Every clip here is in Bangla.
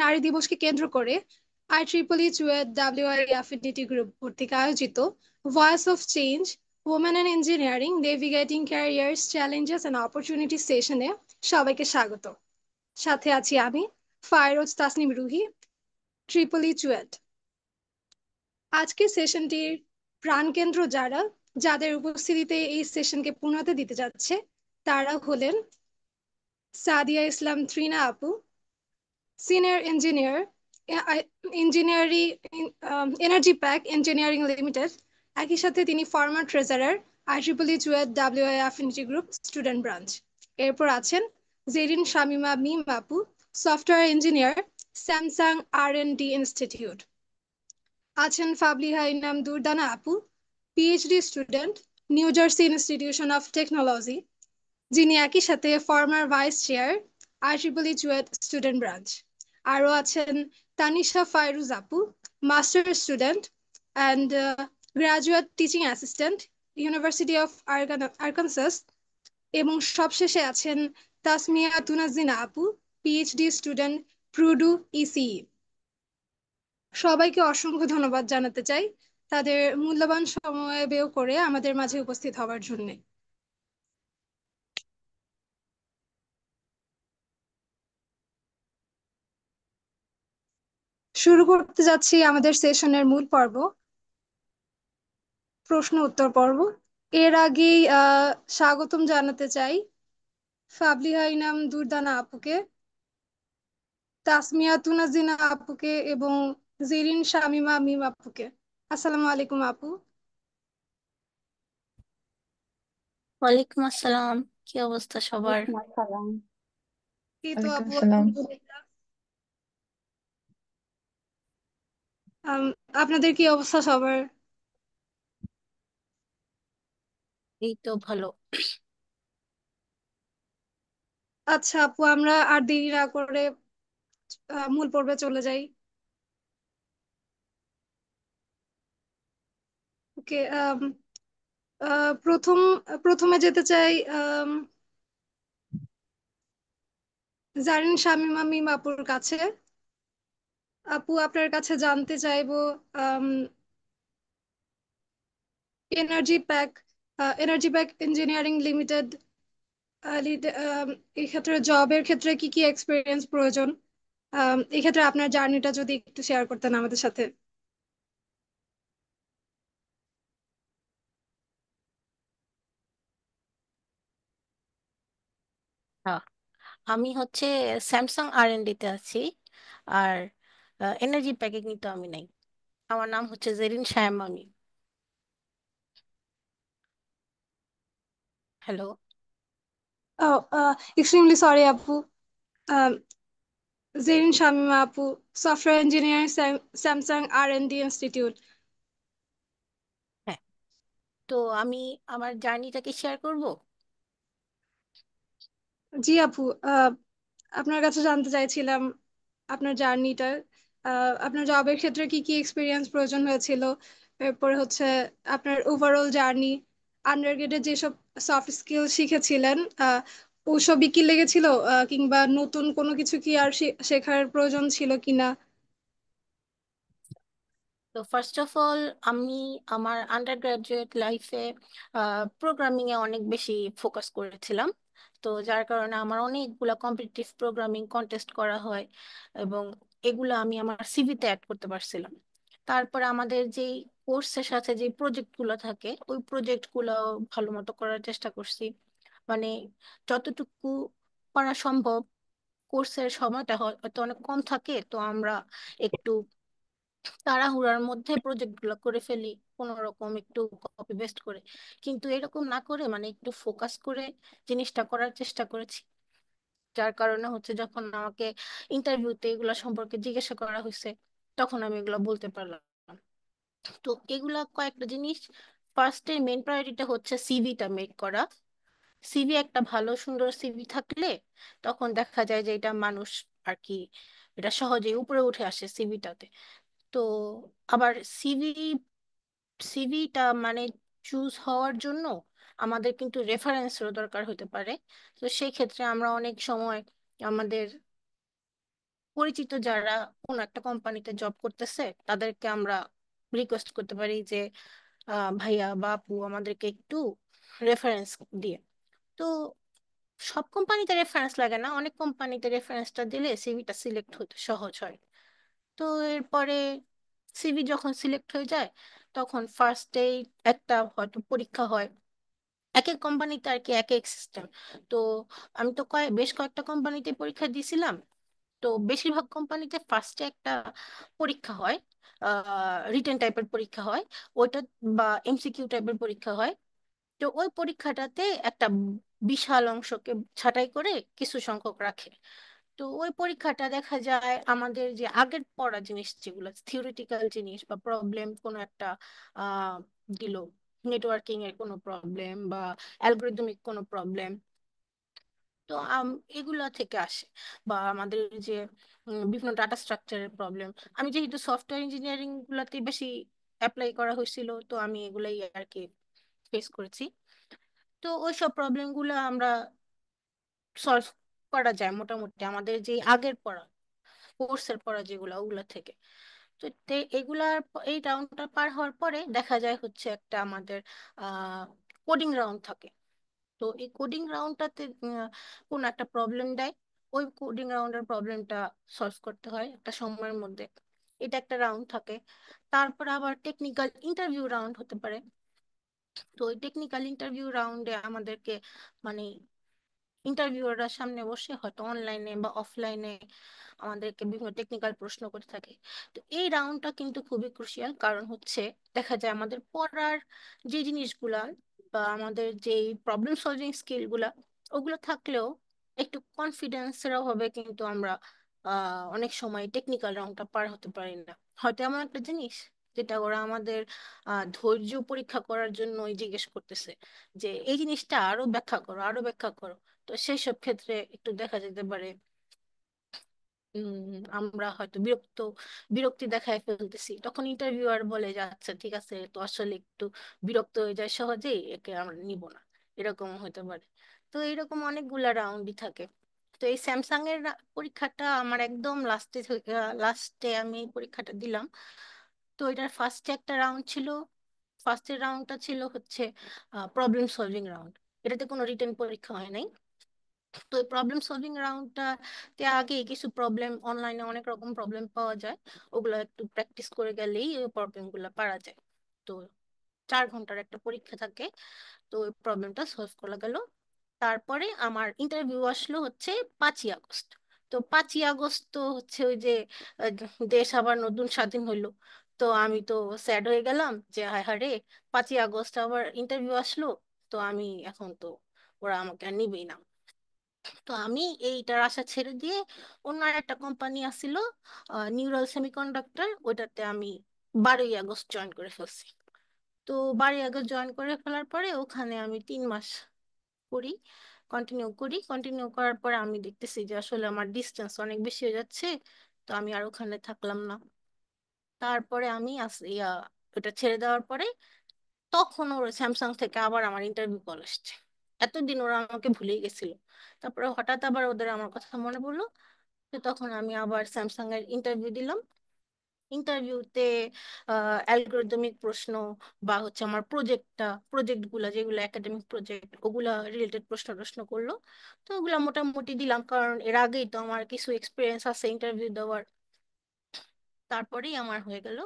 নারী দিবসকে কেন্দ্র করে IEEE CUET WI affinity group কর্তৃক আয়োজিত voice of change women in engineering navigating careers challenges and opportunity সেশনে সবাইকে স্বাগত। সাথে আছি আমি ফায়রোজ তাসনিম রুহি, ট্রিপলি চুয়েট। আজকের সেশনটির প্রাণকেন্দ্র যাদের উপস্থিতিতে এই সেশনকে পূর্ণতা দিতে যাচ্ছে তারা হলেন সাদিয়া ইসলাম ত্রিনা আপু, senior engineer, engineering, energy pack engineering limited. একই সাথে তিনি former treasurer, IEEE CUET WI affinity group student branch. এরপর আছেন জেরিন শামিমা মিম আপু, software engineer, Samsung R&D institute. আছেন ফাবলিহা ইনাম দুরদানা আপু, PhD student, new jersey institution of technology, যিনি একই সাথে former vice chair, IEEE CUET student branch. আরও আছেন তানিশা ফায়রুজ আপু, master student and graduate teaching assistant, university of Arkansas. এবং সবশেষে আছেন তাসমিয়া তুনাজিনা আপু, পিএইচডি স্টুডেন্ট, প্রুডু ইসিই। সবাইকে অসংখ্য ধন্যবাদ জানাতে চাই তাদের মূল্যবান সময় ব্যয় করে আমাদের মাঝে উপস্থিত হওয়ার জন্য। শুরু করতে যাচ্ছি আমাদের সেশনের মূল পর্ব, প্রশ্ন উত্তর পর্ব। এর আগেই স্বাগতম জানাতে চাই ফাবলিহা ইনাম দুরদানা আপুকে, তাসমিয়া তুনাজিনা আপুকে এবং জেরিন শামিমা মিম আপুকে। আসসালামু আলাইকুম আপু। ওয়ালাইকুম আসসালাম। কি অবস্থা সবার? ওয়ালাইকুম আসসালাম। এই তো ওয়ালাইকুম আপু আসসালাম। আলহামদুলিল্লাহ। আম, আপনাদের কি অবস্থা সবার? এই তো ভালো। আচ্ছা আপু, আমরা আর দেরি না করে মূল পর্বে চলে যাই। ওকে। প্রথম প্রথমে যেতে চাই জারিন শামিমা মিম আপুর কাছে। আপু, আপনার কাছে জানতে চাইবো energy pack energy pack engineering limited এই ক্ষেত্রে জবের ক্ষেত্রে কি কি এক্সপিরিয়েন্স প্রয়োজন, এই ক্ষেত্রে আপনার জার্নিটা যদি একটু শেয়ার করতেন আমাদের সাথে। হ্যাঁ, আমি হচ্ছে স্যামসাং R&D তে আছি। আর এনার্জি প্যাকেজ তো আমি নাই। আমার নাম হচ্ছে জেরিন শায়াম আমি। হ্যালো। এক্সট্রিমলি সরি আপু। আহ, জেরিন শামিমা আপু, software engineer, Samsung R&D institute. হ্যাঁ, তো আমি আমার জার্নিটাকে শেয়ার করব। জি আপু, আপনার কাছে জানতে চাইছিলাম আপনার জার্নিটা, আপনার জবের ক্ষেত্রে কি কি এক্সপিরিয়েন্স প্রয়োজন হয়েছিল, এরপরে হচ্ছে আপনার ওভারঅল জার্নি, আন্ডারগ্রেডে যেসব সফট স্কিল শিখেছিলেন ওসবই কি লেগেছিল, কিংবা নতুন কোনো কিছু কি আর শেখার প্রয়োজন ছিল কিনা। তো ফার্স্ট অফ অল, আমি আমার আন্ডার গ্রাজুয়েট লাইফে প্রোগ্রামিং এ অনেক বেশি ফোকাস করেছিলাম। তো যার কারণে আমার অনেকগুলা কম্পিটিটিভ প্রোগ্রামিং কন্টেস্ট করা হয় এবং এগুলো আমি আমার সিভিতে অ্যাড করতে পারছিলাম। তারপরে আমাদের যেই কোর্সের সাথে যে প্রজেক্টগুলো থাকে ওই প্রজেক্টগুলো ভালো মতো করার চেষ্টা করছি। মানে যতটুকু করা সম্ভব। কোর্সের সময়টা হয়তো অনেক কম থাকে, তো আমরা একটু তাড়াহুড়ার মধ্যে প্রজেক্ট গুলো করে ফেলি কোনো রকম একটু কপি পেস্ট করে। কিন্তু এরকম না করে মানে একটু ফোকাস করে জিনিসটা করার চেষ্টা করেছি। যার কারণে হচ্ছে যখন আমাকে ইন্টারভিউতে এগুলা সম্পর্কে জিজ্ঞাসা করা হয়েছে তখন আমি এগুলা বলতে পারলাম। তো এগুলা কয়েকটা জিনিস। ফার্স্টে মেন প্রায়োরিটিটা হচ্ছে সিভিটা মেক করা। সিভি একটা ভালো সুন্দর সিভি থাকলে তখন দেখা যায় যে এটা মানুষ আর কি এটা সহজেই উপরে উঠে আসে সিভিটাতে। তো আবার সিভি সিভিটা মানে চুজ হওয়ার জন্য আমাদের কিন্তু রেফারেন্সেরও দরকার হতে পারে। তো সেই ক্ষেত্রে আমরা অনেক সময় আমাদের পরিচিত যারা কোনো একটা কোম্পানিতে জব করতেছে তাদেরকে আমরা রিকোয়েস্ট করতে পারি যে ভাইয়া বা আপু আমাদেরকে একটু রেফারেন্স দিয়ে। তো সব কোম্পানিতে রেফারেন্স লাগে না, অনেক কোম্পানিতে রেফারেন্সটা দিলে সিভিটা সিলেক্ট হতে সহজ হয়। তো এরপরে সিভি যখন সিলেক্ট হয়ে যায় তখন ফার্স্টেই একটা হয়তো পরীক্ষা হয়। এক এক কোম্পানিতে আর কি এক এক সিস্টেম। তো আমি তো বেশ কয়েকটা কোম্পানিতে পরীক্ষা দিয়েছিলাম। তো বেশিরভাগ কোম্পানিতে ফার্স্টে একটা পরীক্ষা হয়, রিটেন টাইপের পরীক্ষা হয় ওইটা, বা এমসিকিউ টাইপের পরীক্ষা হয়। তো ওই পরীক্ষাটাতে একটা বিশাল অংশকে ছাঁটাই করে কিছু সংখ্যক রাখে। তো ওই পরীক্ষাটা দেখা যায় আমাদের যে আগের পড়া জিনিস, যেগুলো থিওরিটিক্যাল জিনিস বা প্রবলেম, কোনো একটা আহ দিল নেটওয়ার্কিং এর কোনো প্রবলেম বা অ্যালগরিদমিক কোনো প্রবলেম, তো এগুলা থেকে আসে। বা আমাদের যে বিভিন্ন ডাটা স্ট্রাকচারের প্রবলেম, আমি যেহেতু সফটওয়্যার ইঞ্জিনিয়ারিং গুলাতে বেশি অ্যাপ্লাই করা হয়েছিল, তো আমি এগুলাই আর কি ফেস করেছি। তো ওইসব প্রবলেমগুলো আমরা সলভ করা যায় মোটামুটি আমাদের যে আগের পড়া, কোর্সের পড়া যেগুলো, ওগুলা থেকে। তো এগুলার এই রাউন্ডটা পার হওয়ার পরে দেখা যায় হচ্ছে একটা আমাদের কোডিং রাউন্ড থাকে। তো এই কোডিং রাউন্ডটাতে কোন একটা প্রবলেম দেয়, ওই কোডিং রাউন্ডের প্রবলেমটা সলভ করতে হয় একটা সময়ের মধ্যে। এটা একটা রাউন্ড থাকে। তারপর আবার টেকনিক্যাল ইন্টারভিউ রাউন্ড হতে পারে। তো ওই টেকনিক্যাল ইন্টারভিউ রাউন্ডে আমাদেরকে মানে ইন্টারভিউয়াররা সামনে বসে হয়তো অনলাইনে বা অফলাইনে আমাদেরকে বিভিন্ন টেকনিক্যাল প্রশ্ন করে থাকে। তো এই রাউন্ডটা কিন্তু খুবই ক্রুশিয়াল, কারণ হচ্ছে দেখা যায় আমাদের পড়ার যে জিনিসগুলা বা আমাদের যে প্রবলেম সলভিং স্কিলগুলা ওগুলো থাকলেও একটু কনফিডেন্সের অভাবে কিন্তু আমরা অনেক সময় টেকনিক্যাল রাউন্ডটা পার হতে পারি না। হয়তো এমন একটা জিনিস যেটা ওরা আমাদের ধৈর্য পরীক্ষা করার জন্যই জিজ্ঞেস করতেছে, যে এই জিনিসটা আরো ব্যাখ্যা করো, আরো ব্যাখ্যা করো। তো সেই সব ক্ষেত্রে একটু দেখা যেতে পারে আমরা হয়তো বিরক্তি দেখায় ফেলতেছি, তখন ইন্টারভিউয়ার বলে যে আচ্ছা ঠিক আছে, তো আসলে একটু বিরক্ত হয়ে যায় সহজেই, একে আমরা নিব না, এরকম হতে পারে। তো এরকম অনেকগুলা রাউন্ডই থাকে। তো এই স্যামসাং এর পরীক্ষাটা আমার একদম লাস্টে, লাস্টে আমি এই পরীক্ষাটা দিলাম। তো এটার ফার্স্টে একটা রাউন্ড ছিল। ফার্স্টের রাউন্ডটা ছিল হচ্ছে প্রবলেম সলভিং রাউন্ড। এটাতে কোনো রিটেন পরীক্ষা হয় নাই। তো এই প্রবলেম সলভিং রাউন্ডটাতে আগে কিছু প্রবলেম, অনলাইনে অনেক রকম প্রবলেম পাওয়া যায়, ওগুলো একটু প্র্যাকটিস করে গেলেই ওই প্রবলেমগুলো পারা যায়। তো 4 ঘন্টার একটা পরীক্ষা থাকে। তো ওই প্রবলেমটা সলভ করা গেল। তারপরে আমার ইন্টারভিউ আসলো হচ্ছে 5ই আগস্ট। তো 5ই আগস্ট তো হচ্ছে ওই যে দেশ আবার নতুন স্বাধীন হইলো। তো আমি তো স্যাড হয়ে গেলাম যে হায় হায় রে, 5ই আগস্ট আবার ইন্টারভিউ আসলো। তো আমি এখন তো ওরা আমাকে আর নিবেই না। তো আমি এইটার আশা ছেড়ে দিয়ে অন্য একটা কোম্পানি আসছিল, নিউরাল সেমিকন্ডাক্টর, ওইটাতে আমি 12ই আগস্ট জয়েন করে ফেলছি। তো 12ই আগস্ট জয়েন করে ফেলার পরে ওখানে আমি 3 মাস করি, কন্টিনিউ করার পরে আমি দেখতেছি যে আসলে আমার ডিস্টেন্স অনেক বেশি হয়ে যাচ্ছে। তো আমি আর ওখানে থাকলাম না। তারপরে আমি ওটা ছেড়ে দেওয়ার পরে তখন ওর স্যামসাং থেকে আবার আমার ইন্টারভিউ কল আসছে। এতদিন ওরা আমাকে ভুলেই গেছিল। তারপরে হঠাৎ আবার ওদের আমার কথা মনে পড়লো। তো তখন আমি আবার স্যামসাং এর ইন্টারভিউ দিলাম। ইন্টারভিউতে অ্যালগরিদমিক প্রশ্ন বা হচ্ছে আমার প্রজেক্ট গুলা যেগুলো একাডেমিক প্রজেক্ট, ওগুলা রিলেটেড প্রশ্ন করলো। তো ওগুলা মোটামুটি দিলাম, কারণ এর আগেই তো আমার কিছু এক্সপিরিয়েন্স আছে ইন্টারভিউ দেওয়ার। তারপরেই আমার হয়ে গেল।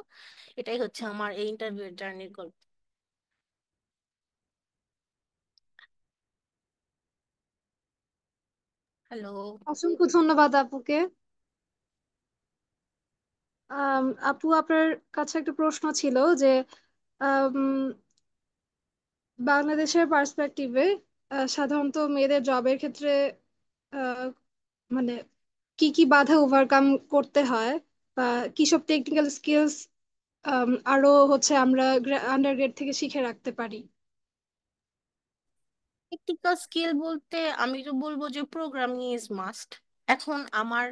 এটাই হচ্ছে আমার এই ইন্টারভিউ জার্নির গল্প। হ্যালো। অসংখ্য ধন্যবাদ আপুকে। আপু, আপনার কাছে একটা প্রশ্ন ছিল যে আম, বাংলাদেশের পার্সপেক্টিভে সাধারণত মেয়েদের জবের ক্ষেত্রে আহ, মানে কি কি বাধা ওভারকাম করতে হয়, বা কি সব টেকনিক্যাল স্কিলস আরো হচ্ছে আমরা আন্ডারগ্রেড থেকে শিখে রাখতে পারি? টেকনিক্যাল স্কিল বলতে আমি তো বলবো যে প্রোগ্রামিং ইজ মাস্ট। এখন আমার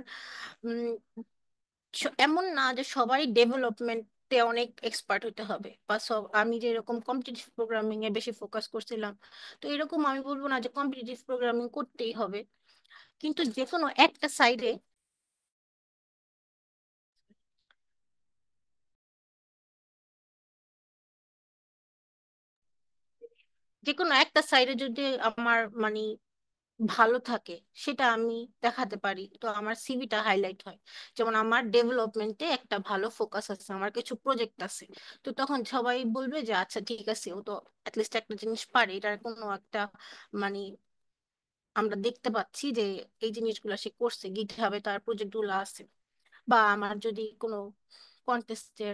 উম, এমন না যে সবাই ডেভেলপমেন্টে অনেক এক্সপার্ট হতে হবে, বা সব আমি যেরকম কম্পিটিটিভ প্রোগ্রামিং এ বেশি ফোকাস করছিলাম, তো এরকম আমি বলবো না যে কম্পিটিটিভ প্রোগ্রামিং করতেই হবে। কিন্তু যে কোনো একটা সাইডে যে কোনো একটা সাইডে যদি আমার মানে ভালো থাকে, সেটা আমি দেখাতে পারি, তো আমার সিভিটা হাইলাইট হয়। যেমন আমার ডেভেলপমেন্টে একটা ভালো ফোকাস আছে, আমার কিছু প্রজেক্ট আছে, তো তখন সবাই বলবে যে আচ্ছা ঠিক আছে, ও তো অ্যাটলিস্ট একটা জিনিস পারে, এটার কোনো একটা মানে আমরা দেখতে পাচ্ছি যে এই জিনিসগুলো সে করছে, গিটহাবে তার প্রজেক্ট গুলো আছে। বা আমার যদি কোনো কন্টেস্টের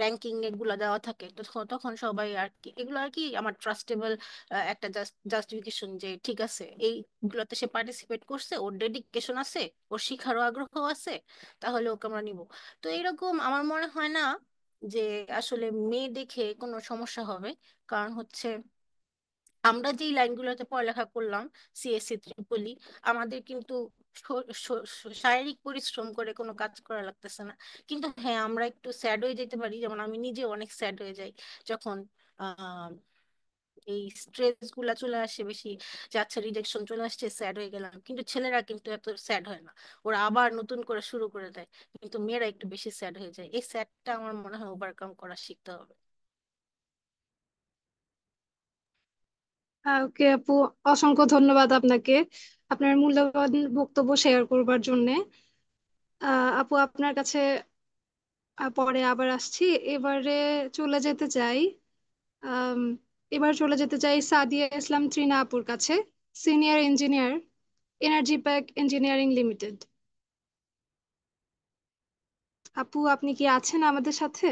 র্যাঙ্কিং এগুলো দেওয়া থাকে, তো তখন সবাই আর কি, এগুলো আর কি আমার ট্রাস্টেবল একটা জাস্টিফিকেশন যে ঠিক আছে, এইগুলোতে সে পার্টিসিপেট করছে, ওর ডেডিকেশন আছে, ওর শিখারও আগ্রহ আছে, তাহলে ওকে আমরা নিব। তো এইরকম আমার মনে হয় না যে আসলে মেয়ে দেখে কোনো সমস্যা হবে। কারণ হচ্ছে আমরা যেই লাইনগুলোতে পড়ালেখা করলাম, সিএসসি ত্রিপলি, আমাদের কিন্তু শারীরিক পরিশ্রম করে কোনো কাজ করা লাগতেছে না। কিন্তু হ্যাঁ, আমরা একটু স্যাড হয়ে যেতে পারি, যেমন আমি নিজে অনেক স্যাড হয়ে যাই যখন আহ এই স্ট্রেস গুলা চলে আসে বেশি, যে আচ্ছা রিজেকশন চলে আসছে, স্যাড হয়ে গেলাম। কিন্তু ছেলেরা কিন্তু এত স্যাড হয় না, ওরা আবার নতুন করে শুরু করে দেয়। কিন্তু মেয়েরা একটু বেশি স্যাড হয়ে যায়, এই স্যাডটা আমার মনে হয় ওভারকাম করা শিখতে হবে। ওকে আপু, অসংখ্য ধন্যবাদ আপনাকে আপনার মূল্যবান বক্তব্য শেয়ার করবার জন্য। আপু আপনার কাছে পরে আবার আসছি। এবারে চলে যেতে চাই আম, এবার চলে যেতে চাই সাদিয়া ইসলাম ত্রিনা আপুর কাছে, senior engineer, energy pack engineering limited. আপু আপনি কি আছেন আমাদের সাথে?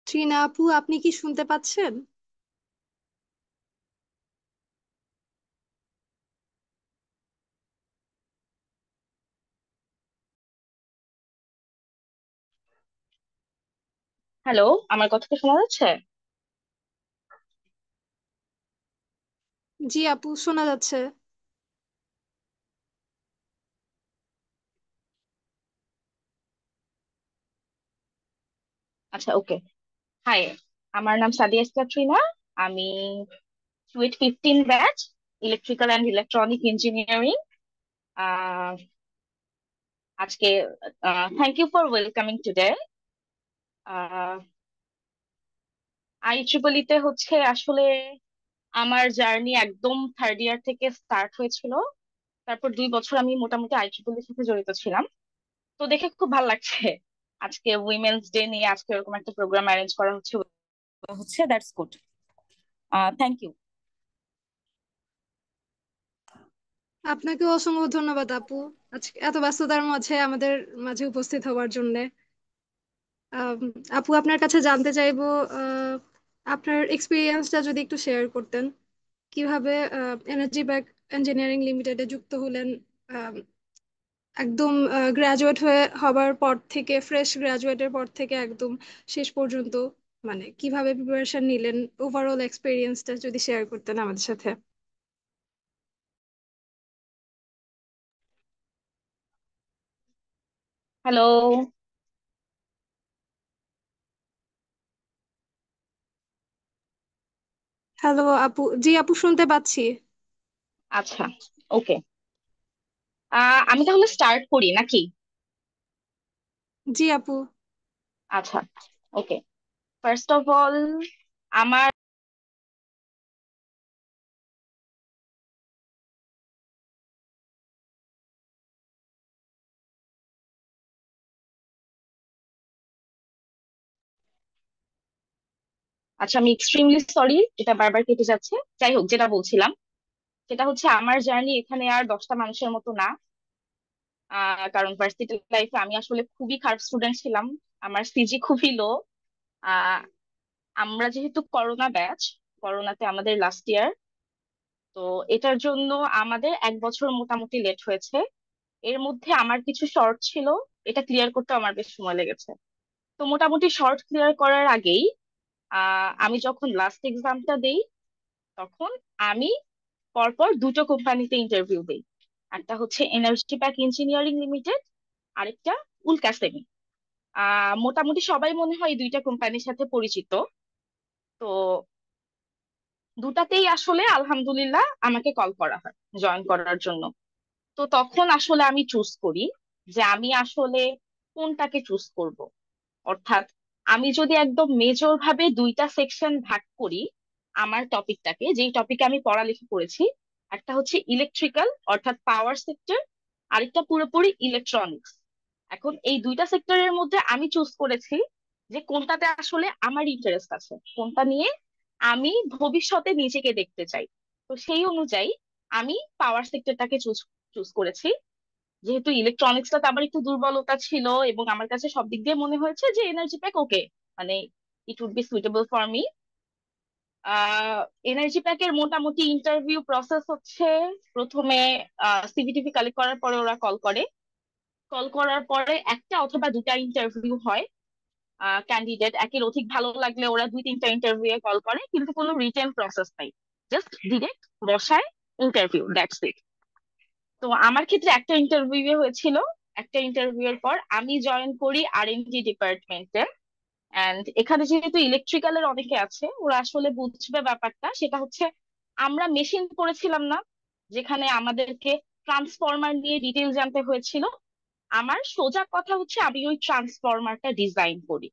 ত্রিনা আপু আপনি কি শুনতে পাচ্ছেন? হ্যালো, আমার কথা কি শোনা যাচ্ছে? জি আপু, শোনা যাচ্ছে। আচ্ছা, ওকে। হাই, আমার নাম সাদিয়া ইসলাম। আমি সুইট 15 batch, electrical and electronic engineering. আজকে thank you for welcoming today. আইট্রিপলিতে হচ্ছে আসলে আমার জার্নি একদম থার্ড ইয়ার থেকে স্টার্ট হয়েছিল। তারপর 2 বছর আমি মোটামুটি আইট্রিপলির সাথে জড়িত ছিলাম। তো দেখে খুব ভালো লাগছে আজকে উইমেন্স ডে নিয়ে আজকে এরকম একটা প্রোগ্রাম অ্যারেঞ্জ করা হচ্ছে। হচ্ছে দ্যাটস গুড। Thank you. আপনাকে অসংখ্য ধন্যবাদ আপু, আজকে এত ব্যস্ততার মাঝে আমাদের মাঝে উপস্থিত হওয়ার জন্য। আম, আপু আপনার কাছে জানতে চাইবো, আহ, আপনার এক্সপিরিয়েন্সটা যদি একটু শেয়ার করতেন, কিভাবে এনার্জি ব্যাক ইঞ্জিনিয়ারিং লিমিটেডে যুক্ত হলেন। আম, একদম গ্রাজুয়েট হবার পর থেকে, ফ্রেশ গ্রাজুয়েটের পর থেকে একদম শেষ পর্যন্ত, মানে কিভাবে প্রিপারেশন নিলেন, ওভারঅল এক্সপিরিয়েন্সটা যদি শেয়ার করতেন আমাদের সাথে। হ্যালো। হ্যালো আপু, জি আপু শুনতে পাচ্ছি। আচ্ছা, ওকে। আমি তাহলে স্টার্ট করি নাকি? জি আপু। আচ্ছা, ওকে। ফার্স্ট অফ অল, আমার আচ্ছা, আমি এক্সট্রিমলি সরি, এটা বারবার কেটে যাচ্ছে। যাই হোক, যেটা বলছিলাম সেটা হচ্ছে আমার জার্নি এখানে আর 10টা মানুষের মতো না। কারণ ভার্সিটি লাইফে আমি আসলে খুবই খারাপ স্টুডেন্ট ছিলাম। আমার সিজি খুবই লো। আহ আমরা যেহেতু করোনা ব্যাচ, করোনাতে আমাদের লাস্ট ইয়ার, তো এটার জন্য আমাদের 1 বছর মোটামুটি লেট হয়েছে। এর মধ্যে আমার কিছু শর্ট ছিল, এটা ক্লিয়ার করতে আমার বেশ সময় লেগেছে। তো মোটামুটি শর্ট ক্লিয়ার করার আগেই আমি যখন লাস্ট এক্সামটা দেই, তখন আমি পরপর দুটো কোম্পানিতে ইন্টারভিউ দিই। একটা হচ্ছে এনার্জি প্যাক ইঞ্জিনিয়ারিং লিমিটেড, আরেকটা উল্কাসেমি। মোটামুটি সবাই মনে হয় এই দুইটা কোম্পানির সাথে পরিচিত। তো দুটাতেই আসলে আলহামদুলিল্লাহ আমাকে কল করা হয় জয়েন করার জন্য। তো তখন আসলে আমি চুজ করি যে আমি আসলে কোনটাকে চুজ করব। অর্থাৎ আমি যদি একদম মেজর ভাবে দুইটা সেকশন ভাগ করি আমার টপিকটাকে, যেই টপিকে আমি পড়ালেখা করেছি, একটা হচ্ছে ইলেকট্রিক্যাল অর্থাৎ পাওয়ার সেক্টর, আরেকটা পুরোপুরি ইলেকট্রনিক্স। এখন এই দুইটা সেক্টরের মধ্যে আমি চুজ করেছি যে কোনটাতে আসলে আমার ইন্টারেস্ট আছে, কোনটা নিয়ে আমি ভবিষ্যতে নিজেকে দেখতে চাই। তো সেই অনুযায়ী আমি পাওয়ার সেক্টরটাকে চুজ চুজ করেছি। যেহেতু ইলেকট্রনিক্সটা আমার একটু দুর্বলতা ছিল এবং আমার কাছে সব দিক দিয়ে মনে হয়েছে যে এনার্জি প্যাক ওকে, মানে it would be suitable for me. Energy প্যাকের মোটামুটি ইন্টারভিউ প্রসেস হচ্ছে, প্রথমে সিভিটিভি কালেক্ট করার পরে ওরা কল করে। কল করার পরে একটা অথবা দুটা ইন্টারভিউ হয়। ক্যান্ডিডেট একের অধিক ভালো লাগলে ওরা দুই তিনটা ইন্টারভিউ কল করে, কিন্তু কোনো রিটেন প্রসেস নাই, জাস্ট ডিরেক্ট বসায় ইন্টারভিউ, দ্যাটস ইট। তো আমার ক্ষেত্রে একটা ইন্টারভিউ হয়েছিল। একটা ইন্টারভিউ এর পর আমি জয়েন করি আর&ডি ডিপার্টমেন্টে। এন্ড এখানে যেহেতু ইলেকট্রিক্যালের অনেকে আছে, ওরা আসলে বুঝবে ব্যাপারটা। সেটা হচ্ছে আমরা মেশিন করেছিলাম না, যেখানে আমাদেরকে ট্রান্সফরমার নিয়ে ডিটেল জানতে হয়েছিল। আমার সোজা কথা হচ্ছে আমি ওই ট্রান্সফরমারটা ডিজাইন করি।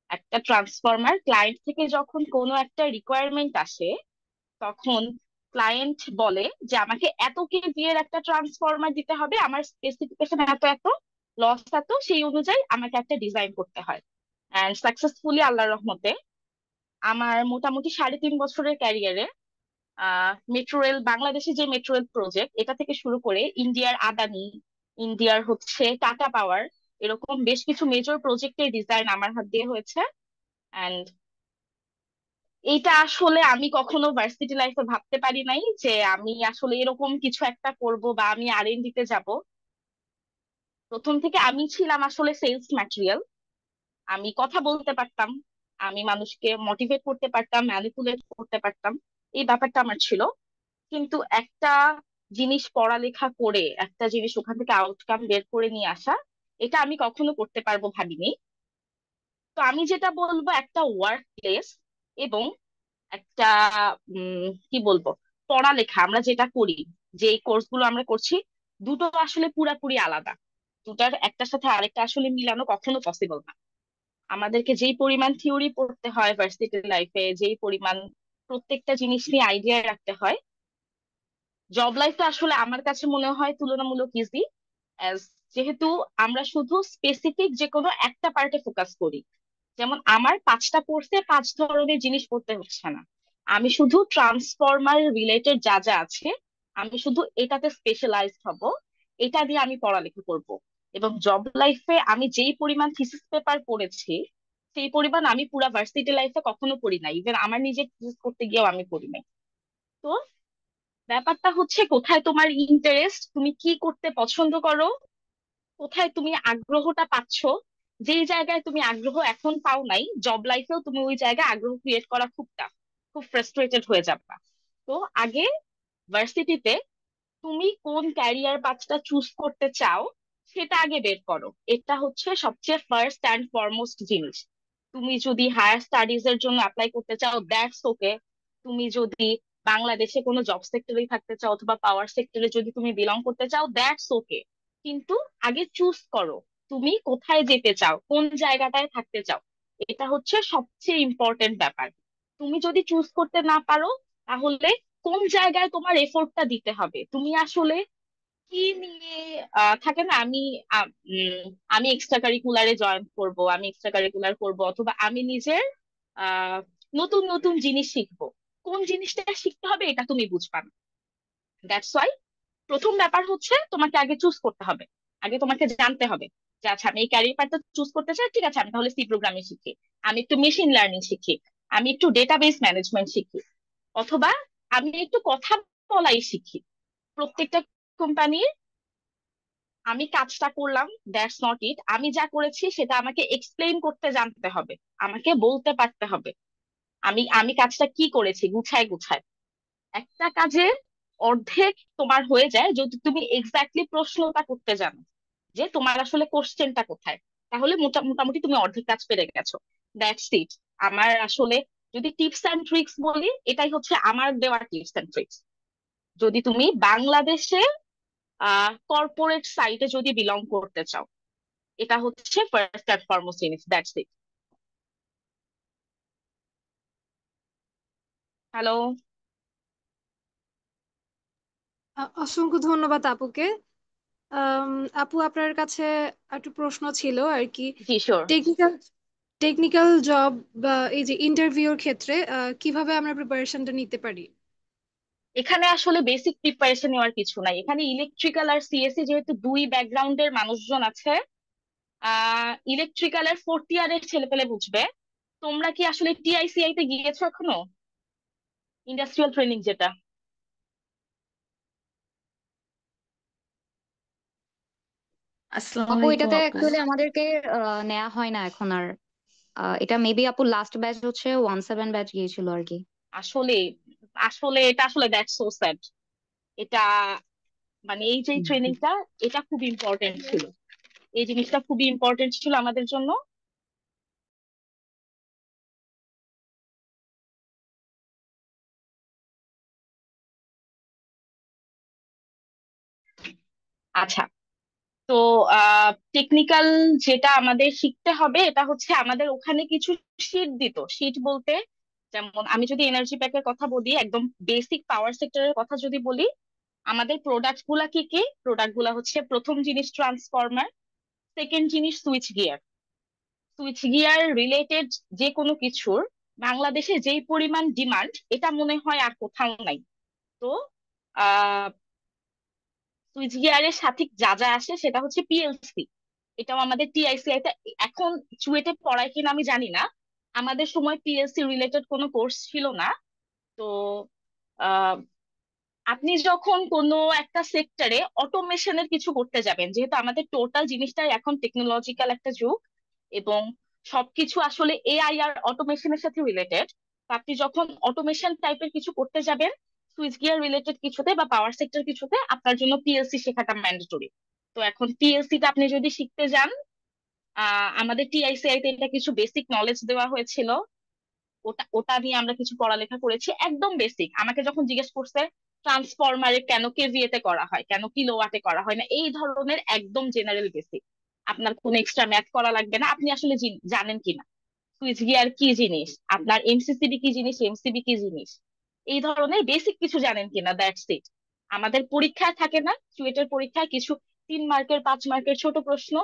একটা ট্রান্সফরমার ক্লায়েন্ট থেকে যখন কোনো একটা রিকোয়ারমেন্ট আসে, তখন ক্লায়েন্ট বলে যে আমাকে এত কেভি এর একটা ট্রান্সফরমার দিতে হবে, আমার স্পেসিফিকেশন এত এত, লস এত, সেই অনুযায়ী আমাকে একটা ডিজাইন করতে হয়। এন্ড সাকসেসফুলি আল্লাহর রহমতে আমার মোটামুটি 3.5 বছরের ক্যারিয়ারে মেট্রো রেল, বাংলাদেশে যে মেট্রো রেল প্রজেক্ট, এটা থেকে শুরু করে ইন্ডিয়ার আদানি, ইন্ডিয়ার হচ্ছে টাটা পাওয়ার, এরকম বেশ কিছু মেজর প্রজেক্টের ডিজাইন আমার হাত দিয়ে হয়েছে। এন্ড এইটা আসলে আমি কখনো ভার্সিটি লাইফে ভাবতে পারি নাই যে আমি আসলে এরকম কিছু একটা করব বা আমি আর&ডি তে যাব। প্রথম থেকে আমি ছিলাম আসলে সেলস ম্যাটেরিয়াল। আমি কথা বলতে পারতাম, আমি মানুষকে মোটিভেট করতে পারতাম, ম্যানিপুলেট করতে পারতাম, এই ব্যাপারটা আমার ছিল। কিন্তু একটা জিনিস পড়ালেখা করে একটা জিনিস ওখান থেকে আউটকাম বের করে নিয়ে আসা, এটা আমি কখনো করতে পারবো ভাবিনি। তো আমি যেটা বলবো, একটা ওয়ার্ক প্লেস এবং একটা কি বলবো, পড়ালেখা আমরা যেটা করি, যে কোর্সগুলো আমরা করছি, দুটো আসলে পুরাপুরি আলাদা। দুটার একটার সাথে আরেকটা আসলে মিলানো কখনো পসিবল না। আমাদেরকে যেই পরিমাণ থিওরি পড়তে হয় ভার্সিটি লাইফে, যেই পরিমাণ প্রত্যেকটা জিনিস নিয়ে আইডিয়া রাখতে হয়, জব লাইফটা আসলে আমার কাছে মনে হয় তুলনামূলক ইজি। অ্যাজ যেহেতু আমরা শুধু স্পেসিফিক যে কোনো একটা পার্টে ফোকাস করি। যেমন আমার 5টা কোর্সে 5 ধরনের জিনিস পড়তে হচ্ছে না। আমি শুধু ট্রান্সফরমার রিলেটেড যা যা আছে, আমি শুধু এটাতে স্পেশালাইজড হব, এটা দিয়ে আমি পড়ালেখা করব। এবং জব লাইফে আমি যেই পরিমাণ থিসিস পেপার পড়েছি, সেই পরিমাণ আমি পুরা ভার্সিটি লাইফে কখনো পড়ি নাই। ইভেন আমার নিজে থিসিস করতে গিয়েও আমি পড়ি নাই। তো ব্যাপারটা হচ্ছে কোথায় তোমার ইন্টারেস্ট, তুমি কি করতে পছন্দ করো, কোথায় তুমি আগ্রহটা পাচ্ছ। যেই জায়গায় তুমি আগ্রহ এখন পাও নাই, জব লাইফেও তুমি ওই জায়গায় আগ্রহ ক্রিয়েট করা খুব টাফ, খুব ফ্রাস্ট্রেটেড হয়ে যাবে। তো আগে ভার্সিটিতে তুমি কোন ক্যারিয়ার পাথটা চুজ করতে চাও, সেটা আগে বের করো। এটা হচ্ছে সবচেয়ে ফার্স্ট অ্যান্ড ফরমোস্ট জিনিস। তুমি যদি হায়ার স্টাডিজ এর জন্য অ্যাপ্লাই করতে চাও, দ্যাটস ওকে। তুমি যদি বাংলাদেশে কোনো জব সেক্টরেই থাকতে চাও অথবা পাওয়ার সেক্টরে যদি তুমি বিলং করতে চাও, দ্যাটস ওকে। কিন্তু আগে চুজ করো তুমি কোথায় যেতে চাও, কোন জায়গাটায় থাকতে চাও। এটা হচ্ছে সবচেয়ে ইম্পর্টেন্ট ব্যাপার। তুমি যদি চুজ করতে না পারো, তাহলে কোন জায়গায় তোমার এফোর্টটা দিতে হবে, তুমি আসলে কি নিয়ে থাকে না, আমি এক্সট্রা কারিকুলারে জয়েন করব, আমি এক্সট্রা কারিকুলার করব, অথবা আমি নিজের আহ নতুন নতুন জিনিস শিখবো, কোন জিনিসটা শিখতে হবে এটা তুমি বুঝবা না। দ্যাটস ওয়াই প্রথম ব্যাপার হচ্ছে তোমাকে আগে চুজ করতে হবে। আগে তোমাকে জানতে হবে যে আচ্ছা আমি এই ক্যারিয়ার পাথটা চুজ করতে চাই, ঠিক আছে, আমি তাহলে সি প্রোগ্রামিং শিখি, আমি একটু মেশিন লার্নিং শিখি, আমি একটু ডেটাবেস ম্যানেজমেন্ট শিখি, অথবা আমি একটু কথা বলাই শিখি। প্রত্যেকটা কোম্পানির আমি কাজটা করলাম, দ্যাটস নট ইট। আমি যা করেছি সেটা আমাকে এক্সপ্লেইন করতে জানতে হবে, আমাকে বলতে পারতে হবে আমি আমি কাজটা কি করেছি গুছায় গুছায়। একটা কাজে অর্ধেক তোমার হয়ে যায় যদি তুমি এক্স্যাক্টলি প্রশ্নটা করতে জানো, যে তোমার আসলে কোশ্চেনটা কোথায়। তাহলে মোটামুটি তুমি অর্ধেক কাজ পেরে গেছো। That's it. আমার আসলে যদি টিপস অ্যান্ড ট্রিক্স বলি, এটাই হচ্ছে আমার দেওয়া টিপস অ্যান্ড ট্রিক্স। যদি তুমি বাংলাদেশে কর্পোরেট সাইটে যদি বিলং করতে চাও, এটা হচ্ছে ফার্স্ট অ্যান্ড ফরমোস্ট জিনিস। That's it. হ্যালো। অসংখ্য ধন্যবাদ আপুকে। আম, আপু আপনার কাছে একটু প্রশ্ন ছিল আর কি। জি শিওর। টেকনিক্যাল টেকনিক্যাল জব বা এই যে ইন্টারভিউর ক্ষেত্রে কিভাবে আমরা প্রিপারেশনটা নিতে পারি? এখানে আসলে বেসিক প্রিপারেশন নেওয়ার কিছু নাই। এখানে ইলেকট্রিক্যাল আর সিএসসি যেহেতু দুই ব্যাকগ্রাউন্ডের মানুষজন আছে, ইলেকট্রিক্যাল এর ফোর্থ ইয়ারের ছেলেপেলে বুঝবে। তোমরা কি আসলে টিআইসিআই তে গিয়েছো এখনো? ইন্ডাস্ট্রিয়াল ট্রেনিং যেটা। আসসালামু আপু আলাইকুম এটাতে আপু। অ্যাকচুয়ালি আমাদেরকে নেওয়া হয় না এখন আর। এটা মেবি আপু লাস্ট ব্যাচ হচ্ছে 17 ব্যাচ গিয়েছিল আর কি। আসলে আসলে এটা আসলে দ্যাটস সো স্যাড। এটা মানে এই যে ট্রেনিংটা, এটা খুব ইম্পর্টেন্ট ছিল। এই জিনিসটা খুবই ইম্পর্টেন্ট ছিল আমাদের জন্য। আচ্ছা, তো টেকনিক্যাল যেটা আমাদের শিখতে হবে, এটা হচ্ছে আমাদের ওখানে কিছু শীট দিত। শীট বলতে যেমন আমি যদি এনার্জি প্যাকের কথা বলি, একদম বেসিক পাওয়ার সেক্টরের কথা যদি বলি, আমাদের প্রোডাক্ট গুলা কি কি? প্রোডাক্ট গুলা হচ্ছে প্রথম জিনিস ট্রান্সফরমার, সেকেন্ড জিনিস switch gear. Switch gear related যে কোনো কিছুর বাংলাদেশে যেই পরিমাণ ডিমান্ড, এটা মনে হয় আর কোথাও নাই। তো সুইচ গিয়ারের সাথে যা যা আসে সেটা হচ্ছে পিএলসি। এটাও আমাদের টিআইসিআই তে এখন চুয়েটে পড়ায় কিনা আমি জানি না। আমাদের সময় পিএলসি রিলেটেড কোনো কোর্স ছিল না। তো আহ, আপনি যখন কোনো একটা সেক্টরে অটোমেশনের কিছু করতে যাবেন, যেহেতু আমাদের টোটাল জিনিসটাই এখন টেকনোলজিক্যাল একটা যুগ, এবং সবকিছু আসলে এআই আর অটোমেশনের সাথে রিলেটেড। আপনি যখন অটোমেশন টাইপের কিছু করতে যাবেন, সুইচ গিয়ার রিলেটেড কিছুতে বা পাওয়ার সেক্টর কিছুতে, আপনার জন্য পিএলসি শেখাটা ম্যান্ডেটরি। তো এখন পিএলসি টা আপনি যদি শিখতে যান, আমাদের টিআইসিআই তে এটা কিছু বেসিক নলেজ দেওয়া হয়েছিল। ওটা ওটা নিয়ে আমরা কিছু পড়ালেখা করেছি, একদম বেসিক। আমাকে যখন জিজ্ঞেস করছে ট্রান্সফরমারে কেন কেভিএ তে করা হয়, কেন কিলোওয়াটে করা হয় না, এই ধরনের একদম জেনারেল বেসিক, আপনার কোনো এক্সট্রা ম্যাথ করা লাগবে না। আপনি আসলে জানেন কিনা সুইচ গিয়ার কি জিনিস, আপনার এমসিসিবি কি জিনিস, এমসিবি কি জিনিস, এই ধরনের বেসিক কিছু জানেন কিনা, দ্যাটস ইট। আমাদের পরীক্ষায় থাকে না, চুয়েটের পরীক্ষায় কিছু 3 মার্কের 5 মার্কের ছোট প্রশ্ন,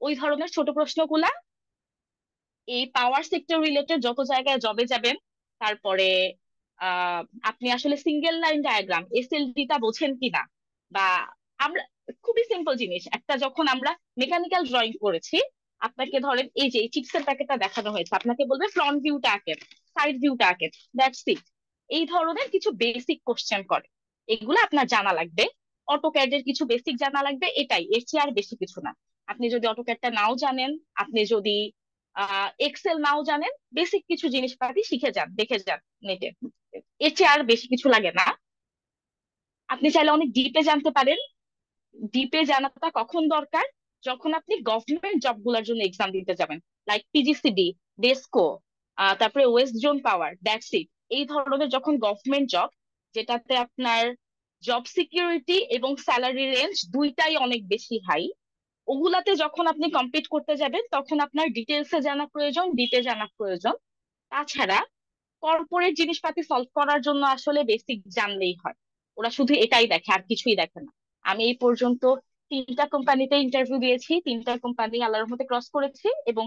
ওই ধরনের ছোট প্রশ্নগুলা এই পাওয়ার সেক্টর রিলেটেড যত জায়গায় জবে যাবেন। তারপরে আহ আপনি আসলে সিঙ্গেল লাইন ডায়াগ্রাম এসএলডি টা বোঝেন কিনা, বা আমরা খুবই সিম্পল জিনিস একটা, যখন আমরা মেকানিক্যাল ড্রয়িং করেছি, আপনাকে ধরেন এই যে চিপসের প্যাকেটটা দেখানো হয়েছে, আপনাকে বলবে ফ্রন্ট ভিউটা আঁকেন, সাইড ভিউটা আঁকেন, দ্যাটস ইট। এই ধরনের কিছু বেসিক কোশ্চেন করে, এগুলো আপনার জানা লাগবে। অটোক্যাড এর কিছু বেসিক জানা লাগবে, এটাই, এর চেয়ে আর বেশি কিছু না। আপনি যদি অটোক্যাডটা নাও জানেন, আপনি যদি এক্সেল নাও জানেন, বেসিক কিছু জিনিসপাতি শিখে যান, দেখে যান নেটে। এর চেয়ে আর বেশি কিছু লাগে না। আপনি চাইলে অনেক ডিপে জানতে পারেন। ডিপে জানাটা কখন দরকার? যখন আপনি গভর্নমেন্ট জব গুলার জন্য এক্সাম দিতে যাবেন, লাইক পিজিসিডি, ডেস্কো, তারপরে West zone power, that's it. এই ধরনের যখন গভর্নমেন্ট জব, যেটাতে আপনার জব সিকিউরিটি এবং স্যালারি রেঞ্জ দুইটাই অনেক বেশি হাই, ওগুলাতে যখন আপনি কম্পিট করতে যাবেন, তখন আপনার ডিটেলসে জানা প্রয়োজন, ডিপে জানা প্রয়োজন। তাছাড়া কর্পোরেট জিনিসপাতি সলভ করার জন্য আসলে বেসিক জানলেই হয়। ওরা শুধু এটাই দেখে, আর কিছুই দেখে না। আমি এই পর্যন্ত 3টা কোম্পানিতে ইন্টারভিউ দিয়েছি, 3টা কোম্পানি আল্লাহর মধ্যে ক্রস করেছি, এবং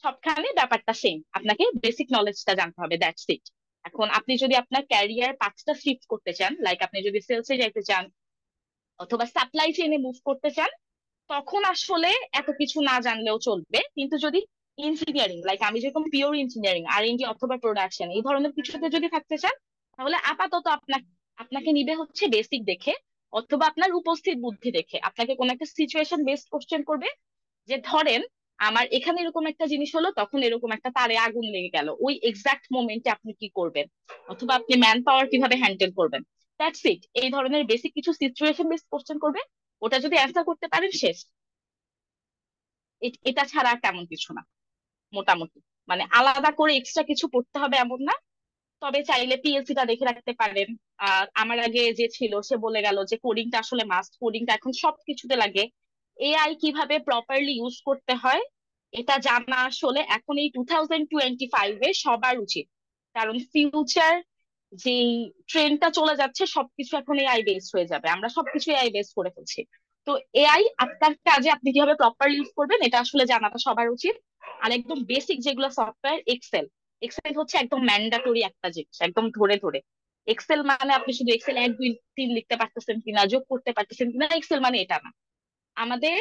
সবখানে ব্যাপারটা সেম, আপনাকে বেসিক নলেজটা জানতে হবে, দ্যাটস ইট। এখন আপনি যদি আপনার ক্যারিয়ার পাথটা শিফট করতে চান, লাইক আপনি যদি সেলসে যাইতে চান অথবা সাপ্লাই চেইনে মুভ করতে চান, তখন আসলে এত কিছু না জানলেও চলবে। কিন্তু যদি ইঞ্জিনিয়ারিং, লাইক আমি যেরকম পিওর ইঞ্জিনিয়ারিং, আর&ডি অথবা প্রোডাকশন, এই ধরনের কিছুতে যদি থাকতে চান, তাহলে আপাতত আপনাকে নিবে হচ্ছে বেসিক দেখে। অথবা আপনার উপস্থিত বুদ্ধি দেখে আপনাকে কোন একটা সিচুয়েশন বেসড কোশ্চেন করবে, যে ধরেন আমার এখানে এরকম একটা জিনিস হলো, তখন এরকম একটা তারে আগুন লেগে গেল, ওই এক্সাক্ট মোমেন্টে আপনি কি করবেন, অথবা আপনি ম্যান পাওয়ার কিভাবে হ্যান্ডেল করবেন। That's it. এই ধরনের বেসিক কিছু সিচুয়েশন বেসড কোশ্চেন করবে, ওটা যদি অ্যান্সার করতে পারেন শেষ। এটা ছাড়া আর তেমন কিছু না মোটামুটি। মানে আলাদা করে এক্সট্রা কিছু পড়তে হবে এমন না। তবে চাইলে পিএলসিটা দেখে রাখতে পারেন। আমার আগে যে ছিল সে বলে গেল যে কোডিংটা আসলে মাস্ট, কোডিংটা এখন সবকিছুতে লাগে। এআই কিভাবে প্রপারলি ইউজ করতে হয় এটা জানা আসলে এখন এই 2025-এ সবার উচিত। কারণ ফিউচার যেই ট্রেন্ডটা চলে যাচ্ছে, সবকিছু এখন এআই বেসড হয়ে যাবে, আমরা সবকিছু এআই বেসড করে ফেলছি। তো এআই আপনার কাজে আপনি কিভাবে প্রপারলি ইউজ করবেন এটা আসলে জানাটা সবার উচিত। আর একদম বেসিক যেগুলো সফটওয়্যার, এক্সেল, এক্সেল হচ্ছে একদম ম্যান্ডাটরি একটা জিনিস, একদম ধরে ধরে। এক্সেল মানে আপনি শুধু এক্সেল 1 2 3 লিখতে পারতেছেন কিনা, যোগ করতে পারতেছেন কিনা, এক্সেল মানে এটা না। আমাদের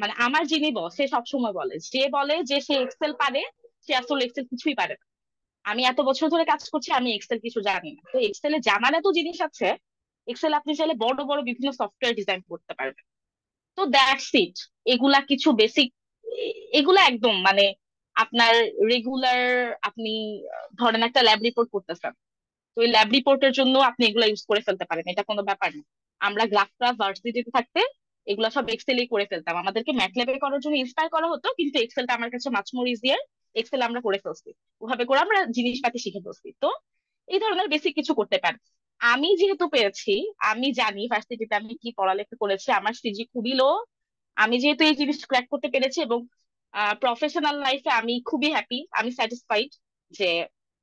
মানে আমার যিনি বস সে সবসময় বলে, যে বলে যে সে এক্সেল পারে, সে আসলে এক্সেল কিছুই পারে না। আমি এত বছর ধরে কাজ করছি, আমি এক্সেল কিছু জানি না। তো এক্সেলে জানার এত জিনিস আছে, এক্সেল আপনি চাইলে বড় বড় বিভিন্ন সফটওয়্যার ডিজাইন করতে পারবেন। তো দ্যাটস ইট। এগুলা কিছু বেসিক, এগুলা একদম মানে আপনার রেগুলার, আপনি ধরেন একটা ল্যাব রিপোর্ট করতেছেন, তো এই ল্যাব রিপোর্টের জন্য আপনি এগুলা ইউজ করে ফেলতে পারেন, এটা কোনো ব্যাপার না। আমরা গ্রাফটা ভার্সিটিতে থাকতে এগুলা সব এক্সেলেই করে ফেলতাম। আমাদেরকে ম্যাটল্যাবে করার জন্য ইন্সপায়ার করা হতো, কিন্তু এক্সেলটা আমার কাছে মাচ মোর ইজিয়ার। এক্সেল আমরা করে ফেলছি, ওভাবে করে আমরা জিনিসপাতি শিখে ফেলছি। তো এই ধরনের বেসিক কিছু করতে পারেন। আমি যেহেতু পেরেছি, আমি জানি ভার্সিটিতে আমি কি পড়ালেখা করেছি, আমার সিজি খুবই লো। আমি যেহেতু এই জিনিস ক্র্যাক করতে পেরেছি, এবং প্রফেশনাল লাইফে আমি খুবই হ্যাপি, আমি স্যাটিসফাইড যে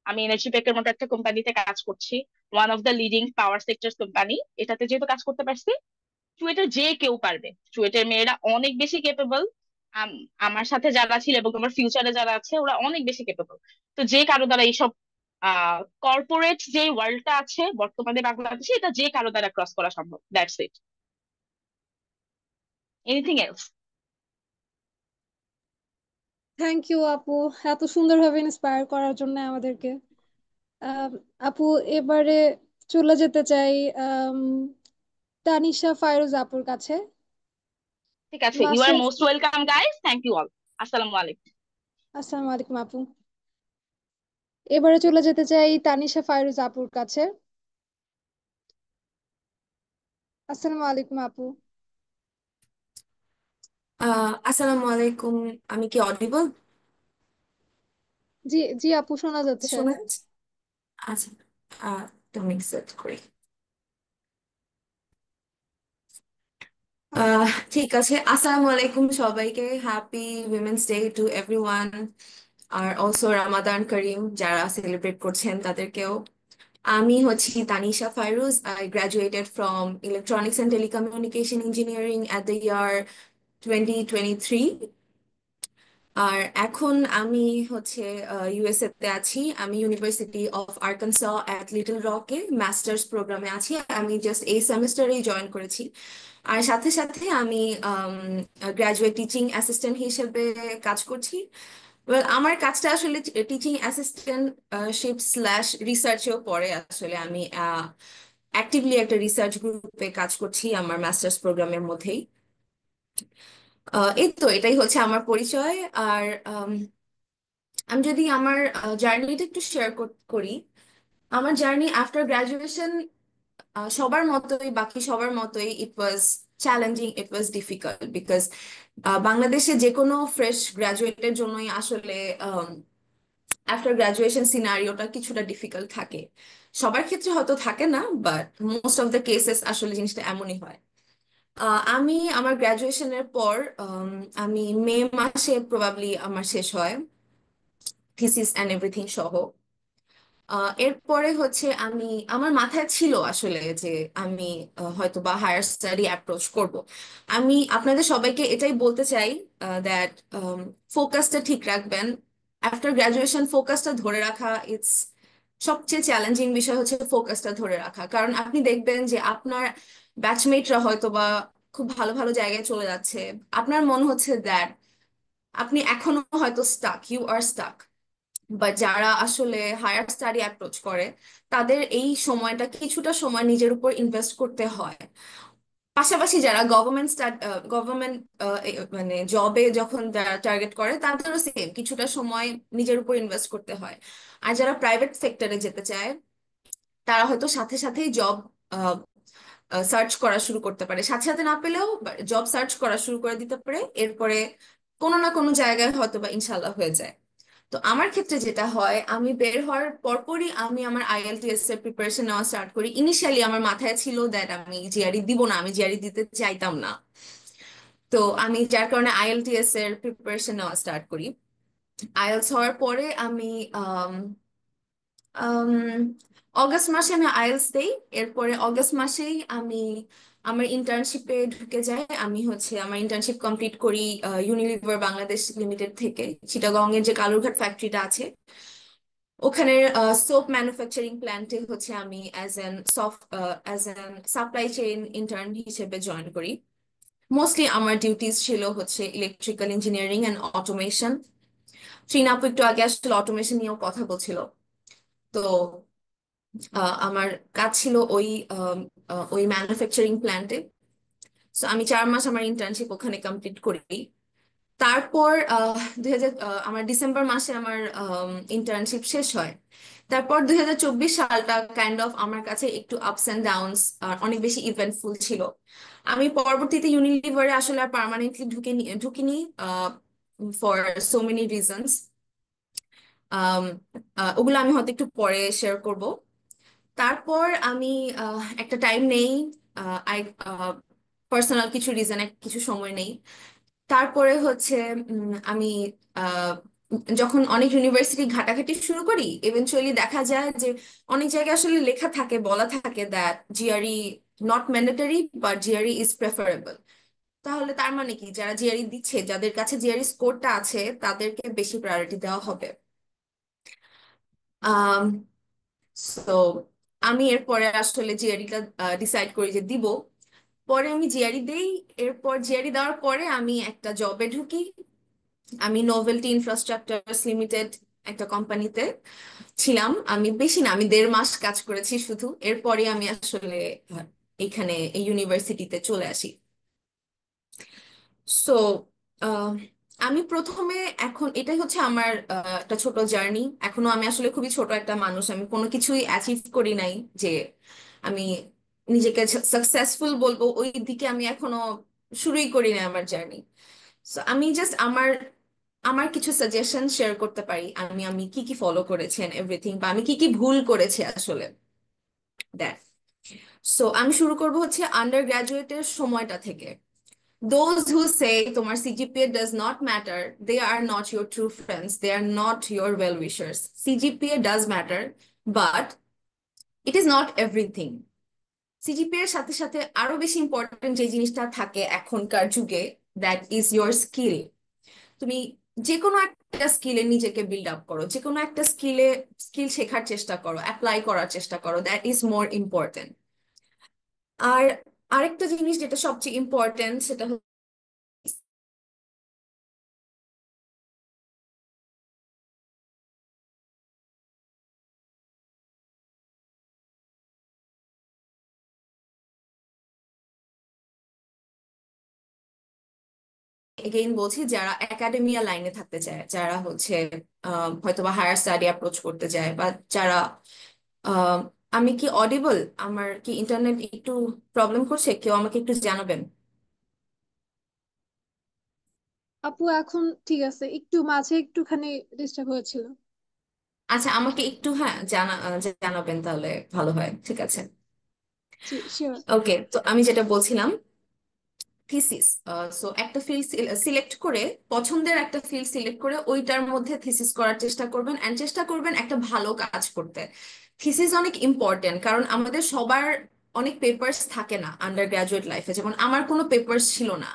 আমি এনার্জি টেকের মতো একটা কোম্পানিতে কাজ করছি, one of the leading power sector company. এটাতে যেহেতু কাজ করতে পারছি, চুয়েটের যে কেউ পারবে, চুয়েটের মেয়েরা অনেক বেশি কেপেবল। আমার সাথে যারা ছিল এবং আমার ফিউচারে যারা আছে ওরা অনেক বেশি কেপেবল। তো যে কারো দ্বারা এইসব কর্পোরেট যে ওয়ার্ল্ডটা আছে বর্তমানে বাংলাদেশে, এটা যে কারো দ্বারা ক্রস করা সম্ভব। That's it. Anything else? Thank you আপু, এত সুন্দরভাবে ইন্সপায়ার করার জন্য আমাদেরকে। আম, আপু, এবারে চলে যেতে চাই আম, তানিশা ফায়রুজ আপুর কাছে। ঠিক আছে, you are masters. Most welcome guys, thank you all. আসসালামু আলাইকুম। আসসালামু আলাইকুম আপু। এবারে চলে যেতে চাই তানিশা ফায়রুজ আপুর কাছে। আসসালামু আলাইকুম আপু। আসসালামু আলাইকুম। আমি কি অডিবল? জি জি আপু, শোনা যাচ্ছে। শোনা যাচ্ছে? আচ্ছা, তুমি সেট করি। আচ্ছা। ঠিক আছে। আসসালামু আলাইকুম সবাইকে। Happy women's day to everyone. আর অলসো রামাদান করিম যারা সেলিব্রেট করছেন তাদেরকেও। আমি হচ্ছি Tanisha Fairuz. I graduated from electronics and telecommunication engineering at the year 2023। আর এখন আমি হচ্ছে ইউএসএ তে আছি। আমি university of Arkansas at Little রকে মাস্টার্স প্রোগ্রামে আছি। আমি জাস্ট এই সেমিস্টারেই জয়েন করেছি। আর সাথে সাথে আমি গ্রাজুয়েট টিচিং অ্যাসিস্ট্যান্ট হিসেবে কাজ করছি। Well, আমার কাজটা আসলে টিচিং অ্যাসিস্ট্যান্টশিপ স্ল্যাশ রিসার্চেও পড়ে। আসলে আমি অ্যাক্টিভলি একটা রিসার্চ গ্রুপে কাজ করছি আমার মাস্টার্স প্রোগ্রামের মধ্যেই। এই তো এটাই হচ্ছে আমার পরিচয়। আর আমি যদি আমার জার্নিটা একটু শেয়ার করি, আমার জার্নি আফটার গ্রাজুয়েশন সবার মতোই, বাকি সবার মতোই, it was challenging, it was difficult because বাংলাদেশে যে কোনো ফ্রেশ গ্রাজুয়েটের জন্যই আসলে আফটার গ্রাজুয়েশন সিনারিওটা কিছুটা ডিফিকাল্ট থাকে। সবার ক্ষেত্রে হয়তো থাকে না, but most of the cases আসলে জিনিসটা এমনই হয়। আমি আমার গ্রাজুয়েশনের পর আমি মে মাসে প্রবাবলি আমার শেষ হয় থিসিস অ্যান্ড এভরিথিং সহ। এরপরে হচ্ছে আমি, আমার মাথায় ছিল আসলে যে আমি হয়তো বা হায়ার স্টাডি অ্যাপ্রোচ করব। আমি আপনাদের সবাইকে এটাই বলতে চাই দ্যাট ফোকাসটা ঠিক রাখবেন। আফটার গ্রাজুয়েশন ফোকাসটা ধরে রাখা ইটস সবচেয়ে চ্যালেঞ্জিং বিষয়, হচ্ছে ফোকাসটা ধরে রাখা। কারণ আপনি দেখবেন যে আপনার ব্যাচমেটরা হয়তো বা খুব ভালো ভালো জায়গায় চলে যাচ্ছে, আপনার মনে হচ্ছে দ্যাট আপনি এখনো হয়তো স্টাক, ইউ আর স্টাক। বা যারা আসলে হায়ার স্টাডি অ্যাপ্রোচ করে তাদের এই সময়টা কিছুটা সময় নিজের উপর ইনভেস্ট করতে হয়। পাশাপাশি যারা গভর্নমেন্ট মানে জবে যখন যারা টার্গেট করে তাদেরও সেম কিছুটা সময় নিজের উপর ইনভেস্ট করতে হয়। আর যারা প্রাইভেট সেক্টরে যেতে চায় তারা হয়তো সাথে সাথেই জব সার্চ করা শুরু করতে পারে, সাথে সাথে না পেলেও জব সার্চ করা শুরু করে দিতে পারে, এরপরে কোনো না কোনো জায়গায় হয়তো বা ইনশাল্লাহ হয়ে যায়। তো আমার ক্ষেত্রে যেটা হয়, আমি বের হওয়ার পরপরই আমি আমার আইএলটিএস এর প্রিপারেশন নেওয়া স্টার্ট করি। ইনিশিয়ালি আমার মাথায় ছিল দ্যাট আমি জিআরই দিব না, আমি জিআরই দিতে চাইতাম না। তো আমি যার কারণে আইএলটিএস এর প্রিপারেশন নেওয়া স্টার্ট করি। আইএলটিএস হওয়ার পরে আমি আম, অগস্ট মাসে আমি আইএলটিএস দেই। এরপরে অগস্ট মাসেই আমি আমার ইন্টার্নশিপে ঢুকে যাই। আমি হচ্ছে আমার ইন্টার্নশিপ কমপ্লিট করি ইউনিলিভার বাংলাদেশ লিমিটেড থেকে, চিটাগং এর যে কালুরঘাট ফ্যাক্টরিটা আছে ওখানে সোপ ম্যানুফ্যাকচারিং প্ল্যান্টে হচ্ছে আমি as an supply chain intern হিসেবে জয়েন করি। মোস্টলি আমার ডিউটিস ছিল হচ্ছে electrical engineering and automation. Trina আপু একটু আগে আসলে অটোমেশন নিয়েও কথা বলছিল। তো আমার কাজ ছিল ওই ম্যানুফ্যাকচারিং প্ল্যান্টে। সো আমি 4 মাস আমার ইন্টার্নশিপ ওখানে কমপ্লিট করি। তারপর 2000 আমার ডিসেম্বর মাসে আমার ইন্টার্নশিপ শেষ হয়। তারপর 2024 সালটা কাইন্ড অফ আমার কাছে একটু আপস অ্যান্ড ডাউনস, অনেক বেশি ইভেন্টফুল ছিল। আমি পরবর্তীতে ইউনিলিভারে আসলে আর পার্মানেন্টলি ঢুকিনি ফর সো মেনি রিজনস। ওগুলো আমি হয়তো একটু পরে শেয়ার করব। তারপর আমি একটা টাইম নেই, আই পার্সোনাল কিছু রিজনে কিছু সময় নেই। তারপরে হচ্ছে আমি আহ, যখন অনেক ইউনিভার্সিটি ঘাটাঘাটি শুরু করি, ইভেনচুয়ালি দেখা যায় যে অনেক জায়গায় আসলে লেখা থাকে, বলা থাকে that GRE not mandatory but GRE is preferable. তাহলে তার মানে কি, যারা জিআরই দিচ্ছে, যাদের কাছে জিআরই স্কোরটা আছে তাদেরকে বেশি প্রায়োরিটি দেওয়া হবে। সো আমি এরপরে আসলে জিআরইটা ডিসাইড করি যে দিব। পরে আমি জিআরই দেই। এরপর জিআরই দেওয়ার পরে আমি একটা জবে ঢুকি। আমি নোভেলটি ইনফ্রাস্ট্রাকচারস লিমিটেড একটা কোম্পানিতে ছিলাম। আমি বেশি না, আমি 1.5 মাস কাজ করেছি শুধু। এরপরে আমি আসলে এখানে এই ইউনিভার্সিটিতে চলে আসি। সো আমি প্রথমে, এখন এটাই হচ্ছে আমার একটা ছোট জার্নি। এখনো আমি আসলে খুবই ছোট একটা মানুষ, আমি কোনো কিছুই অ্যাচিভ করি নাই যে আমি নিজেকে সাকসেসফুল বলবো, ওই দিকে আমি এখনো শুরুই করি না আমার জার্নি। সো আমি জাস্ট আমার আমার কিছু সাজেশন শেয়ার করতে পারি, আমি আমি কি কি ফলো করেছি এভরিথিং, বা আমি কি কি ভুল করেছি আসলে, দেখ। সো আমি শুরু করব হচ্ছে আন্ডার গ্রাজুয়েটের সময়টা থেকে। Those who say তোমার CGPA does not matter, they are not your true friends, they are not your well wishers. CGPA does matter, but it is not everything. CGPA এর সাথে সাথে আরো বেশি ইম্পর্টেন্ট যে জিনিসটা থাকে এখনকার যুগে, দ্যাট ইজ ইয়োর স্কিল। তুমি যে কোনো একটা স্কিলে নিজেকে বিল্ড আপ করো, যে কোনো একটা স্কিল শেখার চেষ্টা করো, অ্যাপ্লাই করার চেষ্টা করো, দ্যাট ইজ মোর ইম্পর্টেন্ট। আর আরেকটা জিনিস যেটা সবচেয়ে ইম্পর্টেন্ট, সেটা এগেইন বলছি, যারা একাডেমিয়া লাইনে থাকতে চায়, যারা হচ্ছে হয়তোবা হায়ার স্টাডি অ্যাপ্রোচ করতে চায়, বা যারা আহ, আমি কি অডিবল? আমার কি ইন্টারনেট একটু প্রবলেম করছে? কেউ আমাকে একটু জানাবেন। আপু এখন ঠিক আছে, একটু মাঝে একটুখানি ডিস্টার্ব হয়েছিল। আচ্ছা, আমাকে একটু হ্যাঁ জানাবেন তাহলে ভালো হয়। ঠিক আছে। জি শিওর। ওকে, তো আমি যেটা বলছিলাম, থিসিস। সো একটা ফিল্ড সিলেক্ট করে, পছন্দের একটা ফিল্ড সিলেক্ট করে ওইটার মধ্যে থিসিস করার চেষ্টা করবেন, এন্ড চেষ্টা করবেন একটা ভালো কাজ করতে। থিসিস অনেক ইম্পর্টেন্ট, কারণ আমাদের সবার অনেক পেপার্স থাকে না আন্ডার গ্রাজুয়েট লাইফে। যেমন আমার কোনো পেপার্স ছিল না।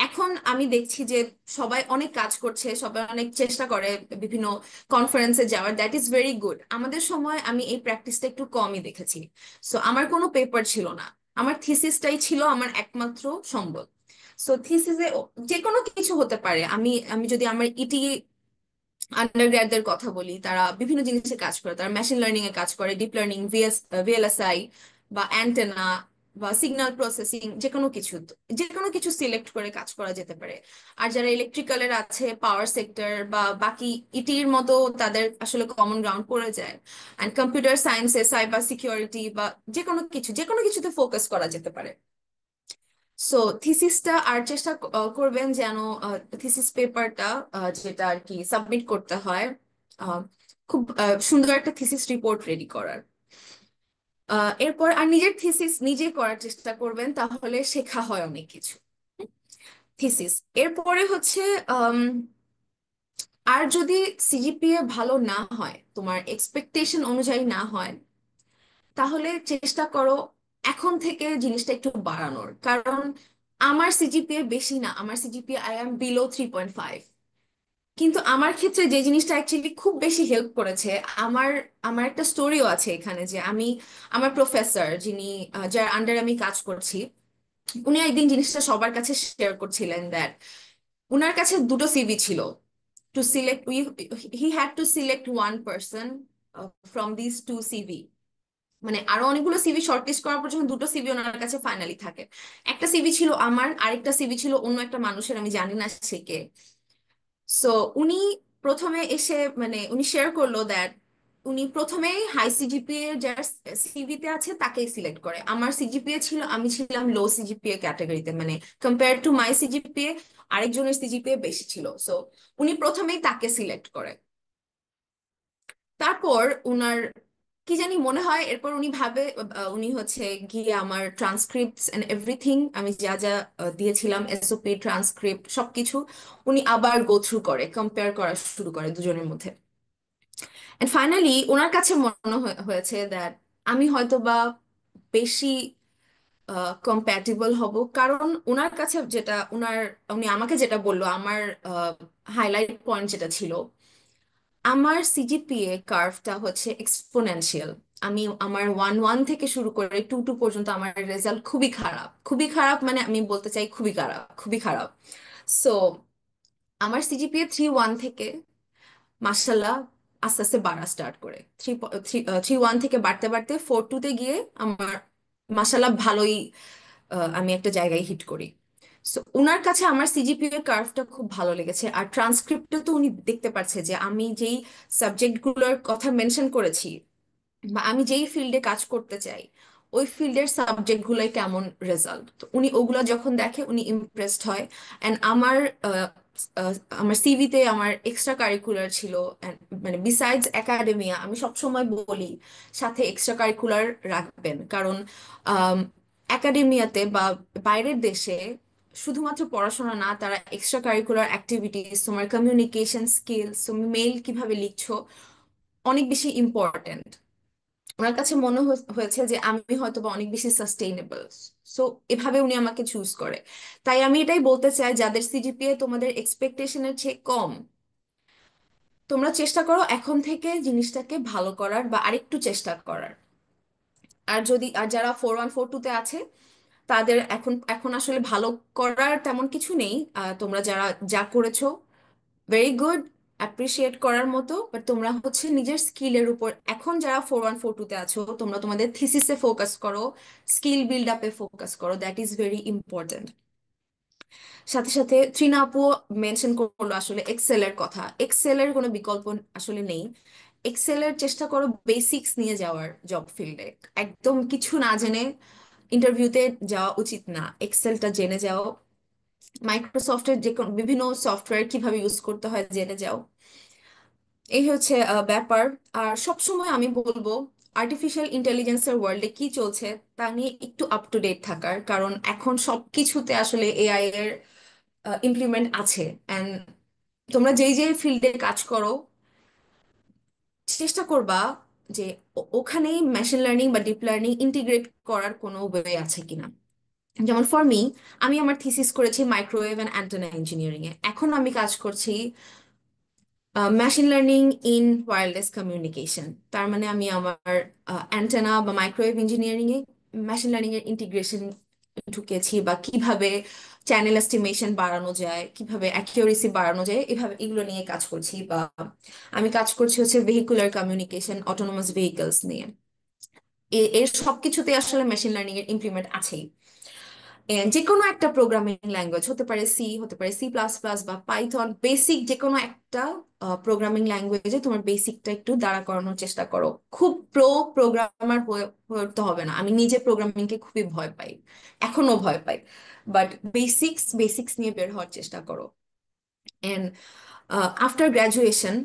এখন আমি দেখছি যে সবাই অনেক কাজ করছে, সবাই অনেক চেষ্টা করে বিভিন্ন কনফারেন্সে যাওয়ার, দ্যাট ইজ ভেরি গুড। আমাদের সময় আমি এই প্র্যাকটিসটা একটু কমই দেখেছি। সো আমার কোনো পেপার ছিল না, আমার থিসিসটাই ছিল আমার একমাত্র সম্বল। সো থিসিসে যে কোনো কিছু হতে পারে। আমি আমি যদি আমার আন্ডারগ্র্যাডদের কথা বলি, তারা বিভিন্ন জিনিসে কাজ করে। তারা মেশিন লার্নিং এ কাজ করে, ডিপ লার্নিং, ভিএলএসআই বা অ্যান্টেনা বা সিগন্যাল প্রসেসিং, যে কোনো কিছু সিলেক্ট করে কাজ করা যেতে পারে। আর যারা ইলেকট্রিক্যালের আছে, পাওয়ার সেক্টর বা বাকি ইটির মতো, তাদের আসলে কমন গ্রাউন্ড পড়ে যায়। অ্যান্ড কম্পিউটার সায়েন্সে সাইবার সিকিউরিটি বা যে কোনো কিছুতে ফোকাস করা যেতে পারে। সো থিসিসটা আর চেষ্টা করবেন যেন থিসিস পেপারটা যেটা আর কি সাবমিট করতে হয়, আহ, খুব সুন্দর একটা থিসিস রিপোর্ট রেডি করার। এরপর আর নিজের থিসিস নিজে করার চেষ্টা করবেন, তাহলে শেখা হয় অনেক কিছু। থিসিস এরপরে হচ্ছে আম, আর যদি সিজিপিএ ভালো না হয়, তোমার এক্সপেকটেশন অনুযায়ী না হয়, তাহলে চেষ্টা করো এখন থেকে জিনিসটা একটু বাড়ানোর। কারণ আমার সিজিপিএ বেশি না, আমার সিজিপিএ আই এম বিলো 3.5। কিন্তু আমার ক্ষেত্রে যে জিনিসটা অ্যাকচুয়ালি খুব বেশি হেল্প করেছে, আমার আমার একটা স্টোরিও আছে এখানে, যে আমার প্রফেসর যিনি যার আন্ডারে আমি কাজ করছি, উনি একদিন জিনিসটা সবার কাছে শেয়ার করছিলেন দ্যাট উনার কাছে দুটো সিভি ছিল। To select, he had to select one person from this two CV. মানে আরো অনেকগুলো সিভি শর্টলিস্ট করার পর যখন দুটো সিভি ওনার কাছে ফাইনালি থাকে, একটা সিভি ছিল আমার, আরেকটা সিভি ছিল অন্য একটা মানুষের, আমি জানি না সে কে। সো উনি প্রথমে এসে, মানে উনি শেয়ার করলো দ্যাট উনি প্রথমে হাই সিজিপিএ যার সিভিতে আছে তাকেই সিলেক্ট করে। আমার সিজিপিএ ছিল, আমি ছিলাম লো সিজিপিএ ক্যাটাগরিতে, মানে কম্পেয়ার টু মাই সিজিপিএ আরেকজনের সিজিপিএ বেশি ছিল। সো উনি প্রথমেই তাকে সিলেক্ট করে। তারপর উনার কি জানি মনে হয়, এরপর উনি ভাবে উনি হচ্ছে গিয়ে আমার ট্রান্সক্রিপ্টস এন্ড এভরিথিং, আমি যা যা দিয়েছিলাম, এসওপি, ট্রান্সক্রিপ্ট সবকিছু উনি আবার গো থ্রু করে, কম্পেয়ার করা শুরু করে দুজনের মধ্যে। এন্ড ফাইনালি ওনার কাছে মনে হয়েছে দ্যাট আমি হয়তো বা বেশি কম্প্যাটিবল হব। কারণ ওনার কাছে উনি আমাকে যেটা বললো, আমার হাইলাইট পয়েন্ট যেটা ছিল, আমার সিজিপিএ কার্ভটা হচ্ছে এক্সপোনেনশিয়াল। আমার 1.1 থেকে শুরু করে 2.2 পর্যন্ত আমার রেজাল্ট খুবই খারাপ, খুবই খারাপ, মানে আমি বলতে চাই খুবই খারাপ, খুবই খারাপ। সো আমার সিজিপিএ 3.1 থেকে মার্শাল্লাহ আস্তে আস্তে বাড়া স্টার্ট করে, 3.1 থেকে বাড়তে বাড়তে 4.2-তে গিয়ে আমার মার্শাল্লাহ ভালোই আমি একটা জায়গায় হিট করি। সো উনার কাছে আমার সিজিপিএ কার্ভটা খুব ভালো লেগেছে। আর ট্রান্সক্রিপ্টে তো উনি দেখতে পাচ্ছে যে আমি যেই সাবজেক্টগুলোর কথা মেনশন করেছি বা আমি যেই ফিল্ডে কাজ করতে চাই, ওই ফিল্ডের সাবজেক্ট গুলোয় কেমন রেজাল্ট, তো উনি ওগুলো যখন দেখে উনি ইমপ্রেসড হয়। অ্যান্ড আহ, আমার সিভিতে আমার এক্সট্রা কারিকুলার ছিল। and মানে বিসাইডস একাডেমিয়া, আমি সবসময় বলি সাথে এক্সট্রা কারিকুলার রাখবেন। কারণ একাডেমিয়াতে বা বাইরের দেশে শুধুমাত্র পড়াশোনা না, তারা এক্সট্রা কারিকুলার অ্যাক্টিভিটিস, তোমার কমিউনিকেশন স্কিলস, তুমি মেইল কিভাবে লিখছো, অনেক বেশি ইম্পর্ট্যান্ট। ওনার কাছে মনে হয়েছে যে আমি হয়তো বা অনেক বেশি সাস্টেইনেবল। সো এভাবে উনি আমাকে চুজ করে। তাই আমি এটাই বলতে চাই, যাদের সিজিপিএ তোমাদের এক্সপেকটেশনের চেয়ে কম, তোমরা চেষ্টা করো এখন থেকে জিনিসটাকে ভালো করার বা আরেকটু চেষ্টা করার। আর যারা 4.1 4.2-তে আছে, তাদের এখন এখন আসলে ভালো করার তেমন কিছু নেই। তোমরা যারা যা করেছো ভেরি গুড, অ্যাপ্রিসিয়েট করার মতো, বাট তোমরা হচ্ছে নিজের স্কিলের উপর, এখন যারা 4.1 4.2-তে আছো, তোমরা তোমাদের থিসিসে ফোকাস করো, স্কিল বিল্ড আপে ফোকাস করো, দ্যাট ইজ ভেরি ইম্পর্টেন্ট। সাথে সাথে ত্রিনা আপু মেনশন করলো আসলে এক্সেলের কথা। এক্সেলের কোনো বিকল্প আসলে নেই। এক্সেলের চেষ্টা করো বেসিক্স নিয়ে যাওয়ার জব ফিল্ডে। একদম কিছু না জেনে ইন্টারভিউতে যাওয়া উচিত না, এক্সেলটা জেনে যাও। মাইক্রোসফটের যে কোনো বিভিন্ন সফটওয়্যার কিভাবে ইউজ করতে হয় জেনে যাও। এই হচ্ছে ব্যাপার। আর সবসময় আমি বলবো আর্টিফিশিয়াল ইন্টেলিজেন্সের ওয়ার্ল্ডে কি চলছে তা নিয়ে একটু আপ টু ডেট থাকার, কারণ এখন সবকিছুতে আসলে এআই এর ইমপ্লিমেন্ট আছে। অ্যান্ড তোমরা যেই যেই ফিল্ডে কাজ করো, চেষ্টা করবা যে ওখানেই মেশিন লার্নিং বা ডিপ লার্নিং ইন্টিগ্রেট করার কোনো ওয়ে আছে কিনা। যেমন ফর মি, আমি আমার থিসিস করেছি মাইক্রোওয়েভ অ্যান্ড অ্যান্টেনা ইঞ্জিনিয়ারিং এ, এখন আমি কাজ করছি machine learning in wireless communication. তার মানে আমি আমার অ্যান্টেনা বা মাইক্রোওয়েভ ইঞ্জিনিয়ারিং এ মেশিন লার্নিং এর ইন্টিগ্রেশন ঢুকেছি, বা কিভাবে চ্যানেল এস্টিমেশন বাড়ানো যায়, কিভাবে অ্যাকিউরেসি বাড়ানো যায়, এভাবে এগুলো নিয়ে কাজ করছি। বা আমি কাজ করছি হচ্ছে ভেহিকুলার কমিউনিকেশন, অটোনোমাস ভেহিকলস নিয়ে। এর সবকিছুতে আসলে মেশিন লার্নিং এর ইমপ্লিমেন্ট আছেই। যে কোনো একটা প্রোগ্রামিং ল্যাঙ্গুয়েজ হতে পারে, সি হতে পারে, C++ বা পাইথন, বেসিক যে কোনো একটা প্রোগ্রামিং ল্যাঙ্গুয়েজে তোমার বেসিকটা একটু দাঁড়া করানোর চেষ্টা করো। খুব প্রোগ্রামার হয়ে হয়ে উঠতে হবে না। আমি নিজে প্রোগ্রামিংকে খুবই ভয় পাই, এখনো ভয় পাই, বাট বেসিক্স নিয়ে বের হওয়ার চেষ্টা করো। এন্ড আফটার গ্রাজুয়েশন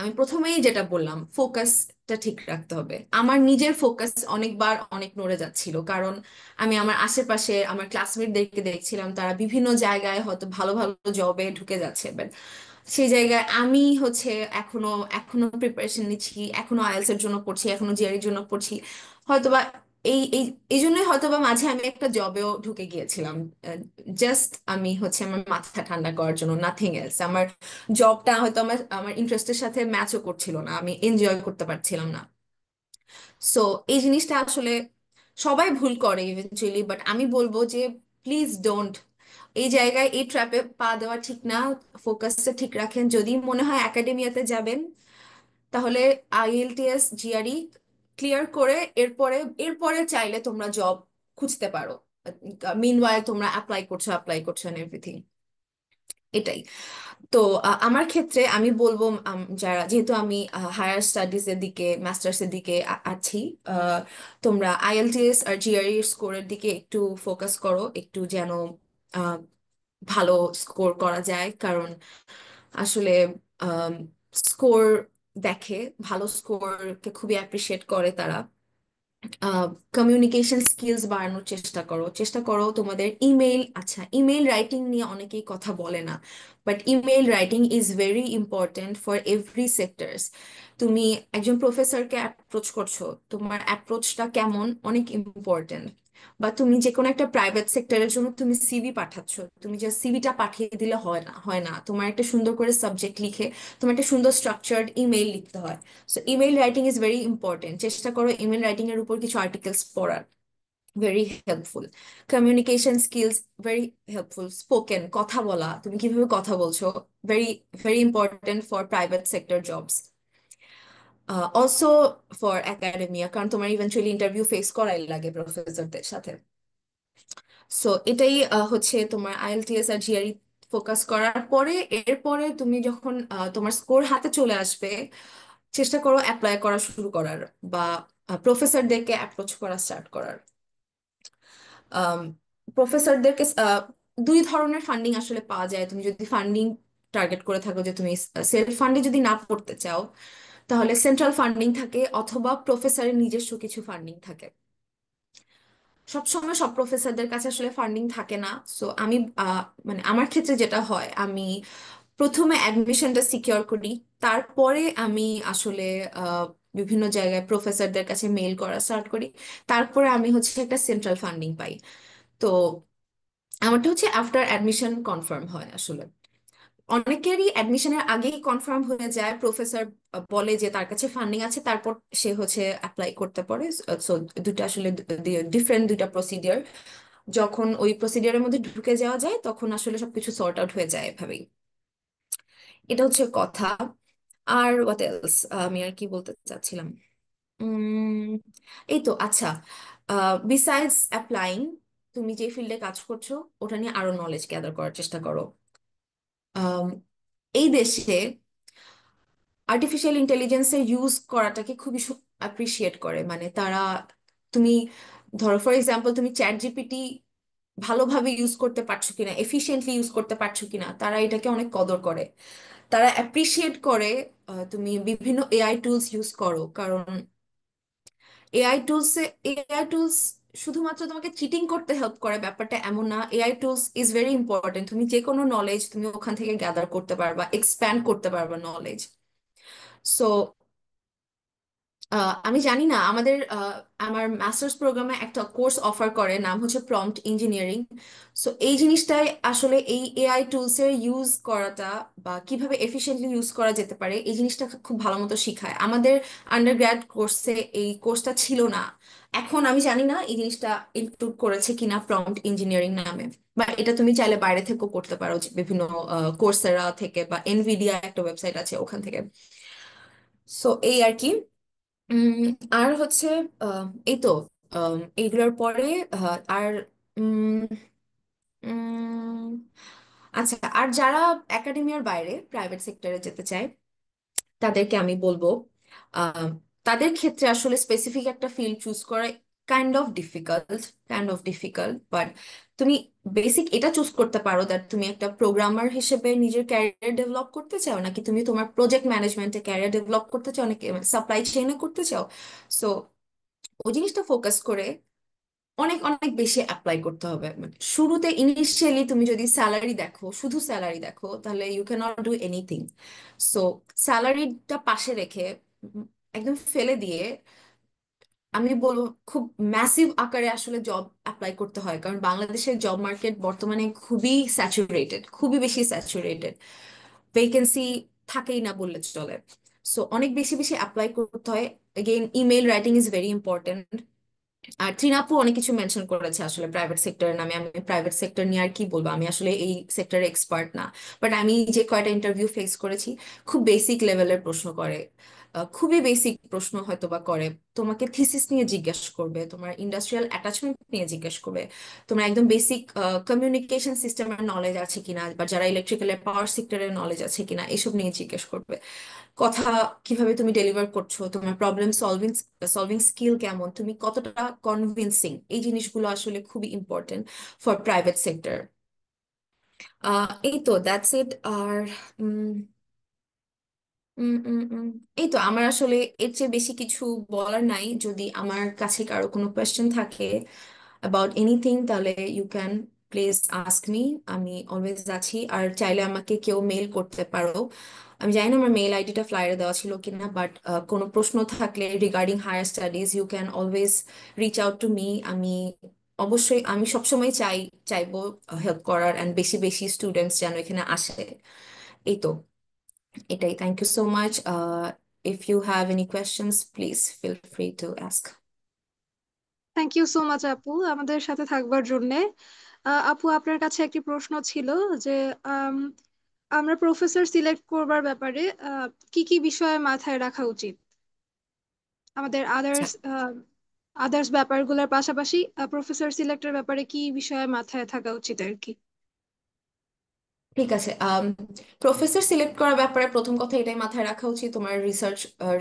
আমি প্রথমেই যেটা বললাম, ফোকাসটা ঠিক রাখতে হবে। আমার নিজের ফোকাস অনেকবার অনেক নড়ে যাচ্ছিল, কারণ আমি আমার আশেপাশে আমার ক্লাসমেটদেরকে দেখছিলাম তারা বিভিন্ন জায়গায় হয়তো ভালো ভালো জবে ঢুকে যাচ্ছে, বাট সেই জায়গায় আমি হচ্ছে এখনো এখনো প্রিপারেশন নিচ্ছি, এখনো আইএলটিএস এর জন্য পড়ছি, এখনো জিআরই জন্য পড়ছি। হয়তোবা এই এই এই জন্যই হয়তোবা মাঝে আমি একটা জবেও ঢুকে গিয়েছিলাম, জাস্ট আমি হচ্ছে আমার মাথা ঠান্ডা করার জন্য, নাথিং এলস। আমার জবটা হয়তো আমার আমার ইন্টারেস্টের সাথে ম্যাচও করছিল না, আমি এনজয় করতে পারছিলাম না। সো এই জিনিসটা আসলে সবাই ভুল করে ইভেনচুয়ালি, বাট আমি বলবো যে প্লিজ ডোন্ট, এই জায়গায় এই ট্র্যাপে পা দেওয়া ঠিক না। ফোকাসটা ঠিক রাখেন। যদি মনে হয় একাডেমিয়াতে যাবেন, তাহলে আইএলটিএস জিআরই ক্লিয়ার করে এরপরে এরপরে চাইলে তোমরা জব খুঁজতে পারো। মিনওয়াইল তোমরা অ্যাপ্লাই করছো এন্ড এভরিথিং। এটাই। তো আমার ক্ষেত্রে আমি বলবো, যারা, যেহেতু আমি হায়ার স্টাডিজ এর দিকে, মাস্টার্স এর দিকে আছি, আহ, তোমরা আইএলটিএস আর জিআরই স্কোরের দিকে একটু ফোকাস করো, একটু যেন আহ, ভালো স্কোর করা যায়। কারণ আসলে স্কোর দেখে, ভালো স্কোরকে খুবই অ্যাপ্রিসিয়েট করে তারা। কমিউনিকেশন স্কিলস বাড়ানোর চেষ্টা করো তোমাদের। আচ্ছা, ইমেইল রাইটিং নিয়ে অনেকেই কথা বলে না, but email writing is very important for every sectors. তুমি একজন প্রফেসরকে অ্যাপ্রোচ করছো, তোমার অ্যাপ্রোচটা কেমন অনেক ইম্পর্টেন্ট। বা তুমি যে কোনো একটা প্রাইভেট সেক্টরের জন্য তুমি সিভি পাঠাচ্ছ, তুমি যে সিভিটা পাঠিয়ে দিলে হয় না, তোমার একটা সুন্দর করে সাবজেক্ট লিখে তোমার একটা সুন্দর স্ট্রাকচার্ড ইমেইল লিখতে হয়। So email writing is very important. চেষ্টা করো ইমেল রাইটিং এর উপর কিছু আর্টিকেলস পড়ার, very helpful. Communication skills very helpful. Spoken, কথা বলা, তুমি কিভাবে কথা বলছো, very very important for private sector jobs, also for academia, কারণ তোমার ইভেন্চুয়ালি ইন্টারভিউ ফেস করাই লাগে প্রফেসরদের সাথে। সো এটাই হচ্ছে তোমার আইএলটিএস আর জিআরই ফোকাস করার পরে। এরপরে তুমি যখন তোমার স্কোর হাতে চলে আসবে, চেষ্টা করো অ্যাপ্লাই করা শুরু করার, বা প্রফেসরদেরকে অ্যাপ্রোচ করা স্টার্ট করার। প্রফেসরদেরকে দুই ধরনের ফান্ডিং আসলে পাওয়া যায়। তুমি যদি ফান্ডিং টার্গেট করে থাকো, যে তুমি সেলফ ফান্ডে যদি না পড়তে চাও, তাহলে সেন্ট্রাল ফান্ডিং থাকে, অথবা প্রফেসরের নিজস্ব কিছু ফান্ডিং থাকে। সবসময় সব প্রফেসরদের কাছে আসলে ফান্ডিং থাকে না। সো আমি মানে আমার ক্ষেত্রে যেটা হয়, আমি প্রথমে অ্যাডমিশনটা সিকিউর করি, তারপরে আমি আসলে আহ, বিভিন্ন জায়গায় প্রফেসরদের কাছে মেইল করা স্টার্ট করি, তারপরে আমি হচ্ছে একটা সেন্ট্রাল ফান্ডিং পাই। তো আমারটা হচ্ছে আফটার অ্যাডমিশন কনফার্ম হয় আসলে। অনেকেরই অ্যাডমিশনের আগেই কনফার্ম হয়ে যায়, প্রফেসর বলে যে তার কাছে ফান্ডিং আছে, তারপর সে হচ্ছে অ্যাপ্লাই করতে পারে। সো দুটো আসলে ডিফারেন্ট দুইটা প্রসিডিওর। যখন ওই প্রসিডিওরের মধ্যে ঢুকে যাওয়া যায়, তখন আসলে সবকিছু সর্ট আউট হয়ে যায় এভাবেই। এটা হচ্ছে কথা। আর হোয়াট এলস, আমি আর কি বলতে চাচ্ছিলাম, উম এই তো। আচ্ছা, বিসাইডস অ্যাপ্লাইং, তুমি যে ফিল্ডে কাজ করছো ওটা নিয়ে আরো নলেজ গ্যাদার করার চেষ্টা করো। আম, এই দেশে আর্টিফিশিয়াল ইন্টেলিজেন্সের ইউজ করাটাকে খুবই অ্যাপ্রিসিয়েট করে। মানে তারা, তুমি ধরো ফর এক্সাম্পল, তুমি চ্যাট জিপিটি ভালোভাবে ইউজ করতে পারছো কিনা, এফিশিয়েন্টলি ইউজ করতে পারছো কিনা, তারা এটাকে অনেক কদর করে, তারা অ্যাপ্রিসিয়েট করে। তুমি বিভিন্ন এআই টুলস ইউজ করো, কারণ এআই টুলস শুধুমাত্র তোমাকে চিটিং করতে হেল্প করে ব্যাপারটা এমন না। AI tools is very important. তুমি যে কোনো নলেজ তুমি ওখান থেকে গ্যাদার করতে পারবা, এক্সপ্যান্ড করতে পারবা নলেজ। সো আমি জানি না, আমার মাস্টার্স প্রোগ্রামে একটা কোর্স অফার করে, নাম হচ্ছে প্রম্পট ইঞ্জিনিয়ারিং। সো এই জিনিসটাই আসলে এই এআই টুলস এর ইউজ করাটা বা কিভাবে এফিশিয়েন্টলি ইউজ করা যেতে পারে এই জিনিসটা খুব ভালো মতো শিখায়। আমাদের আন্ডারগ্র্যাড কোর্সে এই কোর্সটা ছিল না। এখন আমি জানি না এই জিনিসটা ইনক্লুড করেছে কিনা প্রম্পট ইঞ্জিনিয়ারিং নামে, বা এটা তুমি চাইলে বাইরে থেকেও করতে পারো, যে বিভিন্ন কোর্সেরা থেকে বা এনভিডিয়া একটা ওয়েবসাইট আছে ওখান থেকে। সো এই আর কি। উম, আর হচ্ছে এই তো এইগুলোর পরে আর উম, উম, আচ্ছা, আর যারা একাডেমিয়ার বাইরে প্রাইভেট সেক্টরে যেতে চায় তাদেরকে আমি বলবো, আহ, তাদের ক্ষেত্রে আসলে স্পেসিফিক একটা ফিল্ড চুজ করা কাইন্ড অফ ডিফিকাল্ট, বাট তুমি বেসিক এটা চুজ করতে পারো দ্যাট তুমি একটা প্রোগ্রামার হিসেবে নিজের ক্যারিয়ার ডেভেলপ করতে চাও, নাকি তুমি তোমার প্রজেক্ট ম্যানেজমেন্টে ক্যারিয়ার ডেভেলপ করতে চাও, নাকি সাপ্লাই চেইনে করতে চাও। সো ওই জিনিসটা ফোকাস করে অনেক অনেক বেশি অ্যাপ্লাই করতে হবে। মানে শুরুতে ইনিশিয়ালি তুমি যদি স্যালারি দেখো, শুধু স্যালারি দেখো, তাহলে you can not do anything. So স্যালারিটা পাশে রেখে একদম ফেলে দিয়ে আমি বলবো খুব ম্যাসিভ আকারে আসলে জব অ্যাপ্লাই করতে হয়, কারণ বাংলাদেশের জব মার্কেট বর্তমানে খুবই স্যাচুরেটেড, খুবই বেশি স্যাচুরেটেড। ভেকেন্সি থাকেই না বললে চলে। সো অনেক বেশি বেশি অ্যাপ্লাই করতে হয়। Again, email writing is very important. আর ত্রিনাপু অনেক কিছু মেনশন করেছে আসলে প্রাইভেট সেক্টরের নামে। আমি প্রাইভেট সেক্টর নিয়ে আর কি বলবো, আমি আসলে এই সেক্টরে এক্সপার্ট না। বাট আমি যে কয়টা ইন্টারভিউ ফেস করেছি, খুব বেসিক লেভেলের প্রশ্ন করে, খুবই বেসিক প্রশ্ন হয়তো বা করে। তোমাকে থিসিস নিয়ে জিজ্ঞেস করবে, তোমার ইন্ডাস্ট্রিয়াল অ্যাটাচমেন্ট নিয়ে জিজ্ঞেস করবে, তোমার একদম বেসিক কমিউনিকেশন সিস্টেমের নলেজ আছে কিনা, বা যারা ইলেকট্রিক্যালের পাওয়ার সেক্টরের নলেজ আছে কিনা, এসব নিয়ে জিজ্ঞেস করবে। কথা কিভাবে তুমি ডেলিভার করছো, তোমার প্রবলেম সলভিং সলভিং স্কিল কেমন, তুমি কতটা কনভিন্সিং, এই জিনিসগুলো আসলে খুবই ইম্পর্টেন্ট ফর প্রাইভেট সেক্টর। এই তো দ্যাটস ইট। আর উম, উম, উম, উম, এই তো আমার আসলে এর চেয়ে বেশি কিছু বলার নাই। যদি আমার কাছে কারো কোনো কোয়েশ্চেন থাকে অ্যাবাউট এনিথিং, তাহলে you can please ask me. আমি অলওয়েজ আছি। আর চাইলে আমাকে কেউ মেল করতে পারো। আমি জানি না আমার মেল আইডিটা ফ্লায়ারে দেওয়া ছিল কিনা, বাট কোনো প্রশ্ন থাকলে regarding higher studies you can always reach out to me. অবশ্যই আমি সবসময় চাইবো হেল্প করার, অ্যান্ড বেশি বেশি স্টুডেন্টস যেন এখানে আসে। এই তো, এটাই। Thank you so much. If you have any questions, please feel free to ask. Thank you so much আপু আমাদের সাথে থাকবার জন্যে। আপু, আপনার কাছে একটি প্রশ্ন ছিল যে আম, আমরা প্রফেসর সিলেক্ট করবার ব্যাপারে কি কি বিষয়ে মাথায় রাখা উচিত, আমাদের আদার্স আদার্স ব্যাপারগুলোর পাশাপাশি প্রফেসর সিলেক্টের ব্যাপারে কি বিষয়ে মাথায় থাকা উচিত আর কি। ঠিক আছে। প্রফেসর সিলেক্ট করার ব্যাপারে প্রথম কথা এটাই মাথায় রাখা উচিত, তোমার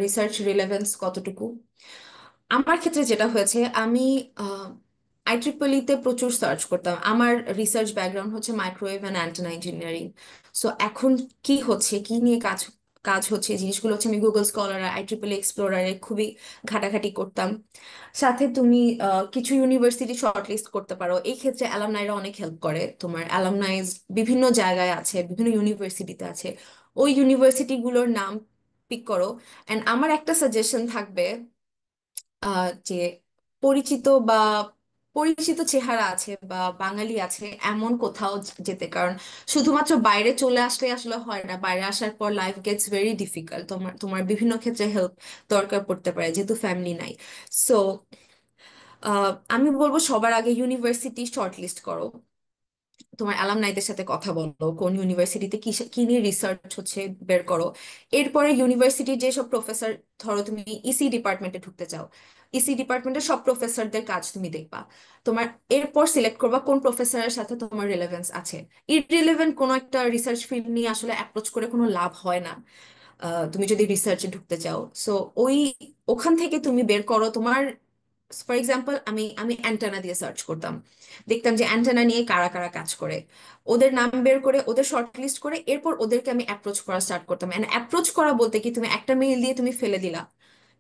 রিসার্চ রিলেভেন্স কতটুকু। আমার ক্ষেত্রে যেটা হয়েছে, আমি আইট্রিপলিতে প্রচুর সার্চ করতাম। আমার রিসার্চ ব্যাকগ্রাউন্ড হচ্ছে microwave and antenna engineering. So এখন কি হচ্ছে, কি নিয়ে কাজ কাজ হচ্ছে, এই জিনিসগুলো হচ্ছে আমি গুগল স্কলার, আইট্রিপলি এক্সপ্লোরারে খুবই ঘাটাঘাটি করতাম। সাথে তুমি কিছু ইউনিভার্সিটি শর্টলিস্ট করতে পারো। এই ক্ষেত্রে অ্যালামনাইরা অনেক হেল্প করে। তোমার অ্যালামনাইজ বিভিন্ন জায়গায় আছে, বিভিন্ন ইউনিভার্সিটিতে আছে। ওই ইউনিভার্সিটিগুলোর নাম পিক করো। অ্যান্ড আমার একটা সাজেশন থাকবে, যে পরিচিত বা পরিচিত চেহারা আছে বা বাঙালি আছে এমন কোথাও যেতে। কারণ শুধুমাত্র বাইরে চলে আসলে আসলে হয় না, বাইরে আসার পর লাইফ গেটস ভেরি ডিফিকাল্ট। তোমার তোমার বিভিন্ন ক্ষেত্রে হেল্প দরকার পড়তে পারে, যেহেতু ফ্যামিলি নাই। সো আমি বলবো সবার আগে ইউনিভার্সিটি শর্টলিস্ট করো। তোমার অ্যালামনাইদের সাথে কথা বলো, কোন ইউনিভার্সিটিতে কি কি নিয়ে রিসার্চ হচ্ছে বের করো। এরপরে ইউনিভার্সিটির যেসব প্রফেসর, ধরো তুমি ইসি ডিপার্টমেন্টে ঢুকতে চাও, ইসি ডিপার্টমেন্টের সব প্রফেসরদের কাজ তুমি দেখবা। তোমার এরপর সিলেক্ট করবা কোন প্রফেসরের সাথে তোমার রিলেভেন্স আছে। ইররিলেভেন্ট কোনো একটা রিসার্চ ফিল্ড নিয়ে আসলে অ্যাপ্রোচ করে কোনো লাভ হয় না, তুমি যদি রিসার্চে ঢুকতে চাও। সো ওই ওখান থেকে তুমি বের করো তোমার। ফর এক্সাম্পল, আমি আমি অ্যান্টেনা দিয়ে সার্চ করতাম, দেখতাম যে অ্যান্টেনা নিয়ে কারা কারা কাজ করে, ওদের নাম বের করে ওদের শর্ট লিস্ট করে এরপর ওদেরকে আমি অ্যাপ্রোচ করা স্টার্ট করতাম। অ্যান্ড অ্যাপ্রোচ করা বলতে কি, তুমি একটা মেইল দিয়ে তুমি ফেলে দিলা,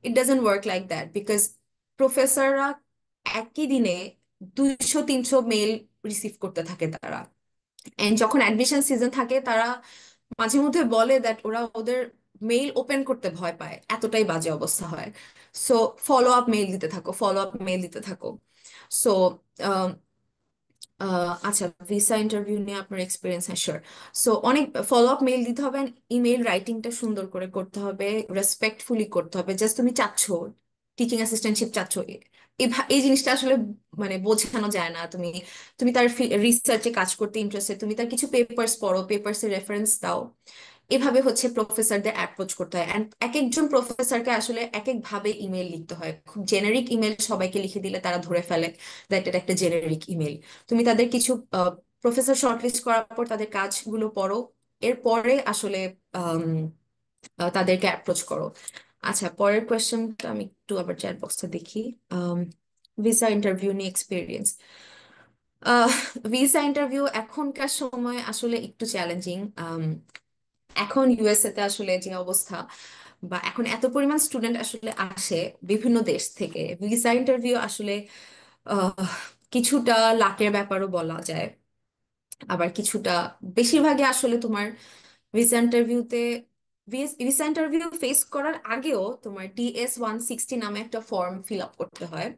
it doesn't work like that. Because প্রফেসররা একই দিনে 200-300 মেইল রিসিভ করতে থাকে তারা। এন্ড যখন অ্যাডমিশন সিজন থাকে, তারা মাঝে মধ্যে বলে দ্যাট ওরা ওদের মেইল ওপেন করতে ভয় পায়, এতটাই বাজে অবস্থা হয়। সো ফলো আপ মেইল দিতে থাকো, ফলো আপ মেইল দিতে থাকো। সো আচ্ছা, ভিসা ইন্টারভিউ নিয়ে আপনার এক্সপিরিয়েন্স, হ্যাঁ শিওর। সো অনেক ফলো আপ মেইল দিতে হবে, ইমেল রাইটিংটা সুন্দর করে করতে হবে, রেসপেক্টফুলি করতে হবে। জাস্ট তুমি চাচ্ছ টিচিং অ্যাসিস্ট্যান্টশিপ চাচ্ছ, এই জিনিসটা আসলে মানে বোঝানো যায় না। তুমি তুমি তার রিসার্চে কাজ করতে ইন্টারেস্টেড, তুমি তার কিছু পেপার্স পড়ো, পেপার্সের রেফারেন্স দাও। এভাবে হচ্ছে প্রফেসরদের অ্যাপ্রোচ করতে হয়। অ্যান্ড এক একজন প্রফেসরকে আসলে এক এক ভাবে ইমেল লিখতে হয়। খুব জেনারিক ইমেল সবাইকে লিখে দিলে তারা ধরে ফেলে দ্যাট এটা একটা জেনারিক ইমেল। তুমি তাদের কিছু প্রফেসর শর্টলিস্ট করার পর তাদের কাজগুলো পড়ো, এরপরে আসলে আম, তাদেরকে অ্যাপ্রোচ করো। আচ্ছা, পরের কোয়েশ্চেনটা আমি একটু আবার চ্যাট বক্সটা দেখি। ভিসা ইন্টারভিউ নিয়ে এক্সপিরিয়েন্স। ভিসা ইন্টারভিউ এখনকার সময় আসলে একটু চ্যালেঞ্জিং। এখন ইউএসএ তে আসলে যে অবস্থা, বা এখন এত পরিমাণ স্টুডেন্ট আসলে আসে বিভিন্ন দেশ থেকে, ভিসা ইন্টারভিউ আসলে আহ, কিছুটা লাকের ব্যাপারও বলা যায়, আবার কিছুটা, বেশিরভাগই আসলে তোমার ভিসা ইন্টারভিউতে, ভিসা ইন্টারভিউ ফেস করার আগেও তোমার DS-160 নামে একটা ফর্ম ফিল আপ করতে হয়।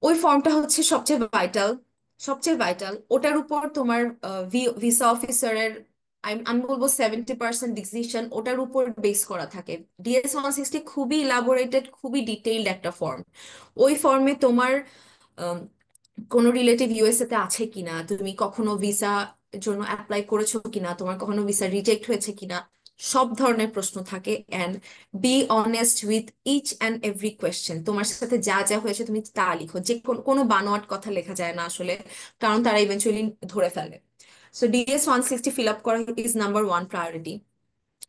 ওই ফর্মটা হচ্ছে সবচেয়ে ভাইটাল। ওটার উপর তোমার ভিসা অফিসারের, আমি বলবো 70% ডিসিশন ওটার উপর বেস করা থাকে। DS-160 খুবই ইলাবোরেটেড, খুবই ডিটেইলড একটা ফর্ম। ওই ফর্মে তোমার আম, কোনো রিলেটিভ ইউএসএ তে আছে কিনা, তুমি কখনো ভিসা জন্য অ্যাপ্লাই করেছো কিনা, তোমার কখনো ভিসা রিজেক্ট হয়েছে কিনা, সব ধরনের প্রশ্ন থাকে। And be honest with each and every question. তোমার সাথে যা যা হয়েছে তুমি তা লিখো, যে কোনো বানোয়াট কথা লেখা যায় না আসলে, কারণ তারা ইভেন্চুয়ালি ধরে ফেলে। সো DS-160 ফিল আপ করা ইজ নাম্বার ওয়ান প্রায়োরিটি।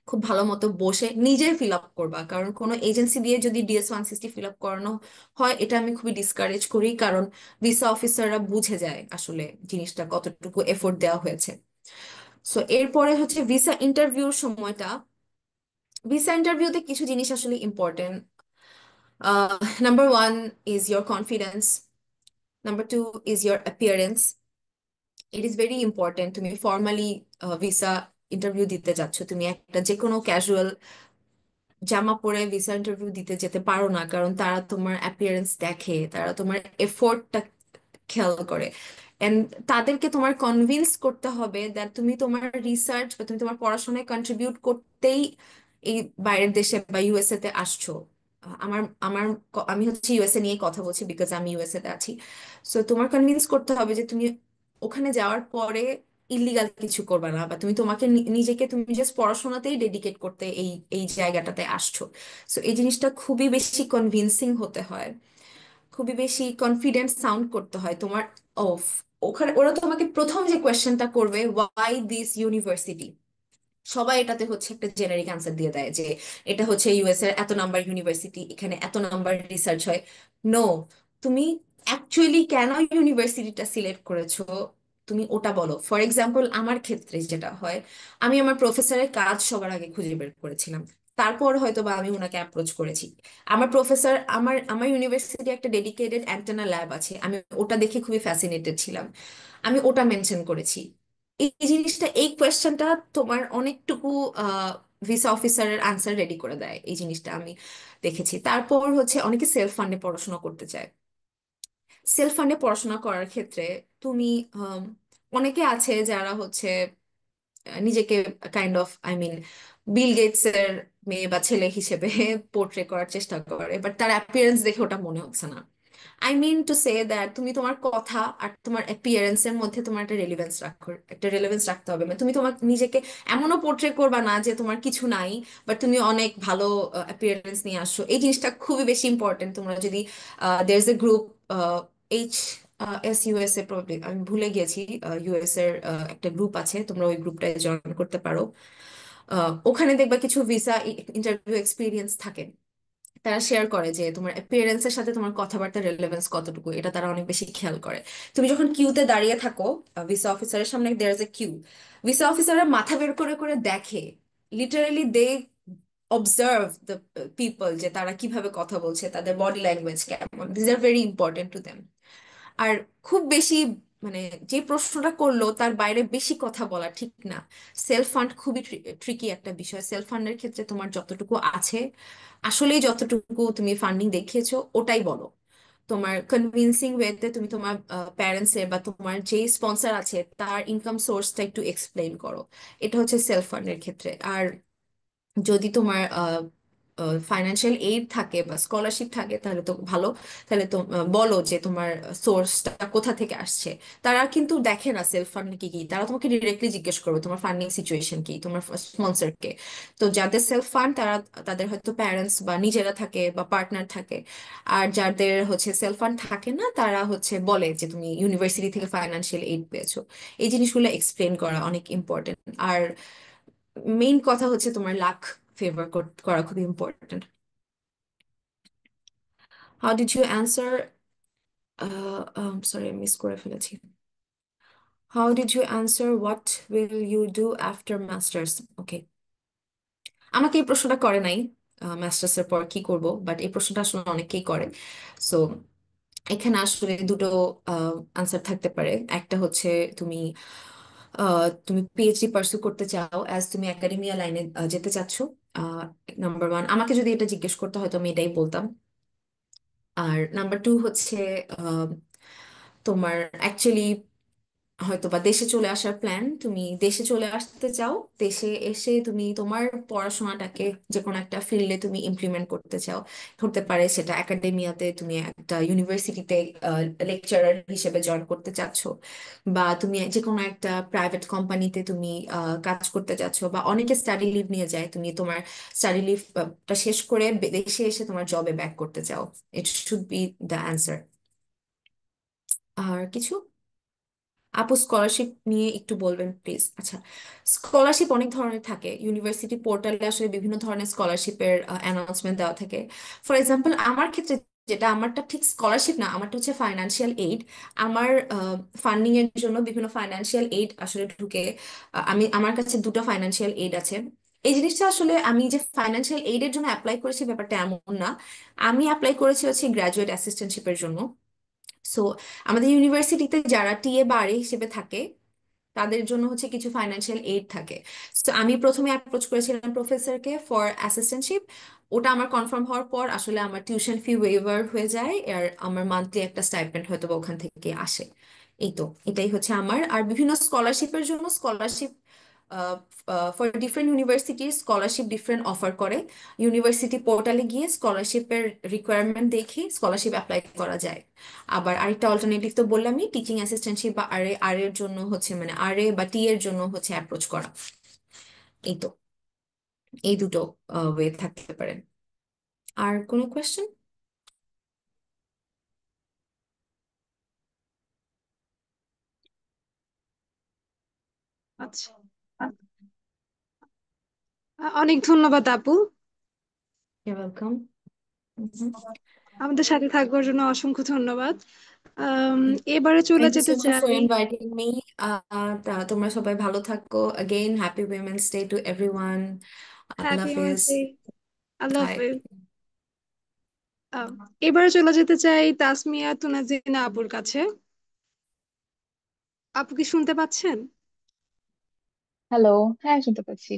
খুব ভালো মতো বসে নিজে ফিল আপ করবা, কারণ কোনো এজেন্সি দিয়ে যদি DS-160 ফিল আপ করানো হয়, এটা আমি খুবই ডিসকারেজ করি, কারণ ভিসা অফিসাররা বুঝে যায় আসলে জিনিসটা কতটুকু এফোর্ট দেওয়া হয়েছে। সো এরপরে হচ্ছে ভিসা ইন্টারভিউর সময়টা। ভিসা ইন্টারভিউতে কিছু জিনিস আসলে important. Number one is your confidence, number two is your appearance. It is very important. তুমি ফর্মালি ভিসা ইন্টারভিউ দিতে যাচ্ছ, তুমি একটা যে কোনো ক্যাজুয়াল জামা পরে ভিসা ইন্টারভিউ দিতে যেতে পারো না, কারণ তারা তোমার অ্যাপিয়ারেন্স দেখে, তারা তোমার এফোর্টটা খেয়াল করে। এন্ড তাদেরকে তোমার কনভিন্স করতে হবে দ্যাট তুমি তোমার রিসার্চ বা তুমি তোমার পড়াশোনায় কন্ট্রিবিউট করতেই এই বাইরের দেশে বা ইউএসএ তে আসছো। আমার আমার আমি হচ্ছে ইউএসএ নিয়ে কথা বলছি, বিকজ আমি ইউএসএ তে আছি। সো তোমার কনভিন্স করতে হবে যে তুমি ওখানে যাওয়ার পরে ইলিগাল কিছু করবে না, বা তুমি তোমাকে নিজেকে তুমি জাস্ট পড়াশোনাতেই ডেডিকেট করতে এই এই জায়গাটাতে আসছো। সো এই জিনিসটা খুবই বেশি কনভিন্সিং হতে হয়, খুবই বেশি কনফিডেন্ট সাউন্ড করতে হয় তোমার। অফ ওখানে ওরা তোমাকে প্রথম যে কোয়েশ্চেনটা করবে, ওয়াই দিস ইউনিভার্সিটি, সবাই এটাতে হচ্ছে একটা জেনারিক আনসার দিয়ে দেয় যে এটা হচ্ছে ইউএস এর এত নাম্বার ইউনিভার্সিটি, এখানে এত নাম্বার রিসার্চ হয়। নো, তুমি অ্যাকচুয়ালি কেন ইউনিভার্সিটিটা সিলেক্ট করেছো, তুমি ওটা বলো। ফর এক্সাম্পল, আমার ক্ষেত্রে যেটা হয়, আমি আমার প্রফেসরের কাজ সবার আগে খুঁজে বের করেছিলাম, তারপর হয়তো বা আমি ওনাকে অ্যাপ্রোচ করেছি। আমার প্রফেসর, আমার আমার ইউনিভার্সিটি একটা ডেডিকেটেড অ্যান্টেনা ল্যাব আছে, আমি ওটা দেখে খুবই ফ্যাসিনেটেড ছিলাম, আমি ওটা মেনশন করেছি। এই জিনিসটা, এই কোয়েশ্চেনটা তোমার অনেকটুকু ভিসা অফিসারের আনসার রেডি করে দেয়, এই জিনিসটা আমি দেখেছি। তারপর হচ্ছে অনেকে সেলফ ফান্ডে পড়াশোনা করতে চায়। সেলফ ফান্ডে পড়াশোনা করার ক্ষেত্রে তুমি আম, অনেকে আছে যারা হচ্ছে নিজেকে kind of, I mean, Bill Gates এর মেয়ে বা ছেলে হিসেবে পোর্ট্রে করার চেষ্টা করে, বাট তার অ্যাপিয়ারেন্স দেখে ওটা মনে হচ্ছে না। I mean to say that তুমি তোমার কথা আর তোমার অ্যাপিয়ারেন্স এর মধ্যে তোমার একটা রেলেভেন্স রাখতে হবে। মানে তুমি তোমার নিজেকে এমনও পোর্ট্রে করবা না যে তোমার কিছু নাই, বাট তুমি অনেক ভালো অ্যাপিয়ারেন্স নিয়ে আসছো। এই জিনিসটা খুবই বেশি ইম্পর্টেন্ট। তোমরা যদি there is a group, HSUSA, probably আমি ভুলে গিয়েছি, ইউএস এর একটা গ্রুপ আছে, তোমরা ওই গ্রুপটায় জয়েন করতে পারো। ওখানে দেখবা কিছু ভিসা ইন্টারভিউ এক্সপিরিয়েন্স থাকে, তারা শেয়ার করে যে তোমার অ্যাপিয়ারেন্সের সাথে তোমার কথাবার্তার রেলেভেন্স কতটুকু, এটা তারা অনেক বেশি খেয়াল করে। তুমি যখন কিউতে দাঁড়িয়ে থাকো ভিসা অফিসারের সামনে, there is a queue, visa অফিসাররা মাথা বের করে করে দেখে, literally they observe the people, যে তারা কিভাবে কথা বলছে, তাদের বডি ল্যাঙ্গুয়েজ কেমন, this are very important to them. আর খুব বেশি মানে যে প্রশ্নটা করলো তার বাইরে বেশি কথা বলা ঠিক না। সেলফ ফান্ড খুবই ট্রিকি একটা বিষয়। সেলফ ফান্ডের ক্ষেত্রে তোমার যতটুকু আছে, আসলেই যতটুকু তুমি ফান্ডিং দেখিয়েছো ওটাই বলো। তোমার কনভিনসিং ওয়েতে তুমি তোমার প্যারেন্টস এর বা তোমার যে স্পন্সর আছে তার ইনকাম সোর্সটা একটু এক্সপ্লেইন করো। এটা হচ্ছে সেলফ ফান্ডের ক্ষেত্রে। আর যদি তোমার ফাইন্যান্সিয়াল এইড থাকে বা স্কলারশিপ থাকে তাহলে তো ভালো। তাহলে তো বলো যে তোমার সোর্সটা কোথা থেকে আসছে। তারা কিন্তু দেখে না সেলফ ফান্ড কি কি, তারা তোমাকে ডিরেক্টলি জিজ্ঞেস করবে তোমার ফান্ডিং সিচুয়েশন কি, তোমার স্পন্সরকে। তো যাদের সেলফ ফান্ড তারা, তাদের হয়তো প্যারেন্টস বা নিজেরা থাকে বা পার্টনার থাকে। আর যাদের হচ্ছে সেলফ ফান্ড থাকে না তারা হচ্ছে বলে যে তুমি ইউনিভার্সিটি থেকে ফাইন্যান্সিয়াল এইড পেয়েছো। এই জিনিসগুলো এক্সপ্লেন করা অনেক ইম্পর্টেন্ট। আর মেইন কথা হচ্ছে তোমার লাক ফেভার করা খুব important. How did you answer, sorry miss করে ফেলেছি। How did you answer what will you do after master's? Okay, আমাকে এই প্রশ্নটা করে নাই মাস্টার্স এর পর কি করব, বাট এই প্রশ্নটা আসলে অনেকেই করে। সো এখানে আসলে দুটো আনসার থাকতে পারে। একটা হচ্ছে তুমি তুমি পিএইচডি পার্সু করতে চাও, অ্যাজ তুমি একাডেমিয়া লাইনে যেতে চাচ্ছ। নাম্বার ওয়ান, আমাকে যদি এটা জিজ্ঞেস করতে হয়তো আমি এটাই বলতাম। আর নাম্বার টু হচ্ছে আহ, তোমার অ্যাকচুয়ালি হয়তো বা দেশে চলে আসার প্ল্যান, তুমি দেশে চলে আসতে চাও, দেশে এসে তুমি তোমার পড়াশোনাটাকে যে কোনো একটা ফিল্ডে তুমি ইমপ্লিমেন্ট করতে চাও। হতে পারে সেটা একাডেমিয়াতে, তুমি একটা ইউনিভার্সিটিতে লেকচারার হিসেবে জয়েন করতে চাচ্ছ, বা তুমি যে কোনো একটা প্রাইভেট কোম্পানিতে তুমি কাজ করতে চাচ্ছ, বা অনেকে স্টাডি লিভ নিয়ে যায়, তুমি তোমার স্টাডি লিভটা শেষ করে দেশে এসে তোমার জবে ব্যাক করতে চাও। It should be the answer. আর কিছু আপু স্কলারশিপ নিয়ে একটু বলবেন প্লিজ? আচ্ছা, স্কলারশিপ অনেক ধরনের থাকে। ইউনিভার্সিটি পোর্টালে আসলে বিভিন্ন ধরনের স্কলারশিপের অ্যানাউন্সমেন্ট দেওয়া থাকে। ফর এক্সাম্পল আমার ক্ষেত্রে যেটা, আমারটা ঠিক স্কলারশিপ না, আমারটা হচ্ছে ফাইন্যান্সিয়াল এইড। আমার ফান্ডিং এর জন্য বিভিন্ন ফাইন্যান্সিয়াল এইড আসলে ঢুকে। আমার কাছে দুটো ফাইন্যান্সিয়াল এইড আছে। এই জিনিসটা আসলে আমি যে ফাইন্যান্সিয়াল এইডের জন্য অ্যাপ্লাই করেছি ব্যাপারটা এমন না। আমি অ্যাপ্লাই করেছি হচ্ছে গ্রাজুয়েট অ্যাসিস্ট্যান্টশিপের জন্য। সো আমাদের ইউনিভার্সিটিতে যারা টিএ বা আরএ হিসেবে থাকে তাদের জন্য হচ্ছে কিছু ফাইন্যান্সিয়াল এইড থাকে। তো আমি প্রথমে অ্যাপ্রোচ করেছিলাম প্রফেসরকে ফর অ্যাসিস্ট্যান্টশিপ। ওটা আমার কনফার্ম হওয়ার পর আসলে আমার টিউশন ফি ওয়েভার হয়ে যায়, আর আমার মান্থলি একটা স্টাইপেন্ড হয়তো বা ওখান থেকে আসে। এই তো, এটাই হচ্ছে আমার। আর বিভিন্ন স্কলারশিপের জন্য scholarship for different university scholarship different offer করে। ইউনিভার্সিটি পোর্টালে গিয়ে স্কলারশিপের রিকোয়ারমেন্ট দেখে স্কলারশিপ অ্যাপ্লাই করা যায়। আবার আরেকটা অল্টারনেটিভ তো বললামই, টিচিং অ্যাসিস্ট্যান্টশিপ বা আর এর জন্য হচ্ছে মানে বা টি এর জন্য হচ্ছে অ্যাপ্রোচ করা। এই তো, এই দুটো ওয়ে থাকতে পারে। আর কোনো কোয়েশ্চেন? আচ্ছা, অনেক ধন্যবাদ আপু। You welcome. আমাদের সাথে থাকবার জন্য অসংখ্য ধন্যবাদ। আম, এবারে চলে থ্যাংক ইউ সো যেতে মাচ ফর চাই। Inviting me. তোমরা সবাই ভালো থাকো। Again happy women's day to everyone. Allah happy হাফেজ। Women's day. আল্লাহ বাই। হাফেজ। আম, এবারে চলে যেতে চাই তাসমিয়া তুনাজিনা আপুর কাছে। আপু কি শুনতে পাচ্ছেন? হ্যালো। হ্যাঁ, শুনতে পাচ্ছি।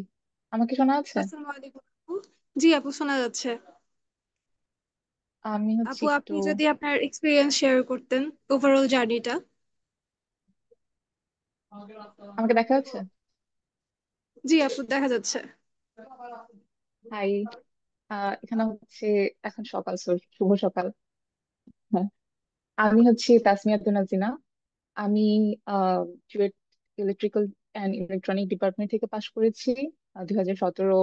আমাকে শোনা যাচ্ছে? আসসালামু আলাইকুম আপু। জি আপু, শোনা যাচ্ছে। আমি হচ্ছে আপু একটু, আপনি যদি আপনার এক্সপিরিয়েন্স শেয়ার করতেন, ওভারঅল জার্নিটা। আমাকে দেখা যাচ্ছে? জি আপু, দেখা যাচ্ছে। হাই। এখানে হচ্ছে এখন সকাল, শুভ সকাল। হ্যাঁ, আমি হচ্ছে তাসমিয়া তুনাজিনা। আমি CUET electrical and electronic department থেকে পাশ করেছি 2017।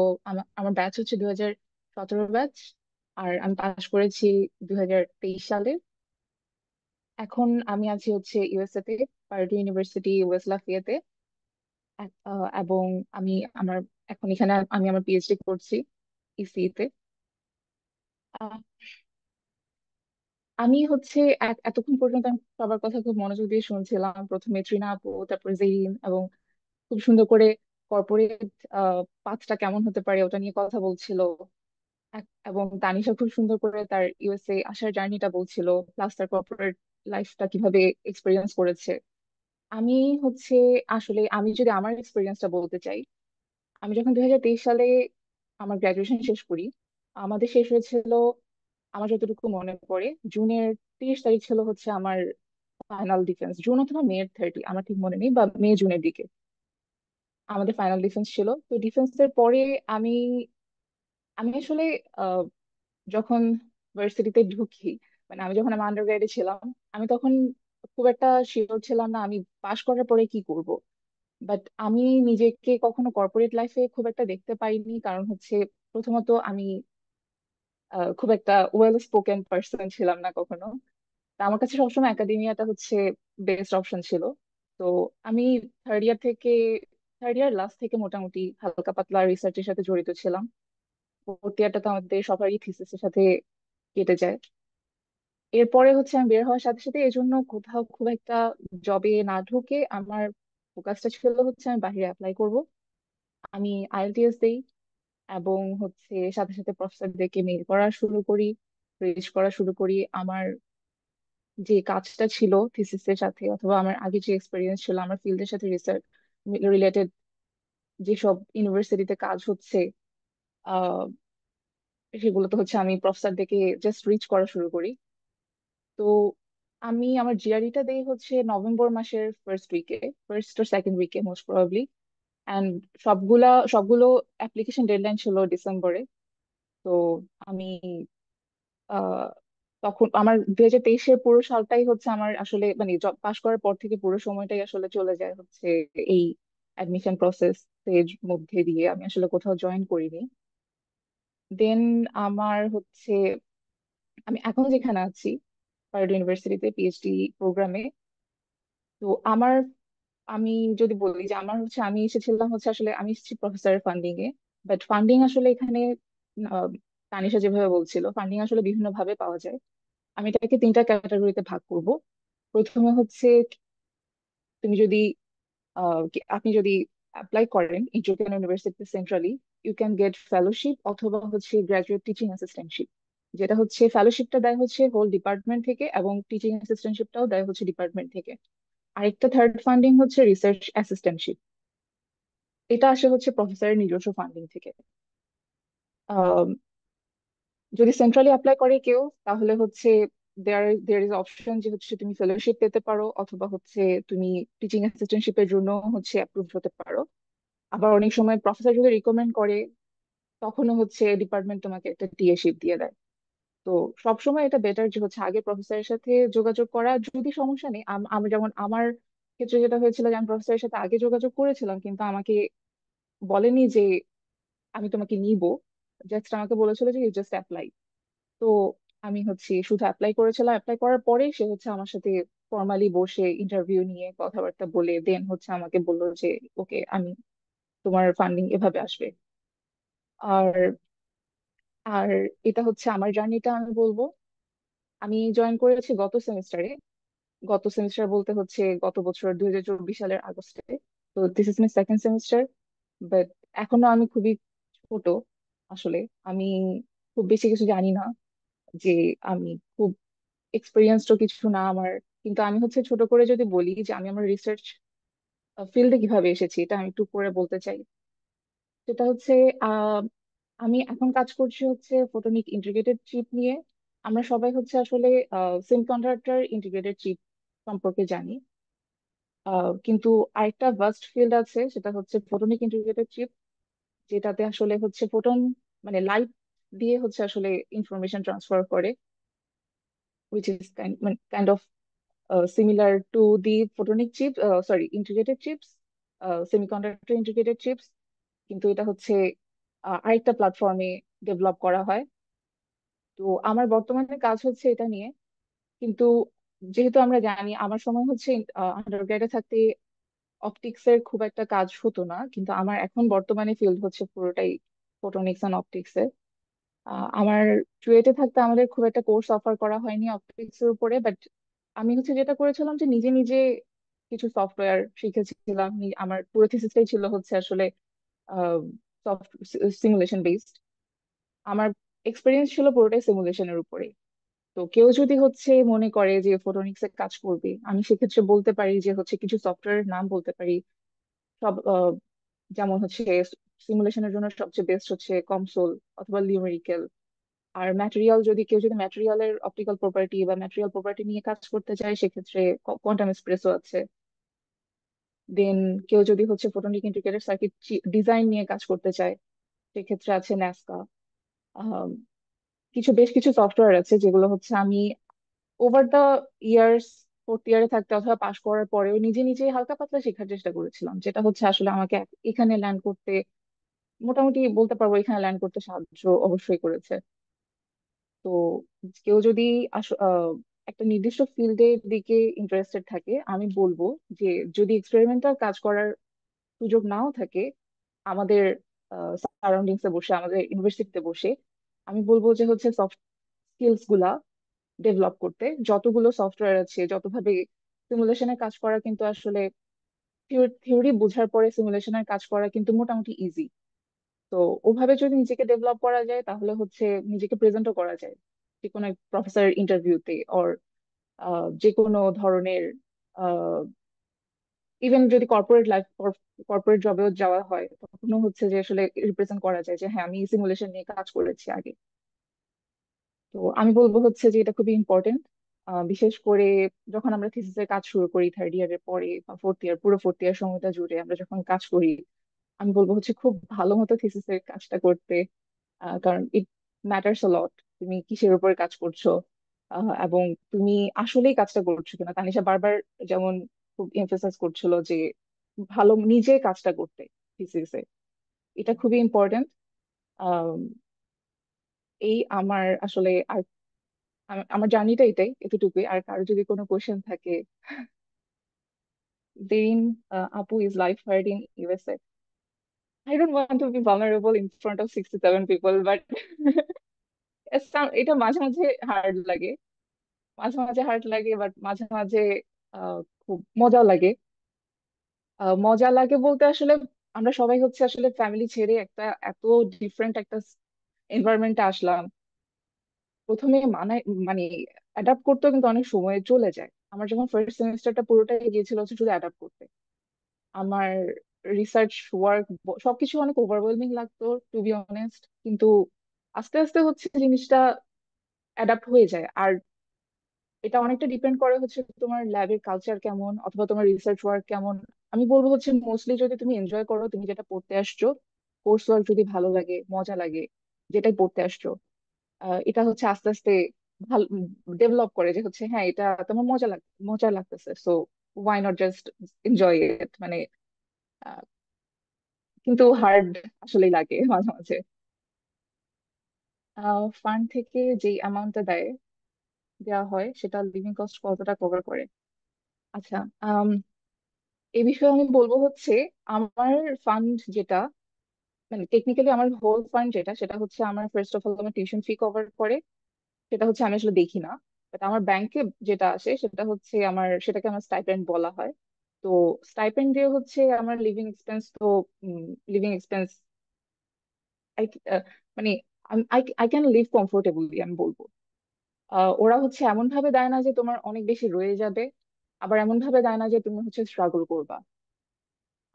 আমার ব্যাচ হচ্ছে 2017 ব্যাচ। আর আমি পাশ করেছি 2023 সালে। এখন আমি আছি হচ্ছে ইউএসএ তে, পার্ডু ইউনিভার্সিটি ওয়েস্ট লাফিয়াতে। এবং আমি আমার এখন এখানে আমি আমার পিএইচডি করছি ইসি তে। আহ, আমি হচ্ছে এতক্ষণ পর্যন্ত আমি সবার কথা খুব মনোযোগ দিয়ে শুনছিলাম। প্রথমে ত্রিনা আপু, তারপর জেরিন, এবং খুব সুন্দর করে কর্পোরেট পাথটা কেমন হতে পারে ওটা নিয়ে কথা বলছিল। এবং তানিশা খুব সুন্দর করে তার ইউএসএ আসার জার্নিটা বলছিল, প্লাস তার কর্পোরেট লাইফটা কিভাবে এক্সপিরিয়েন্স করেছে। আমি হচ্ছে আসলে আমি যদি আমার এক্সপিরিয়েন্সটা বলতে চাই, আমি যখন 2023 সালে আমার গ্রাজুয়েশন শেষ করি, আমাদের শেষ হয়েছিল, আমার যতটুকু মনে পড়ে, জুনের 30 তারিখ ছিল হচ্ছে আমার ফাইনাল ডিফেন্স। জুন অথবা মে 30, আমার ঠিক মনে নেই, বা মে জুনের দিকে আমাদের ফাইনাল ডিফেন্স ছিল। তো ডিফেন্সের পরে আমি আমি আসলে আহ, যখন ভার্সিটিতে ঢুকি, মানে আমি যখন আমার আন্ডার গ্রেডে ছিলাম, আমি তখন খুব একটা শিওর ছিলাম না আমি পাশ করার পরে কি করব। বাট আমি নিজেকে কখনো কর্পোরেট লাইফে খুব একটা দেখতে পাইনি, কারণ হচ্ছে প্রথমত আমি খুব একটা ওয়েল স্পোকেন পার্সন ছিলাম না কখনো। তা আমার কাছে সবসময় একাডেমিয়াটা হচ্ছে বেস্ট অপশন ছিল। তো আমি থার্ড ইয়ার থেকে থার্ড ইয়ার লাস্ট থেকে মোটামুটি হালকা পাতলা রিসার্চের সাথে জড়িত ছিলাম। ফোর্থ ইয়ারটা তো আমাদের সবারই থিসিসের সাথে কেটে যায়। এরপরে হচ্ছে আমি বের হওয়ার সাথে সাথে এই জন্য কোথাও খুব একটা জবে না ঢুকে আমার ফোকাসটা ছিল হচ্ছে আমি বাইরে অ্যাপ্লাই করব। আমি আইএলটিএস দেই, এবং হচ্ছে সাথে সাথে প্রফেসরদেরকে মেইল করা শুরু করি, রিচ করা শুরু করি। আমার যে কাজটা ছিল থিসিসের সাথে, অথবা আমার আগে যে এক্সপিরিয়েন্স ছিল আমার ফিল্ডের সাথে রিসার্চ রিলেটেড, যেসব ইউনিভার্সিটিতে কাজ হচ্ছে, আহ সেগুলোতে হচ্ছে আমি প্রফেসরদেরকে জাস্ট রিচ করা শুরু করি। তো আমি আমার জিআরইটা দেই হচ্ছে নভেম্বর মাসের ফার্স্ট উইকে, ফার্স্ট ও সেকেন্ড উইকে মোস্ট প্রবাবলি। অ্যান্ড সবগুলো অ্যাপ্লিকেশন ডেডলাইন ছিল ডিসেম্বরে। তো আমি আহ তখন আমার 2023-এর পুরো সালটাই হচ্ছে আমার আসলে, মানে জব পাশ করার পর থেকে পুরো সময়টাই আসলে চলে যায় হচ্ছে এই অ্যাডমিশন প্রসেস এর মধ্যে দিয়ে। আমি আসলে কোথাও জয়েন করিনি। দেন আমার হচ্ছে, আমি এখন যেখানে আছি পার্ডু ইউনিভার্সিটিতে পিএইচডি প্রোগ্রামে। তো আমি যদি বলি যে আমার হচ্ছে, আমি এসেছিলাম হচ্ছে, আসলে আমি এসেছি প্রফেসরের ফান্ডিং এ। বাট ফান্ডিং আসলে এখানে আহ, তানিশা যেভাবে বলছিল, ফান্ডিং আসলে বিভিন্ন ভাবে পাওয়া যায়। আমি এটাকে 3টা ক্যাটাগরিতে ভাগ করব। প্রথমে হচ্ছে, তুমি যদি আপনি যদি অ্যাপ্লাই করেন education university centrally, you can get fellowship অথবা হচ্ছে গ্রাজুয়েট টিচিং অ্যাসিস্ট্যান্টশিপ। যেটা হচ্ছে ফেলোশিপটা দেয় হচ্ছে হোল ডিপার্টমেন্ট থেকে, এবং টিচিং অ্যাসিস্ট্যান্টশিপটাও দেয় হচ্ছে ডিপার্টমেন্ট থেকে। আরেকটা থার্ড ফান্ডিং হচ্ছে রিসার্চ অ্যাসিস্ট্যান্টশিপ। এটা আসে হচ্ছে প্রফেসরের নিজস্ব ফান্ডিং থেকে। আহ, যদি সেন্ট্রালি অ্যাপ্লাই করে কেউ, তাহলে হচ্ছে দেয়ার ইজ অপশন যে হচ্ছে তুমি ফেলোশিপ পেতে পারো, অথবা হচ্ছে তুমি টিচিং অ্যাসিস্ট্যান্টশিপের জন্য হচ্ছে অ্যাপ্রুভ হতে পারো। আবার অনেক সময় প্রফেসর যদি রিকমেন্ড করে, তখনও হচ্ছে ডিপার্টমেন্ট তোমাকে একটা টিএশিপ দিয়ে দেয়। তো সবসময় এটা বেটার যে হচ্ছে আগে প্রফেসরের সাথে যোগাযোগ করা। যদি সমস্যা নেই, আমি যেমন আমার ক্ষেত্রে যেটা হয়েছিল যে আমি প্রফেসরের সাথে আগে যোগাযোগ করেছিলাম, কিন্তু আমাকে বলেনি যে আমি তোমাকে নিব, জাস্ট আমাকে বলেছিল যে ইউ জাস্ট অ্যাপ্লাই। তো আমি হচ্ছে শুধু অ্যাপ্লাই করেছিলাম। অ্যাপ্লাই করার পরে সে হচ্ছে আমার সাথে ফর্মালি বসে ইন্টারভিউ নিয়ে কথাবার্তা বলে দেন হচ্ছে আমাকে বললো যে ওকে, আমি তোমার ফান্ডিং এভাবে আসবে। আর আর এটা হচ্ছে আমার জার্নিটা আমি বলবো। আমি জয়েন করেছি গত সেমিস্টার বলতে হচ্ছে গত বছর 2024 সালের আগস্টে। তো this is my second semester. But এখনো আমি খুবই ছোট আসলে। আমি খুব বেশি কিছু জানি না, যে আমি খুব এক্সপিরিয়েন্সড কিছু না আমার। কিন্তু আমি হচ্ছে ছোট করে যদি বলি যে আমি আমার রিসার্চ ফিল্ডে কিভাবে এসেছি, এটা আমি একটু করে বলতে চাই। সেটা হচ্ছে আহ আমি এখন কাজ করছি হচ্ছে ফোটনিক ইন্টিগ্রেটেড চিপ নিয়ে। আমরা সবাই হচ্ছে আসলে সেমিকন্ডাক্টর ইন্টিগ্রেটেড চিপ সম্পর্কে জানি। কিন্তু আরেকটা ভাস্ট ফিল্ড আছে, সেটা হচ্ছে ফোটনিক ইন্টিগ্রেটেড চিপ, যেটাতে আসলে হচ্ছে ফোটন, মানে লাইট দিয়ে হচ্ছে আসলে ইনফরমেশন ট্রান্সফার করে, which is kind of similar to the photonic chips, sorry, integrated chips, semiconductor integrated chips, কিন্তু এটা হচ্ছে আরেকটা প্ল্যাটফর্মে ডেভেলপ করা হয়। তো আমার বর্তমানে কাজ হচ্ছে এটা নিয়ে। কিন্তু যেহেতু আমরা জানি, আমার সময় হচ্ছে আন্ডারগ্রেডে থাকতে অপটিক্স এর খুব একটা কাজ হতো না, কিন্তু আমার এখন বর্তমানে ফিল্ড হচ্ছে পুরোটাই ফোটনিক্স অ্যান্ড অপটিক্স এর। আমার চুয়েটে থাকতে আমাদের খুব একটা কোর্স অফার করা হয়নি অপটিক্স এর উপরে। বাট আমি হচ্ছে যেটা করেছিলাম যে নিজে নিজে কিছু সফটওয়্যার শিখেছিলাম। আমার পুরো থিসিসটাই ছিল হচ্ছে আসলে সফট সিমুলেশন বেসড। আমার এক্সপিরিয়েন্স ছিল পুরোটাই সিমুলেশনের উপরে। তো কেউ যদি হচ্ছে মনে করে যে ফটোনিক্সে কাজ করবে, আমি সেক্ষেত্রে বলতে পারি যে হচ্ছে কিছু সফটওয়্যারের নাম বলতে পারি। সব যেমন হচ্ছে সিমুলেশনের জন্য সবচেয়ে বেস্ট হচ্ছে কমসোল অথবা লিউমেরিক্যাল। আর ম্যাটেরিয়াল, যদি কেউ যদি ম্যাটেরিয়ালের অপটিক্যাল প্রপার্টি বা ম্যাটেরিয়াল প্রপার্টি নিয়ে কাজ করতে চায়, সেক্ষেত্রে কোয়ান্টাম এক্সপ্রেসও আছে। দেন কেউ যদি হচ্ছে ফটোনিক ইন্টিগ্রেটেড সার্কিট ডিজাইন নিয়ে কাজ করতে চায়, সেক্ষেত্রে আছে ন্যাসকা। বেশ কিছু সফটওয়্যার আছে যেগুলো হচ্ছে আমি ওভার দ্য ইয়ার্স, ফোর্থ ইয়ারে থাকতে অথবা পাশ করার পরেও নিজে নিজে হালকা পাতলা শেখার চেষ্টা করেছিলাম, যেটা হচ্ছে আসলে আমাকে এখানে ল্যান্ড করতে, মোটামুটি বলতে পারবো এখানে ল্যান্ড করতে সাহায্য অবশ্যই করেছে। তো কেউ যদি একটা নির্দিষ্ট ফিল্ডের দিকে ইন্টারেস্টেড থাকে, আমি বলবো যে যদি এক্সপেরিমেন্টাল কাজ করার সুযোগ নাও থাকে আমাদের সারাউন্ডিংসে বসে, আমাদের ইউনিভার্সিটিতে বসে, আমি বলবো যে হচ্ছে সফট স্কিলস গুলা ডেভেলপ করতে। যতগুলো সফটওয়্যার আছে, যতভাবে সিমুলেশনের কাজ করা কিন্তু আসলে থিওরি বোঝার পরে সিমুলেশনের কাজ করা কিন্তু মোটামুটি ইজি। তো ওভাবে যদি নিজেকে ডেভেলপ করা যায় তাহলে হচ্ছে নিজেকে প্রেজেন্টও করা যায় যে কোনো প্রফেসর ইন্টারভিউতে, ওর যে কোনো ধরনের, ইভেন যদি কর্পোরেট জবেও যাওয়া হয়, তখনও হচ্ছে যে আসলে রিপ্রেজেন্ট করা যায় যে হ্যাঁ আমি সিমুলেশন নিয়ে কাজ করেছি আগে। তো আমি বলবো হচ্ছে যে এটা খুবই ইম্পর্টেন্ট, বিশেষ করে যখন আমরা থিসিসের কাজ শুরু করি থার্ড ইয়ারের পরে বা ফোর্থ ইয়ার, পুরো ফোর্থ ইয়ার সময়টা জুড়ে আমরা যখন কাজ করি, আমি বলবো হচ্ছে খুব ভালো মতো থিসিসের কাজটা করতে। কারণ ইট ম্যাটার্স আ লট, তুমি কিসের উপরে কাজ করছো, এবং তুমি আসলেই কাজটা করছো কিনা। তানিশা বারবার যেমন খুব এমফেসাইজ করছিল যে ভালো নিজে কাজটা করতে থিসিসে, এটা খুবই ইম্পর্টেন্ট। এই আমার আসলে আর আমার জার্নিটা এটাই, এতটুকুই। আর কারো যদি কোনো কোয়েশ্চেন থাকে, then Apu is life hired in USA. I don't want to be vulnerable in front of 67 people, but এটা মাঝে মাঝে হার্ড লাগে, মাঝে মাঝে হার্ড লাগে, বাট মাঝে মাঝে খুব মজা লাগে। মজা লাগে বলতে আসলে আমরা সবাই হচ্ছে আসলে ফ্যামিলি ছেড়ে একটা এত ডিফারেন্ট একটা এনভায়রনমেন্টে আসলাম। প্রথমে মানে অ্যাডাপ্ট করতেও কিন্তু অনেক সময় চলে যায়। আমার যখন ফার্স্ট সেমিস্টারটা পুরোটাই গিয়েছিল হচ্ছে শুধু অ্যাডাপ্ট করতে। আমার রিসার্চ ওয়ার্ক সবকিছু অনেক ওভারওয়েলমিং লাগতো, টু বি অনেস্ট। কিন্তু আস্তে আস্তে হচ্ছে জিনিসটা অ্যাডাপ্ট হয়ে যায়। আর এটা অনেকটা ডিপেন্ড করে হচ্ছে তোমার ল্যাবের কালচার কেমন অথবা তোমার রিসার্চ ওয়ার্ক কেমন। আমি বলবো হচ্ছে মোস্টলি যদি তুমি এনজয় করো, তুমি যেটা পড়তে আসছো, কোর্স ওয়ার্ক যদি ভালো লাগে, মজা লাগে, যেটাই পড়তে আসছো, এটা হচ্ছে আস্তে আস্তে ভালো ডেভেলপ করে যে হচ্ছে হ্যাঁ এটা তোমার মজা লাগতেছে, so why not just enjoy it. মানে আহ, কিন্তু হার্ড আসলেই লাগে মাঝে মাঝে। ফান্ড থেকে যে অ্যামাউন্টটা দেওয়া হয় সেটা লিভিং কস্ট কতটা কভার করে? আচ্ছা, এই বিষয়ে আমি বলবো হচ্ছে আমার ফান্ড যেটা, মানে টেকনিক্যালি আমার হোল ফান্ড যেটা, সেটা হচ্ছে আমার ফার্স্ট অফ অল আমার টিউশন ফি কভার করে। সেটা হচ্ছে আমি আসলে দেখি না, বাট আমার ব্যাংকে যেটা আসে সেটা হচ্ছে আমার, সেটাকে আমার স্টাইপেন্ড বলা হয়। তো স্টাইপেন্ড দিয়ে হচ্ছে আমার লিভিং এক্সপেন্স, তো লিভিং এক্সপেন্স মানে আই ক্যান লিভ কমফোর্টেবলি আমি বলবো। ওরা হচ্ছে এমন ভাবে দেয় না যে তোমার অনেক বেশি রয়ে যাবে, আবার এমন ভাবে দেয় না যে তুমি হচ্ছে স্ট্রাগল করবা।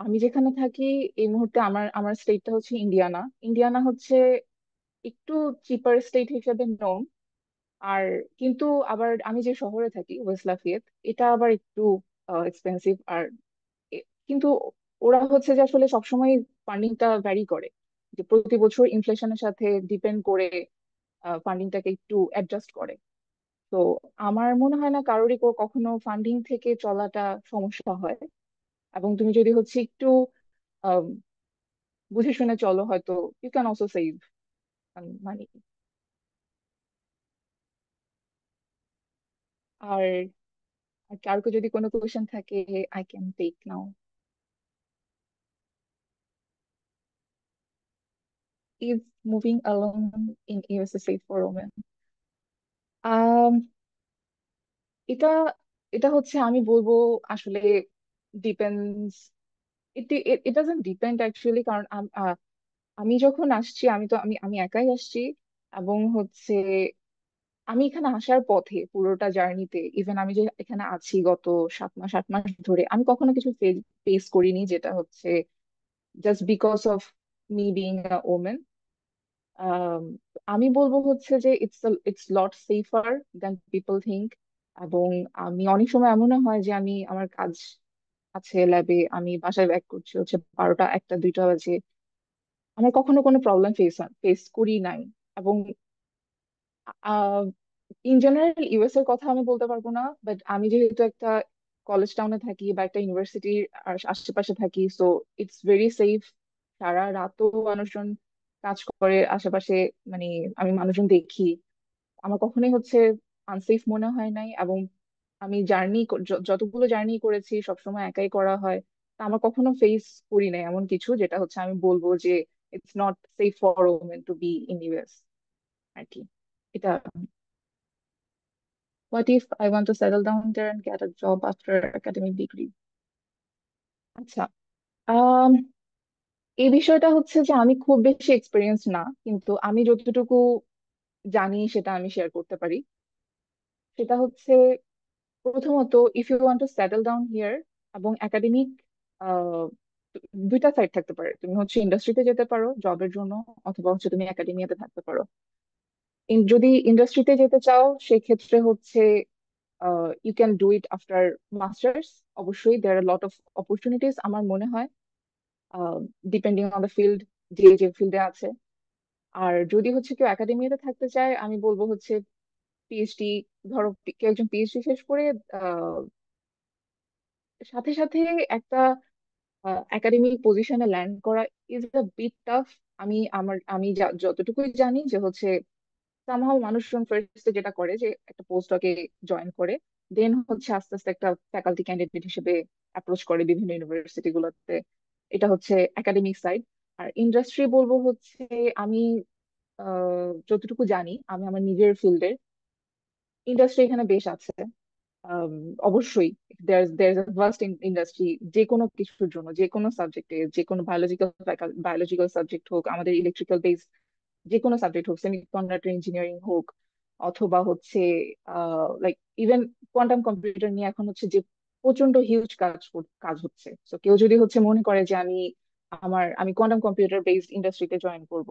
আমি যেখানে থাকি এই মুহূর্তে, আমার আমার স্টেটটা হচ্ছে ইন্ডিয়ানা। ইন্ডিয়ানা হচ্ছে একটু চিপার স্টেট হিসেবে নোন। আর কিন্তু আবার আমি যে শহরে থাকি ওয়েস্ট লাফিয়েত, এটা আবার একটু এক্সপেন্সিভ। আর কিন্তু ওরা হচ্ছে যে আসলে সবসময় ফান্ডিংটা ভ্যারি করে, যে প্রতি বছর ইনফ্লেশনের সাথে ডিপেন্ড করে ফান্ডিংটাকে একটু অ্যাডজাস্ট করে। তো আমার মনে হয় না কারোরই কখনো ফান্ডিং থেকে চলাটা সমস্যা হয়। এবং তুমি যদি হচ্ছে একটু আম, বুঝে শুনে চলো, হয়তো you can also save money. আর আর কারো যদি কোনো কোয়েশ্চেন থাকে, I can take now. Is moving alone in USA safe for women? আম, এটা এটা হচ্ছে আমি বলবো আসলে depends. It doesn't depend actually, কারণ আমি যখন আসছি, আমি তো আমি আমি একাই আসছি। এবং হচ্ছে আমি এখানে আসার পথে পুরোটা জার্নিতে, ইভেন আমি যে এখানে আছি গত 7 মাস 8 মাস ধরে, আমি কখনো কিছু ফেস করিনি যেটা হচ্ছে just because of me being a woman. আম, আমি বলবো হচ্ছে যে it's lot safer than people think. এবং আমি অনেক সময় এমনও হয় যে আমি আমার কাজ আছে ল্যাবে, আমি বাসায় ব্যাক করছি হচ্ছে 12টা 1টা 2টা বাজে, আমার কখনো কোনো প্রবলেম ফেস করি নাই। এবং ইন জেনারেল ইউএস এর কথা আমি বলতে পারবো না, বাট আমি যেহেতু একটা কলেজ টাউনে থাকি বা একটা ইউনিভার্সিটির আশেপাশে থাকি, সো ইটস ভেরি সেফ। সারা রাতও মানুষজন কাজ করে আশেপাশে, মানে আমি মানুষজন দেখি, আমার কখনোই হচ্ছে আনসেফ মনে হয় নাই। এবং আমি যতগুলো জার্নি করেছি সবসময় একাই করা হয়, তা আমার কখনো ফেস করি নাই এমন কিছু যেটা হচ্ছে আমি বলবো যে it's not safe for women to be in US আর কি। এটা What if I want to settle down there and get a job after academic degree? আচ্ছা, আম, এই বিষয়টা হচ্ছে যে আমি খুব বেশি এক্সপিরিয়েন্স না, কিন্তু আমি যতটুকু জানি সেটা আমি শেয়ার করতে পারি। সেটা হচ্ছে, প্রথমত, if you want to settle down here, এবং একাডেমিক দুইটা সাইড থাকতে পারে। তুমি হচ্ছে ইন্ডাস্ট্রিতে যেতে পারো জবের জন্য, অথবা হচ্ছে তুমি একাডেমিয়াতে থাকতে পারো। যদি ইন্ডাস্ট্রিতে যেতে চাও সেক্ষেত্রে হচ্ছে you can do it after masters. অবশ্যই there R lot of opportunities আমার মনে হয়, ডিপেন্ডিং অন দ্য ফিল্ড, যে যে ফিল্ডে আছে। আর যদি হচ্ছে কেউ একাডেমিতে থাকতে চায়, আমি বলবো হচ্ছে পিএইচডি, ধরো কেউ একজন পিএইচডি শেষ করে আহ, সাথে সাথে একটা একাডেমিক পজিশনে ল্যান্ড করা ইজ আ বিট টাফ। আমি যতটুকুই জানি যে হচ্ছে সামহাও মানুষজন ফার্স্টে যেটা করে যে একটা পোস্ট ডকে জয়েন করে, দেন হচ্ছে আস্তে আস্তে একটা ফ্যাকাল্টি ক্যান্ডিডেট হিসেবে অ্যাপ্রোচ করে বিভিন্ন ইউনিভার্সিটি গুলোতে। এটা হচ্ছে একাডেমিক সাইড। আর ইন্ডাস্ট্রি বলবো হচ্ছে, আমি যতটুকু জানি, আমি আমার নিজের ফিল্ডের ইন্ডাস্ট্রি এখানে বেশ আছে। আম, অবশ্যই দেয়ার ইজ ভাস্ট ইন্ডাস্ট্রি যে কোনো কিছুর জন্য, যে কোনো সাবজেক্টে, যে কোনো বায়োলজিক্যাল সাবজেক্ট হোক, আমাদের ইলেকট্রিক্যাল বেস যে কোনো সাবজেক্ট হোক, সেমিকন্ডাক্টর ইঞ্জিনিয়ারিং হোক, অথবা হচ্ছে লাইক ইভেন কোয়ান্টাম কম্পিউটার নিয়ে এখন হচ্ছে যে প্রচন্ড হিউজ কাজ হচ্ছে। তো কেউ যদি হচ্ছে মনে করে যে আমি কোয়ান্টাম কম্পিউটার বেসড ইন্ডাস্ট্রিতে জয়েন করব,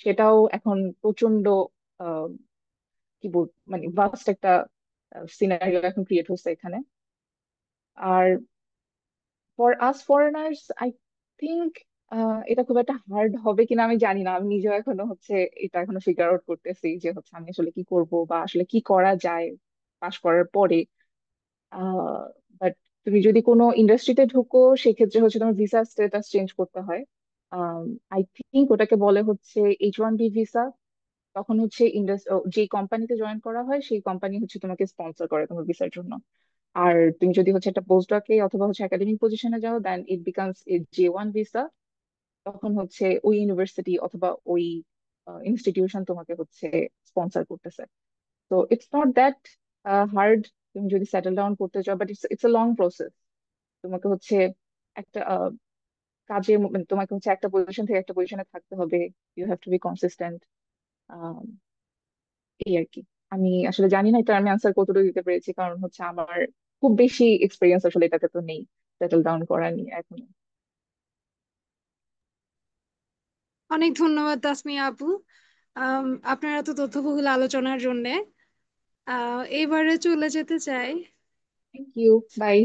সেটাও এখন প্রচন্ড আহ, কি বল, মানে ভাস্ট একটা সিনারিও এখন ক্রিয়েট হচ্ছে এখানে। আর for us foreigners, I think এটা খুব একটা হার্ড হবে কিনা আমি জানি না। আমি নিজেও এখনো হচ্ছে এটা এখনো ফিগার আউট করতেছি যে হচ্ছে আমি আসলে কি করব বা আসলে কি করা যায় পাশ করার পরে। বাট তুমি যদি কোনো ইন্ডাস্ট্রিতে ঢুকো, সেক্ষেত্রে হচ্ছে তোমার ভিসা স্ট্যাটাস চেঞ্জ করতে হয়। আই থিঙ্ক ওটাকে বলে হচ্ছে H1B ভিসা। তখন হচ্ছে যে কোম্পানিতে জয়েন করা হয় সেই কোম্পানি হচ্ছে তোমাকে স্পন্সর করে তোমার ভিসার জন্য। আর তুমি যদি হচ্ছে একটা পোস্ট ডকে অথবা হচ্ছে একাডেমিক পজিশনে যাও, দেন it becomes a J1 visa. তখন হচ্ছে ওই ইউনিভার্সিটি অথবা ওই ইনস্টিটিউশন তোমাকে হচ্ছে স্পন্সর করতেছে। তো ইটস নট দ্যাট হার্ড তুমি যদি সেটেল ডাউন করতে চাও, but it's a long process. তোমাকে হচ্ছে একটা মানে তোমাকে হচ্ছে একটা পজিশন থেকে একটা পজিশনে থাকতে হবে। You have to be consistent. এই আর কি। আমি আসলে জানি না এটা আমি আনসার কতটুকু দিতে পেরেছি, কারণ হচ্ছে আমার খুব বেশি এক্সপিরিয়েন্স আসলে এটাতে তো নেই, সেটেল ডাউন করা নিয়ে এখনো। অনেক ধন্যবাদ তাসমিয়া আপু, আপনার এত তথ্যবহুল আলোচনার জন্য। এবারে চলে যেতে চাই। Thank you, bye.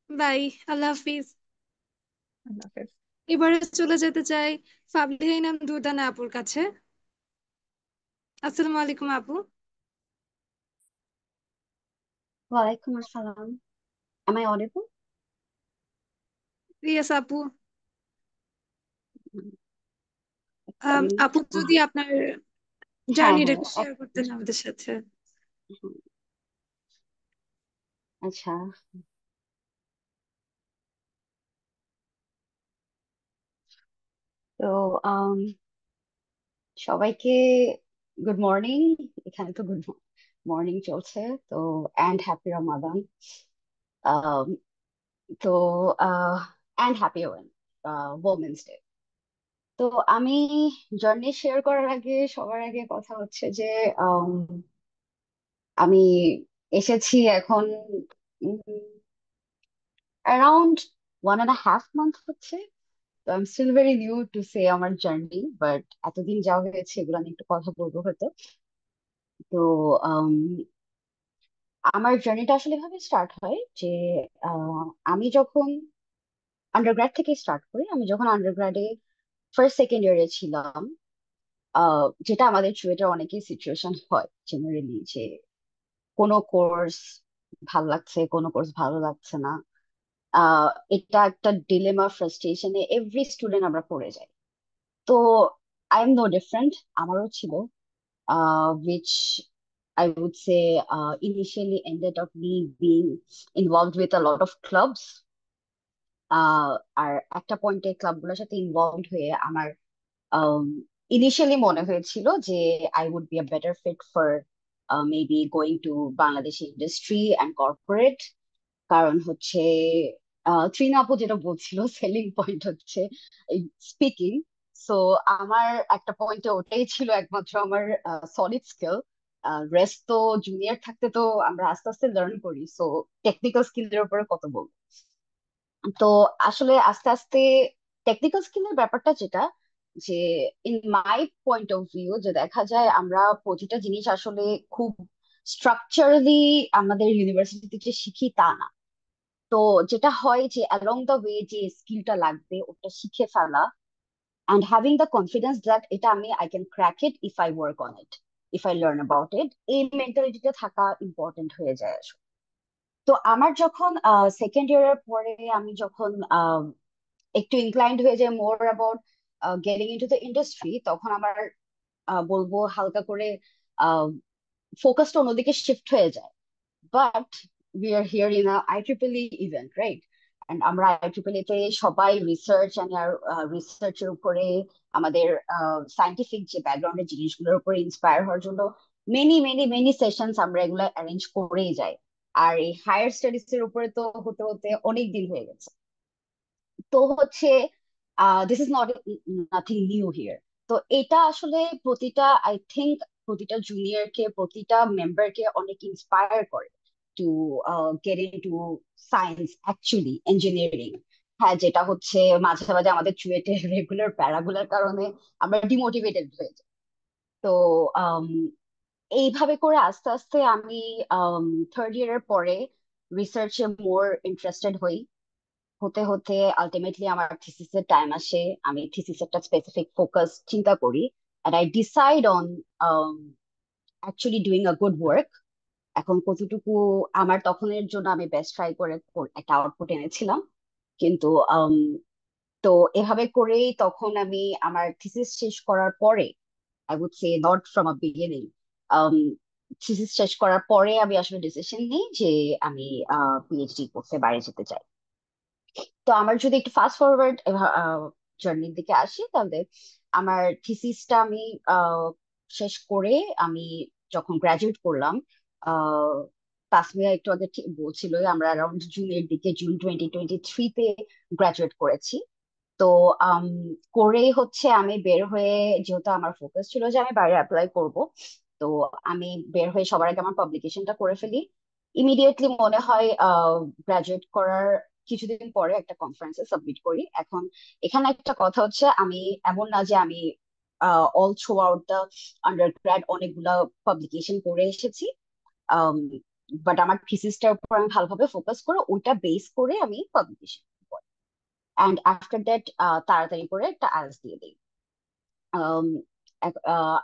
Bye, Allah হাফিজ। আল্লাহ হাফেজ। এবারে চলে যেতে চাই ফাবলিহা ইনাম দুর্দানা আপুর কাছে। আসসালামু আলাইকুম আপু। ওয়ালাইকুম আসসালাম। Am I audible? ইয়েস আপু। উম, একটা মিনিট। আপু যদি আপনার হ্যাঁ জার্নিটা হ্যাঁ একটু শেয়ার করতেন আমাদের সাথে। হুম, আচ্ছা। তো আম, সবাইকে গুড মর্নিং। এখানে তো গুড মর্নিং চলছে। তো অ্যান্ড হ্যাপি রমাদান। আম, তো অ্যান্ড হ্যাপি ওমেন্স ডে। তো আমি জার্নি শেয়ার করার আগে সবার আগে কথা হচ্ছে যে আম, আমি এসেছি এখন অ্যারাউন্ড 1.5 মান্থ হচ্ছে। তো I am still very new to say আমার জার্নি, বাট এতদিন যা হয়েছে এগুলো আমি একটু কথা বলবো হয়তো। তো আম, আমার জার্নিটা আসলে এভাবে স্টার্ট হয় যে আহ, আমি যখন আন্ডারগ্র্যাড থেকে স্টার্ট করি। আমি যখন আন্ডারগ্র্যাডে ফার্স্ট সেকেন্ড ইয়ারে ছিলাম, যেটা আমাদের চুয়েটের অনেকেই সিচুয়েশন হয় জেনারেলি, যে কোনো কোর্স ভালো লাগছে, কোনো কোর্স ভালো লাগছে না। আহ এটা একটা ডিলেমা, ফ্রাস্ট্রেশনে এভরি স্টুডেন্ট আমরা পড়ে যাই। তো আই এম নো ডিফারেন্ট, আমারও ছিল, which I would say initially ended up me being involved with a lot of clubs. আর একটা পয়েন্টে ক্লাবগুলোর সাথে ইনভলভ হয়ে আমার ইনিশিয়ালি মনে হয়েছিল যে I would be a better fit for maybe going to Bangladesh industry and corporate. কারণ হচ্ছে ত্রিনা আপু যেটা বলছিল, সেলিং পয়েন্ট হচ্ছে স্পিকিং। সো আমার একটা পয়েন্টে ওটাই ছিল একমাত্র আমার সলিড স্কিল। রেস্ট তো জুনিয়র থাকতে তো আমরা আস্তে আস্তে লার্ন করি, সো টেকনিক্যাল স্কিলের উপরে কত বলবো। তো আসলে আস্তে আস্তে টেকনিক্যাল স্কিলের ব্যাপারটা যেটা, যে in my point of view, যে দেখা যায় আমরা প্রতিটা জিনিস আসলে খুব স্ট্রাকচারালি আমাদের ইউনিভার্সিটিতে যে শিখি তা না। তো যেটা হয় যে অ্যালং দ্য ওয়ে যে স্কিলটা লাগবে ওটা শিখে ফেলা, and having the confidence that এটা আমি I can crack it if I work on it, if I learn about it, এই মেন্টালিটিটা থাকা ইম্পর্টেন্ট হয়ে যায় আসলে। তো আমার যখন সেকেন্ড ইয়ারের পরে আমি যখন একটু ইনক্লাইন্ড হয়ে যায় more about getting into the industry, তখন আমার বলবো হালকা করে ফোকাসটা অন্যদিকে শিফট হয়ে যায়। But we are here in a IEEE event, right? And আমরা IEEE তে সবাই রিসার্চ এন্ড রিসার্চের উপরে আমাদের সাইন্টিফিক যে ব্যাকগ্রাউন্ডের জিনিসগুলোর উপরে ইন্সপায়ার হওয়ার জন্য মেনি মেনি মেনি সেশনস আমরা এগুলো অ্যারেঞ্জ করেই যাই। আর এই হায়ার স্টাডিজ এর উপরে তো হতে হতে অনেক দিন হয়ে গেছে। তো হচ্ছে this is not nothing new here. তো এটা আসলে প্রতিটা, আই থিঙ্ক প্রতিটা জুনিয়রকে, প্রতিটা মেম্বারকে অনেক ইন্সপায়ার করে to get into science, actually engineering. হ্যাঁ, যেটা হচ্ছে মাঝে মাঝে আমাদের চুয়েটে রেগুলার প্যারাগুলার কারণে আমরা ডিমোটিভেটেড হয়ে যাই। তো um, এইভাবে করে আস্তে আস্তে আমি থার্ড ইয়ারের পরে রিসার্চে মোর ইন্টারেস্টেড হই। হতে হতে আলটিমেটলি আমার থিসিসের টাইম আসে। আমি থিসিস একটা স্পেসিফিক ফোকাস চিন্তা করি, and I decide on actually doing a good work. এখন কতটুকু আমার তখনের জন্য আমি বেস্ট ট্রাই করে একটা আউটপুট এনেছিলাম। কিন্তু তো এভাবে করেই তখন আমি আমার থিসিস শেষ করার পরে, I would say not from a beginning, thesis শেষ করার পরে আমি আসলে ডিসিশন নিই যে আমি পিএইচডি করতে বাইরে যেতে চাই। তো আমার যদি একটু ফাস্ট ফরওয়ার্ড জার্নির দিকে আসি, তাহলে আমার থিসিসটা আমি আহ, শেষ করে আমি যখন গ্রাজুয়েট করলাম, আহ, তাসমিয়া একটু আগে ঠিক বলছিল আমরা অ্যারাউন্ড জুনের দিকে, জুন 2023-তে গ্রাজুয়েট করেছি। তো আম, করে হচ্ছে আমি বের হয়ে, যেহেতু আমার ফোকাস ছিল যে আমি বাইরে অ্যাপ্লাই করব, তো আমি বের হয়ে সবার আগে আমার পাবলিকেশনটা করে ফেলি। ইমিডিয়েটলি মনে হয় গ্রাজুয়েট করার কিছুদিন পরে একটা কনফারেন্সে সাবমিট করি। এখন এখানে একটা কথা হচ্ছে, আমি এমন না যে আমি all through out the under grad অনেকগুলা পাবলিকেশন করে এসেছি, বাট আমার থিসিসটার উপর আমি ভালোভাবে ফোকাস করে ওইটা বেস করে আমি পাবলিকেশন, অ্যান্ড আফটার দ্যাট তাড়াতাড়ি করে একটা আইএলটিএস দিয়ে দিই।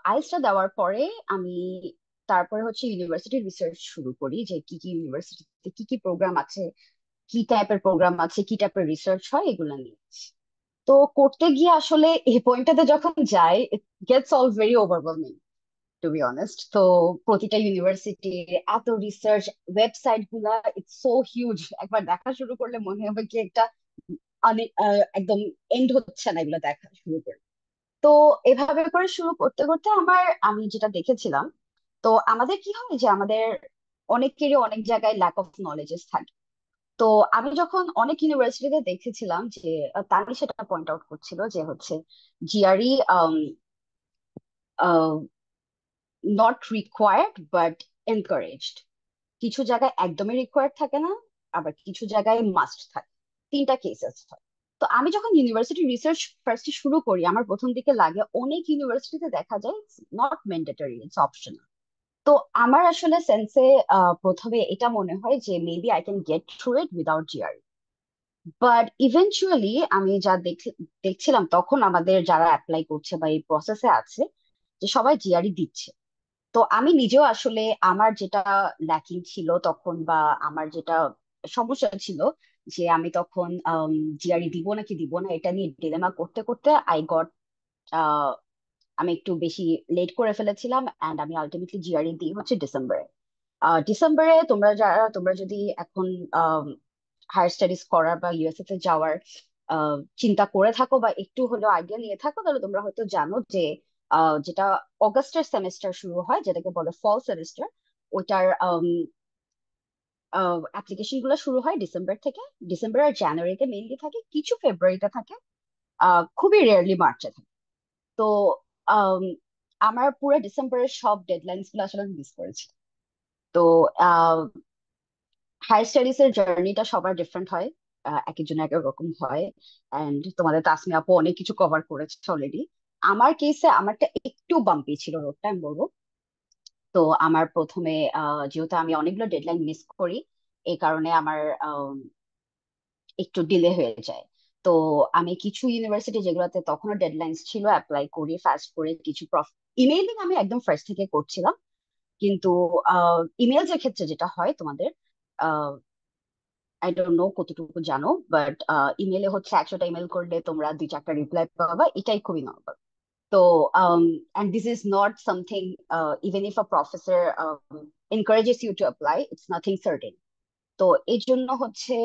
আইএলটিএসটা দেওয়ার পরে আমি তারপরে হচ্ছে ইউনিভার্সিটি রিসার্চ শুরু করি, যে কি কি ইউনিভার্সিটিতে কি কি প্রোগ্রাম আছে, কি টাইপের প্রোগ্রাম আছে, কি টাইপের রিসার্চ হয়, এগুলো নিয়ে। তো করতে গিয়ে আসলে এই পয়েন্টটাতে যখন যাই, it gets all very overwhelming to be honest. তো প্রতিটা ইউনিভার্সিটির এত রিসার্চ, ওয়েবসাইট গুলা ইটস সো হিউজ, একবার দেখা শুরু করলে মনে হবে কি একটা একদম এন্ড হচ্ছে না এগুলো দেখা শুরু করে। তো এভাবে করে শুরু করতে করতে আমি যেটা দেখেছিলাম, তো আমাদের কি হয় যে আমাদের অনেকেরই অনেক জায়গায় ল্যাক অফ নলেজেস থাকে। তো তো আমি যখন অনেক ইউনিভার্সিটিতে দেখেছিলাম যে তারা সেটা পয়েন্ট আউট করছিল যে হচ্ছে GRE not required but encouraged. কিছু জায়গায় একদমই রিকোয়ার্ড থাকে না, আবার কিছু জায়গায় মাস্ট থাকে। তিনটা কেসেস হয়। তো আমি যখন ইউনিভার্সিটি রিসার্চ ফার্স্টে শুরু করি, আমার প্রথম দিকে লাগে অনেক ইউনিভার্সিটিতে দেখা যায় নট ম্যান্ডেটরি, ইটস অপশনাল। তো আমার আসলে সেন্সে প্রথমে এটা মনে হয় যে maybe I can get through it without GRE. But eventually আমি যা দেখছিলাম তখন আমাদের যারা অ্যাপ্লাই করছে বা এই প্রসেসে আছে, যে সবাই জিআরই দিচ্ছে। তো আমি নিজেও আসলে আমার যেটা ল্যাকিং ছিল তখন, বা আমার যেটা সমস্যা ছিল, যে আমি তখন জিআরই দিব নাকি দিব না এটা নিয়ে ডিলেমা করতে করতে আই গট, আমি একটু বেশি লেট করে ফেলেছিলাম, অ্যান্ড আমি আলটিমেটলি জিআরই দিই হচ্ছে ডিসেম্বরে। ডিসেম্বরে তোমরা যদি এখন হায়ার স্টাডিজ করার বা ইউএসএ তে যাওয়ার চিন্তা করে থাকো বা একটু হলেও আইডিয়া নিয়ে থাকো, তাহলে তোমরা হয়তো জানো যে যেটা অগাস্টের সেমিস্টার শুরু হয়, যেটাকে বলে ফল সেমিস্টার, ওইটার অ্যাপ্লিকেশন গুলো শুরু হয় ডিসেম্বর থেকে। ডিসেম্বর আর জানুয়ারিতে মেইনলি থাকে, কিছু ফেব্রুয়ারিতে থাকে, খুবই রেয়ারলি মার্চে থাকে। তো আম, আমার পুরো ডিসেম্বরের সব ডেডলাইন্স গুলো আসলে আমি মিস করেছি। তো হায়ার স্টাডিজ এর জার্নিটা সবার ডিফারেন্ট হয়, এক একজনের এক এক রকম হয়। এন্ড তোমাদের তাসমি আপু অনেক কিছু কভার করেছে অলরেডি। আমার কেসে আমারটা একটু বাম্পি ছিল রোডটা, আমি বলবো। তো আমার প্রথমে যেহেতু আমি অনেকগুলো ডেডলাইন মিস করি, এই কারণে আমার একটু ডিলে হয়ে যায়। তো আমি কিছু ইউনিভার্সিটি যেগুলোতে তখনও ডেডলাইন্স ছিল অ্যাপ্লাই করি ফাস্ট করে। কিছু ইমেইলিং আমি একদম ফার্স্ট থেকে করছিলাম, কিন্তু ইমেলস এর ক্ষেত্রে যেটা হয় তোমাদের, আই ডোন্ট নো কতটুকু জানো, বাট ইমেলে হচ্ছে 100টা ইমেল করলে তোমরা 2-4টা রিপ্লাই পাবা, এটাই খুবই নর্মাল। তো and this is not something, even if a professor encourages you to apply, it's nothing certain. তো এই জন্য হচ্ছে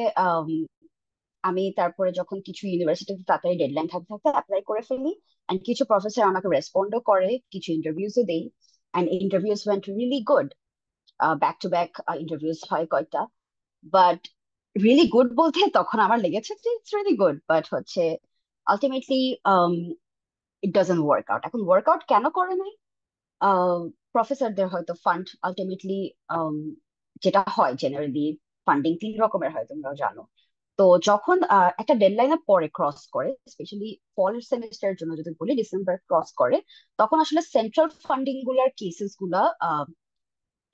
আমি তারপরে যখন কিছু ইউনিভার্সিটিতে তাড়াতাড়ি ডেডলাইন থাকতে থাকতে অ্যাপ্লাই করে ফেলি, এন্ড কিছু প্রফেসর আমাকে রেসপন্ডও করে, কিছু ইন্টারভিউসও দেই, and interviews went really good. Back to back interviews হয় কয়টা, বাট রিয়েলি গুড বলতে তখন আমার লেগেছে যে ইটস রিয়েলি গুড, বাট হচ্ছে ultimately it doesn't work out. এখন ওয়ার্কআউট কেন করে নাই? প্রফেসরদের হয়তো ফান্ড আলটিমেটলি, যেটা হয় জেনারেলি ফান্ডিং 3 রকমের হয়, তোমরাও জানো। তো যখন একটা ডেডলাইনের পরে ক্রস করে, স্পেশালি ফল সেমিস্টারের জন্য যদি বলি ডিসেম্বর ক্রস করে, তখন আসলে সেন্ট্রাল ফান্ডিং গুলার কেসেস গুলা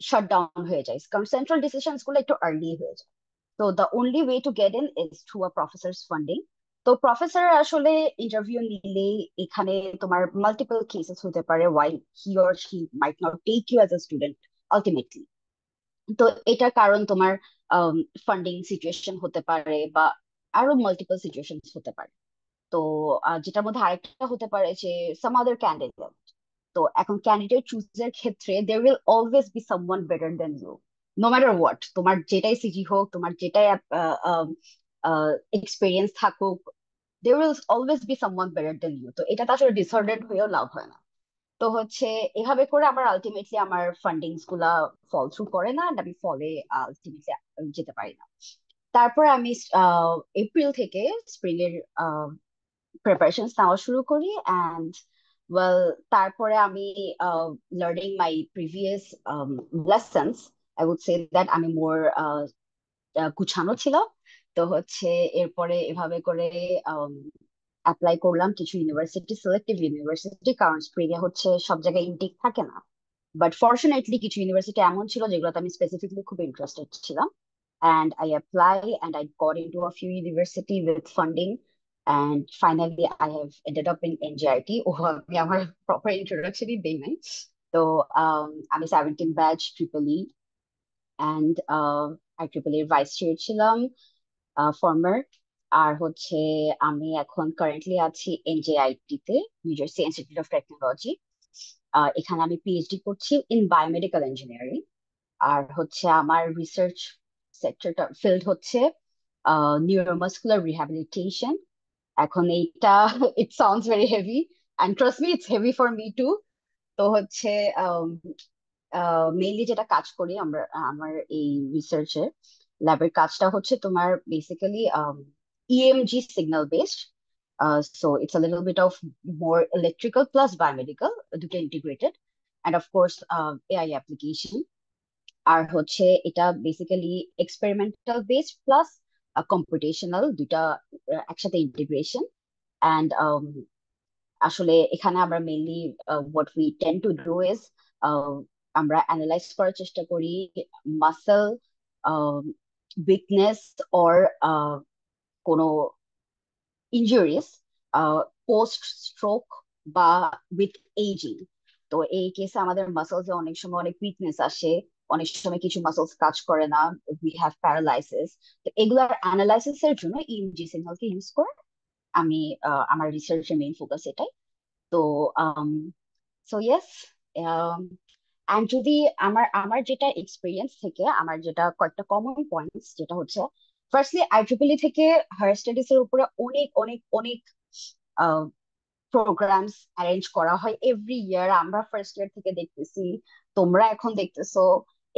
শাট ডাউন হয়ে যায়, কারণ সেন্ট্রাল ডিসিশনস গুলো একটু আর্লি হয়ে যায়। তো the only way to get in is through a professor's funding. তো প্রফেসর আসলে ইন্টারভিউ নিলে এখানে তোমার মাল্টিপল কেসেস হতে পারে why he or she might not take you as a student ultimately. তো এটার কারণ তোমার ফান্ডিং সিচুয়েশন হতে পারে, বা আরো মাল্টিপল সিচুয়েশন হতে পারে। তো যেটার মধ্যে আরেকটা হতে পারে যে সাম আদার ক্যান্ডিডেট। তো এখন ক্যান্ডিডেট চুজের ক্ষেত্রে there will always be someone better than you, no matter what. তোমার যেটাই সিজি হোক, তোমার যেটাই এক্সপিরিয়েন্স থাকুক, there will always be someone better than you. তো এটা তো আসলে ডিসঅর্ডার্ড হয়েও লাভ হয় না। তো হচ্ছে এভাবে করে আমার আলটিমেটলি আমার ফান্ডিংস গুলা ফল থ্রু করে না, and আমি ফলে আলটিমেটলি যেতে পারি না। তারপর আমি এপ্রিল থেকে স্প্রিং এর প্রিপারেশন নেওয়া শুরু করি, অ্যান্ড ওয়েল তারপরে আমি learning my previous lessons, I would say that আমি মোর গুছানো ছিল। তো হচ্ছে এরপরে এভাবে করে অ্যাপ্লাই করলাম কিছু ইউনিভার্সিটি, সিলেক্টিভ ইউনিভার্সিটি, কারণ স্প্রিং এ হচ্ছে সব জায়গায় ইনটেক থাকে না। বাট ফর্চুনেটলি কিছু ইউনিভার্সিটি এমন ছিল যেগুলোতে আমি স্পেসিফিকলি খুব ইন্টারেস্টেড ছিলাম, and I apply and I got into a few university with funding, and finally I have ended up in NJIT. ও আমি আমার প্রপার ইন্ট্রোডাকশনই দেই নাই। তো আমি 17 batch triple E, and I triple এর ভাইস চেয়ার ছিলাম ফর্মার। আর হচ্ছে আমি এখন কারেন্টলি আছি এনজেআইটি তে, new jersey institute of technology. এখানে আমি পিএইচডি করছি ইন বায়োমেডিক্যাল ইঞ্জিনিয়ারিং। আর হচ্ছে আমার রিসার্চ সেক্টরটা ফিল্ড হচ্ছে নিউরোমাসকুলার রিহ্যাবিলিটেশন। এখন এইটা it sounds very heavy, and trust me it's heavy for me two. তো হচ্ছে মেইনলি যেটা কাজ করি আমরা আমার এই রিসার্চে, ল্যাবের কাজটা হচ্ছে তোমার basically EMG signal based, so it's a little bit of more electrical plus biomedical, দুটো integrated, and of course AI application. আর হচ্ছে এটা basically experimental based plus computational, দুইটা একসাথে ইন্টিগ্রেশন। অ্যান্ড আসলে এখানে আমরা mainly what we tend to do is আমরা অ্যানালাইজ করার চেষ্টা করি মাসেল উইকনেস অর কোনো ইনজুরিস পোস্ট স্ট্রোক বা উইথ এইজিং। তো এই কেসে আমাদের মাসলসে অনেক সময় অনেক উইকনেস আসে, অনেক সময় কিছু মাসলস কাজ করে না, উই হ্যাভ প্যারালাইসিস। তো এগুলার অ্যানালাইসিস এর জন্য ইএমজি সিগন্যালকে ইউজ করে আমি আমার রিসার্চের মেইন ফোকাস এটাই। তো সো ইয়েস, অ্যান্ড যদি আমার আমার যেটা এক্সপিরিয়েন্স থেকে আমার যেটা কয়েকটা কমন পয়েন্টস, যেটা হচ্ছে ফার্স্টলি আইট্রিপলি থেকে হায়ার স্টাডিজ এর উপরে অনেক অনেক অনেক প্রোগ্রামস অ্যারেঞ্জ করা হয় এভরি ইয়ার। আমরা ফার্স্ট ইয়ার থেকে দেখতেছি, তোমরা এখন দেখতেছো,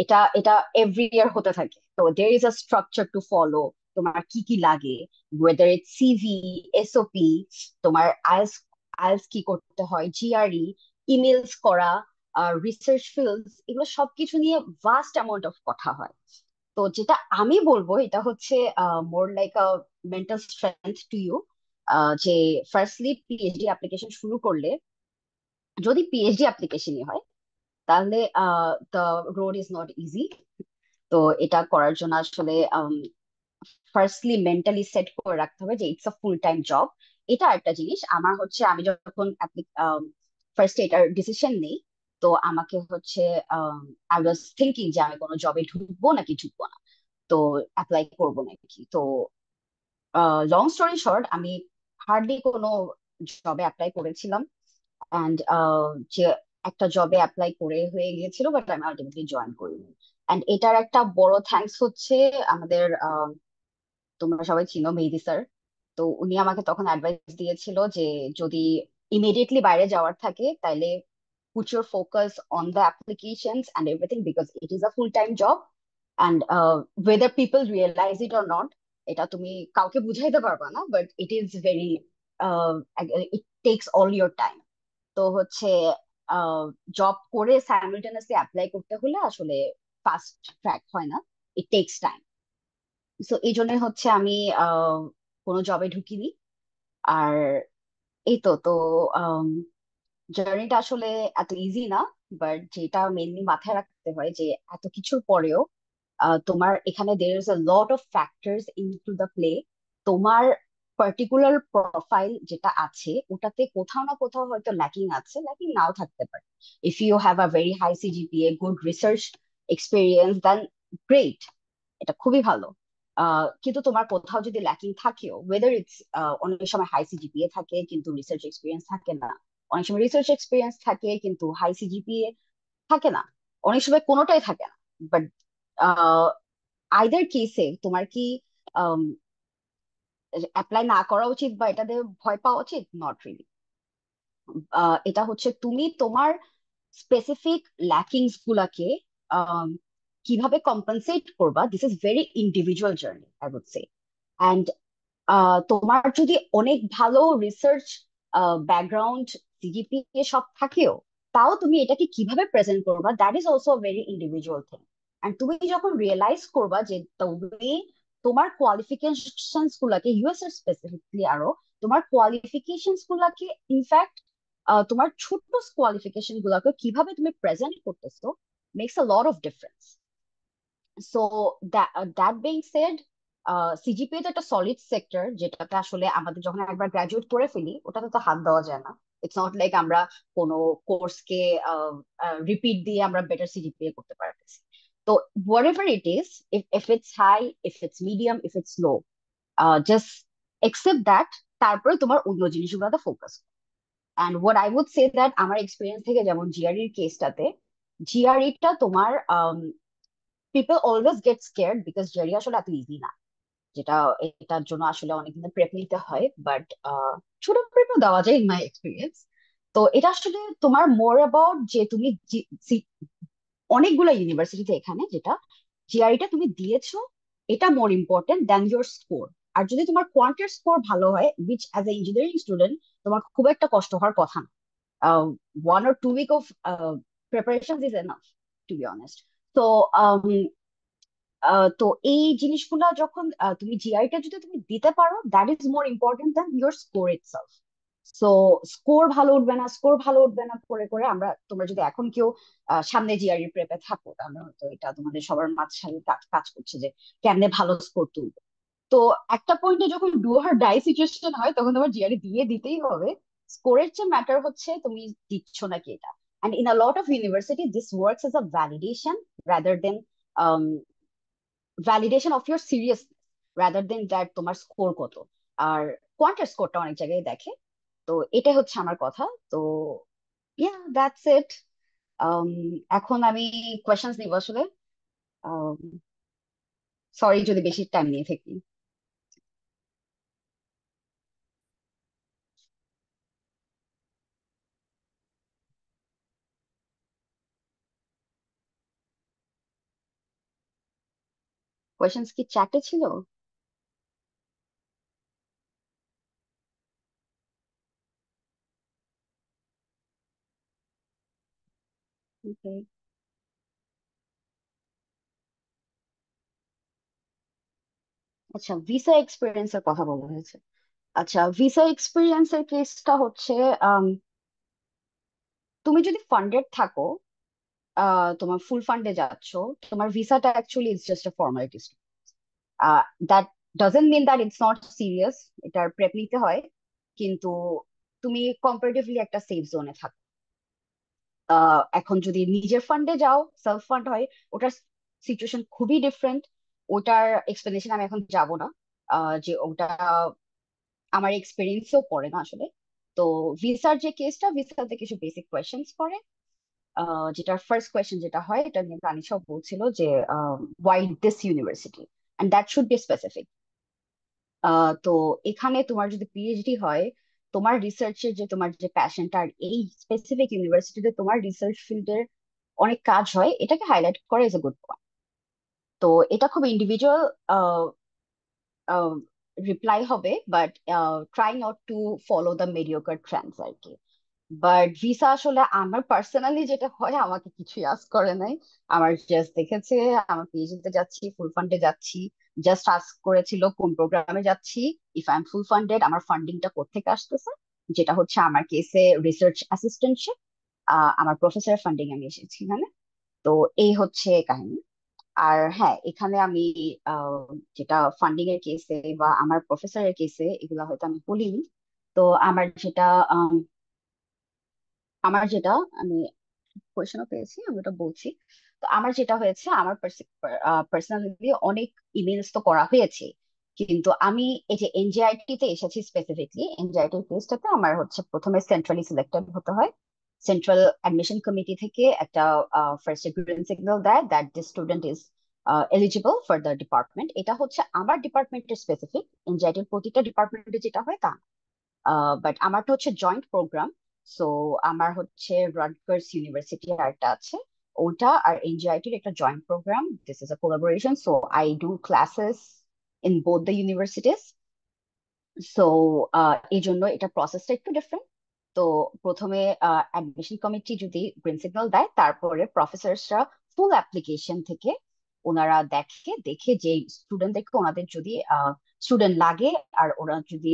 এটা এটা এভরি ইয়ার হতে থাকে। তো there is a structure to follow, তোমার কি কি লাগে, ওয়েদার ইট সিভি, এসওপি, তোমার আইএলটিএস আইএলটিএস কি করতে হয়, জিআরই, ইমেলস করা, রিসার্চ ফিল্ডস, এগুলো সবকিছু নিয়ে ভাস্ট অ্যামাউন্ট অফ কথা হয়। তো যেটা আমি বলবো এটা হচ্ছে more like a mental strength to you, যে ফার্স্টলি পিএইচডি অ্যাপ্লিকেশন শুরু করলে, যদি পিএইচডি অ্যাপ্লিকেশনই হয়, তাহলে the road is not easy. তো এটা করার জন্য আসলে ফার্স্টলি মেন্টালি সেট করে রাখতে হবে যে it's a full time job. এটা একটা জিনিস আমার হচ্ছে, আমি যখন ফার্স্ট এটার ডিসিশন নেই, তো আমাকে হচ্ছে আই ওয়াজ থিঙ্কিং যে আমি কোনো জবে ঢুকবো নাকি ঢুকবো না, তো অ্যাপ্লাই করবো নাকি। তো লং স্টোরি শর্ট, আমি হার্ডলি কোনো জবে অ্যাপ্লাই করেছিলাম, অ্যান্ড যে একটা জবে অ্যাপ্লাই করে হয়ে গিয়েছিল, বাট আমি আলটিমেটলি জয়েন করিনি। অ্যান্ড এটার একটা বড় থ্যাঙ্কস হচ্ছে আমাদের, তোমরা সবাই চিনো মেহেদি স্যার। তো উনি আমাকে তখন অ্যাডভাইস দিয়েছিল যে যদি ইমিডিয়েটলি বাইরে যাওয়ার থাকে, তাইলে put your focus on the applications and everything because it is a full-time job, and whether people realize it or not, এটা তুমি কাউকে বুঝাইতে পারবা না, but it is very it takes all your time. তো হচ্ছে জব করে সাইমালটেনিয়াসলি অ্যাপ্লাই করতে হলে আসলে ফাস্ট ট্র্যাক হয় না, ইট টেক্স টাইম। সো এই জন্য হচ্ছে আমি আহ, কোনো জবে ঢুকিনি। আর এই তো তো জার্নিটা আসলে এত ইজি না, বাট যেটা মেনলি মাথায় রাখতে হয় যে এত কিছুর পরেও তোমার এখানে there is a lot of factors into the play. তোমার পার্টিকুলার প্রোফাইল যেটা আছে ওটাতে কোথাও না কোথাও হয়তো ল্যাকিং আছে, ল্যাকিং নাও থাকতে পারে। If you have a very high CGPA, good research experience, then great, এটা খুবই ভালো। কিন্তু তোমার কোথাও যদি ল্যাকিং থাকেও, ওয়েদার ইটস, অনেক সময় হাই সিজিপিএ থাকে কিন্তু রিসার্চ এক্সপিরিয়েন্স থাকে না, অনেক সময় রিসার্চ এক্সপিরিয়েন্স থাকে কিন্তু হাই সিজিপিএ থাকে না, অনেক সময় কোনোটাই থাকে না। বাট আইদার কেসে তোমার কি অ্যাপ্লাই না করা উচিত বা এটাতে ভয় পাওয়া উচিত? Not really. এটা হচ্ছে তুমি তোমার স্পেসিফিক ল্যাকিংস গুলাকে আম, কিভাবে কম্পেনসেট করবা, this is very individual journey I would say. And তোমার যদি অনেক ভালো রিসার্চ ব্যাকগ্রাউন্ড, সিজিপিএ সব থাকেও, তাও তুমি এটাকে কিভাবে প্রেজেন্ট করবা, that is also very individual thing. And তুমি যখন রিয়েলাইজ করবা যে দ্য ওয়ে তোমার কোয়ালিফিকেশনস গুলাকে, ইউএস এর স্পেসিফিকলি আরো, তোমার কোয়ালিফিকেশনস গুলাকে ইনফ্যাক্ট তোমার ছোট্ট কোয়ালিফিকেশন গুলাকে কিভাবে তুমি প্রেজেন্ট করতেছো, makes a lot of difference. So that being said, CGPA তো একটা সলিড সেক্টর, যেটাতে আসলে আমাদের যখন একবার গ্রাজুয়েট করে ফেলি ওটাতে তো হাত দেওয়া যায় না। ইটস নট লাইক আমরা কোনো কোর্সকে রিপিট দিয়ে আমরা বেটার সিজিপিএ করতে পারতেছি। তো whatever it is, if it's high, if it's medium, if it's low, just accept that, তারপরে তোমার অন্য জিনিসগুলোতে focus. And what I would say that, আমার এক্সপিরিয়েন্স থেকে যেমন জিআরইর কেসটাতে, জিআরইটা তোমার people always get scared because GRE আসলে এত ইজি না, যেটা এটার জন্য আসলে অনেকদিন প্রেপ নিতে হয়, বাট ছোট প্রেপও দেওয়া যায় ইন মাই এক্সপিরিয়েন্স। তো এটা আসলে তোমার মোর অ্যাবাউট যে তুমি অনেকগুলো ইউনিভার্সিটিতে এখানে যেটা জিআরইটা তুমি দিয়েছো, এটা more important than your score. আর যদি তোমার কোয়ান্টের স্কোর ভালো হয়, which as a engineering student তোমার খুব একটা কষ্ট হওয়ার কথা না, 1 or 2 week of preparation is enough, to be honest. তো তো এই জিনিসগুলা যখন তুমি জিআইটা যদি তুমি দিতে পারো, that is more important than your score itself. So score ভালো উঠবে না করে করে তোমরা যদি এখন কেউ সামনে জিআরই প্রেপে থাকো, তাহলে হয়তো এটা তোমাদের সবার মাঝখানে কাজ করছে যে কেমনে ভালো স্কোর তুলবে। তো একটা পয়েন্টে যখন ডু অর ডাই সিচুয়েশন হয়, তখন তোমার জিআরই দিয়ে দিতেই হবে। স্কোরের চেয়ে ম্যাটার হচ্ছে তুমি দিচ্ছ নাকি এটা। And in a lot of university, this works as a rather than um, validation of your seriousness, rather than that তোমার স্কোর কত। আর কোয়ান্টের স্কোরটা অনেক জায়গায় দেখে। তো এটাই হচ্ছে আমার কথা। তো yeah, that's it. um, এখন আমি কোয়েশ্চেন্স নিব আসলে। সরি যদি বেশি টাইম নিয়ে থাকি। কোয়েশ্চেন্স কি চ্যাটে ছিল? Okay. আচ্ছা, ভিসা এক্সপিরিয়েন্সের কথা বলা হয়েছে। আচ্ছা, ভিসা এক্সপিরিয়েন্সের কেসটা হচ্ছে, আম, তুমি যদি ফান্ডেড থাকো, তোমার ফুল ফান্ডে যাচ্ছ, তোমার ভিসাটা actually it's just a formality. That doesn't mean that it's not serious. এটার প্রেপ নিতে হয়, কিন্তু তুমি কম্পারেটিভলি একটা সেফ জোনে থাকো। এখন যদি নিজের ফান্ডে যাও, সেলফ ফান্ড হয়, ওটার সিচুয়েশন খুবই ডিফারেন্ট। ওটার এক্সপ্লেনেশন আমি এখন যাব না, যে ওটা আমার এক্সপিরিয়েন্সেও পড়ে না আসলে। তো ভিসার যে কেসটা, ভিসাতে কিছু বেসিক কোয়েশ্চেন্স করে। যেটার ফার্স্ট কোয়েশ্চেন যেটা হয়, এটা নিয়ে তানিশাও বলছিল যে why this university, and that should be specific. তো এখানে তোমার যদি পিএইচডি হয়, তোমার রিসার্চের যে তোমার যে প্যাশনটা, আর এই স্পেসিফিক ইউনিভার্সিটিতে তোমার রিসার্চ ফিল্ডের অনেক কাজ হয়, এটাকে হাইলাইট করে এজ এ গুড পয়েন্ট। তো এটা খুব ইন্ডিভিজুয়াল রিপ্লাই হবে, but try not to follow the mediocre trends আর কি। বাট ভিসা আসলে আমার পার্সোনালি যেটা হয়, আমাকে কিছুই আস্ক করে নাই। আমার জাস্ট দেখেছে আমার পিএইচডি তে যাচ্ছি, ফুল ফান্ডে যাচ্ছি, জাস্ট আস্ক করেছিল কোন প্রোগ্রামে যাচ্ছি, if I am full funded, আমার ফান্ডিংটা কোত্থেকে আসতেছে, যেটা হচ্ছে আমার কেসে রিসার্চ অ্যাসিস্ট্যান্টশিপ। আমার প্রফেসর ফান্ডিং আমি এসেছি এখানে। তো এই হচ্ছে কাহিনী। আর হ্যাঁ, এখানে আমি আহ, যেটা ফান্ডিং এর কেসে বা আমার প্রফেসরের কেসে, এগুলা হয়তো আমি বলিনি। তো আমার যেটা আম, আমার যেটা আমি কোয়েশনও পেয়েছি, আমি ওটা বলছি। তো আমার যেটা হয়েছে, আমার পার্সোনালি অনেক ইমেলস তো করা হয়েছে, কিন্তু আমি এই যে এনজিআইটি তে এসেছি, স্পেসিফিকলি এনজিআইটি কেসটাতে আমার হচ্ছে প্রথমে সেন্ট্রালি সিলেক্টেড হতে হয়। সেন্ট্রাল অ্যাডমিশন কমিটি থেকে একটা ফার্স্ট গ্রিন সিগন্যাল দেয় that this student is eligible for the department. এটা হচ্ছে আমার ডিপার্টমেন্টের স্পেসিফিক, এনজিআইটির প্রতিটা ডিপার্টমেন্টে যেটা হয় তা। বাট আমারটা হচ্ছে জয়েন্ট প্রোগ্রাম। সো আমার হচ্ছে রাটগার্স ইউনিভার্সিটি একটা আছে, ওটা আর এনজিআইটির একটা joint program. This is a collaboration, so I do classes in both the universities. So এই জন্য এটা প্রসেসটা একটু ডিফারেন্ট। তো প্রথমে অ্যাডমিশন কমিটি যদি গ্রিন সিগন্যাল দেয়, তারপরে প্রফেসরসরা ফুল অ্যাপ্লিকেশন থেকে ওনারা দেখে যে স্টুডেন্টদেরকে ওনাদের যদি স্টুডেন্ট লাগে, আর ওরা যদি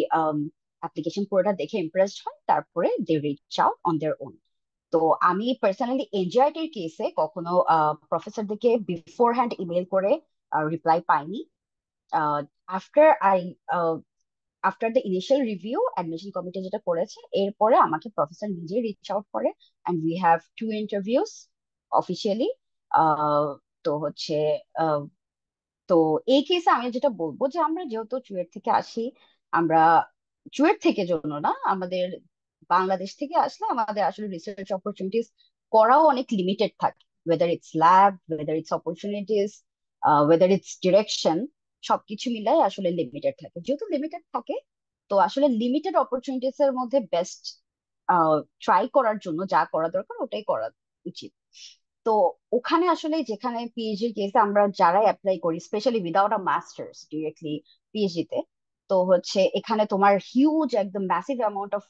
অ্যাপ্লিকেশন পুরোটা দেখে ইমপ্রেসড হয়, তারপরে they reach out on their own. তো আমি পার্সোনালি এনজিআইটির কেসে কখনো প্রফেসরদেরকে বিফোর হ্যান্ড ইমেল করে রিপ্লাই পাইনি। After I after the initial review, admission committee যেটা করেছে, এরপরে আমাকে প্রফেসর নিজে রিচ আউট করে, and we have 2 interviews officially. তো হচ্ছে আহ, তো এই কেসে আমি যেটা বলবো, যে আমরা যেহেতু চুয়েট থেকে আসি, আমরা চুয়েট থেকে জন্য না, আমাদের বাংলাদেশ থেকে আসলে আমাদের আসলে রিসার্চ অপরচুনিটিস করাও অনেক লিমিটেড থাকে, whether it's lab, whether it's opportunities, whether it's direction, সবকিছু মিলাই আসলে লিমিটেড থাকে। যেহেতু লিমিটেড থাকে, তো আসলে লিমিটেড অপরচুনিটিস এর মধ্যে বেস্ট ট্রাই করার জন্য যা করা দরকার ওটাই করা উচিত। তো ওখানে আসলে যেখানে পিএইচডি কেসে আমরা যারাই অ্যাপ্লাই করি, specially without a masters directly PhD তে, তো হচ্ছে এখানে তোমার হিউজ একদম ম্যাসিভ অ্যামাউন্ট অফ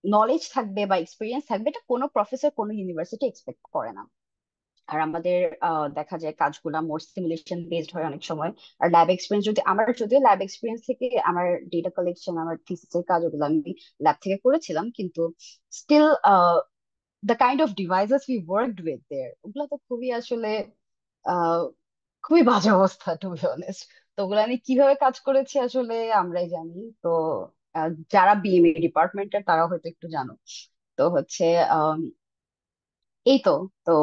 নলেজ থাকবে বা এক্সপিরিয়েন্স থাকবে, এটা কোনো প্রফেসর কোনো ইউনিভার্সিটি এক্সপেক্ট করে না। আর আমাদের দেখা যায় কাজগুলো মোর সিমুলেশন বেসড হয় অনেক সময়। আর ল্যাব এক্সপিরিয়েন্স, যদি আমার যদিও ল্যাব এক্সপিরিয়েন্স থেকে আমার ডেটা কালেকশন, আমার থিসিসের কাজ ওগুলো আমি ল্যাব থেকে করেছিলাম, কিন্তু still the kind of devices we worked with there, ওগুলো তো খুবই আসলে আহ খুবই বাজে অবস্থা টু বি অনেস্ট। তো ওগুলো আমি কিভাবে কাজ করেছি আসলে আমরাই জানি। তো যারা বিএমএ ডিপার্টমেন্টের তারা হয়তো একটু জানো। তো হচ্ছে এই তো। তো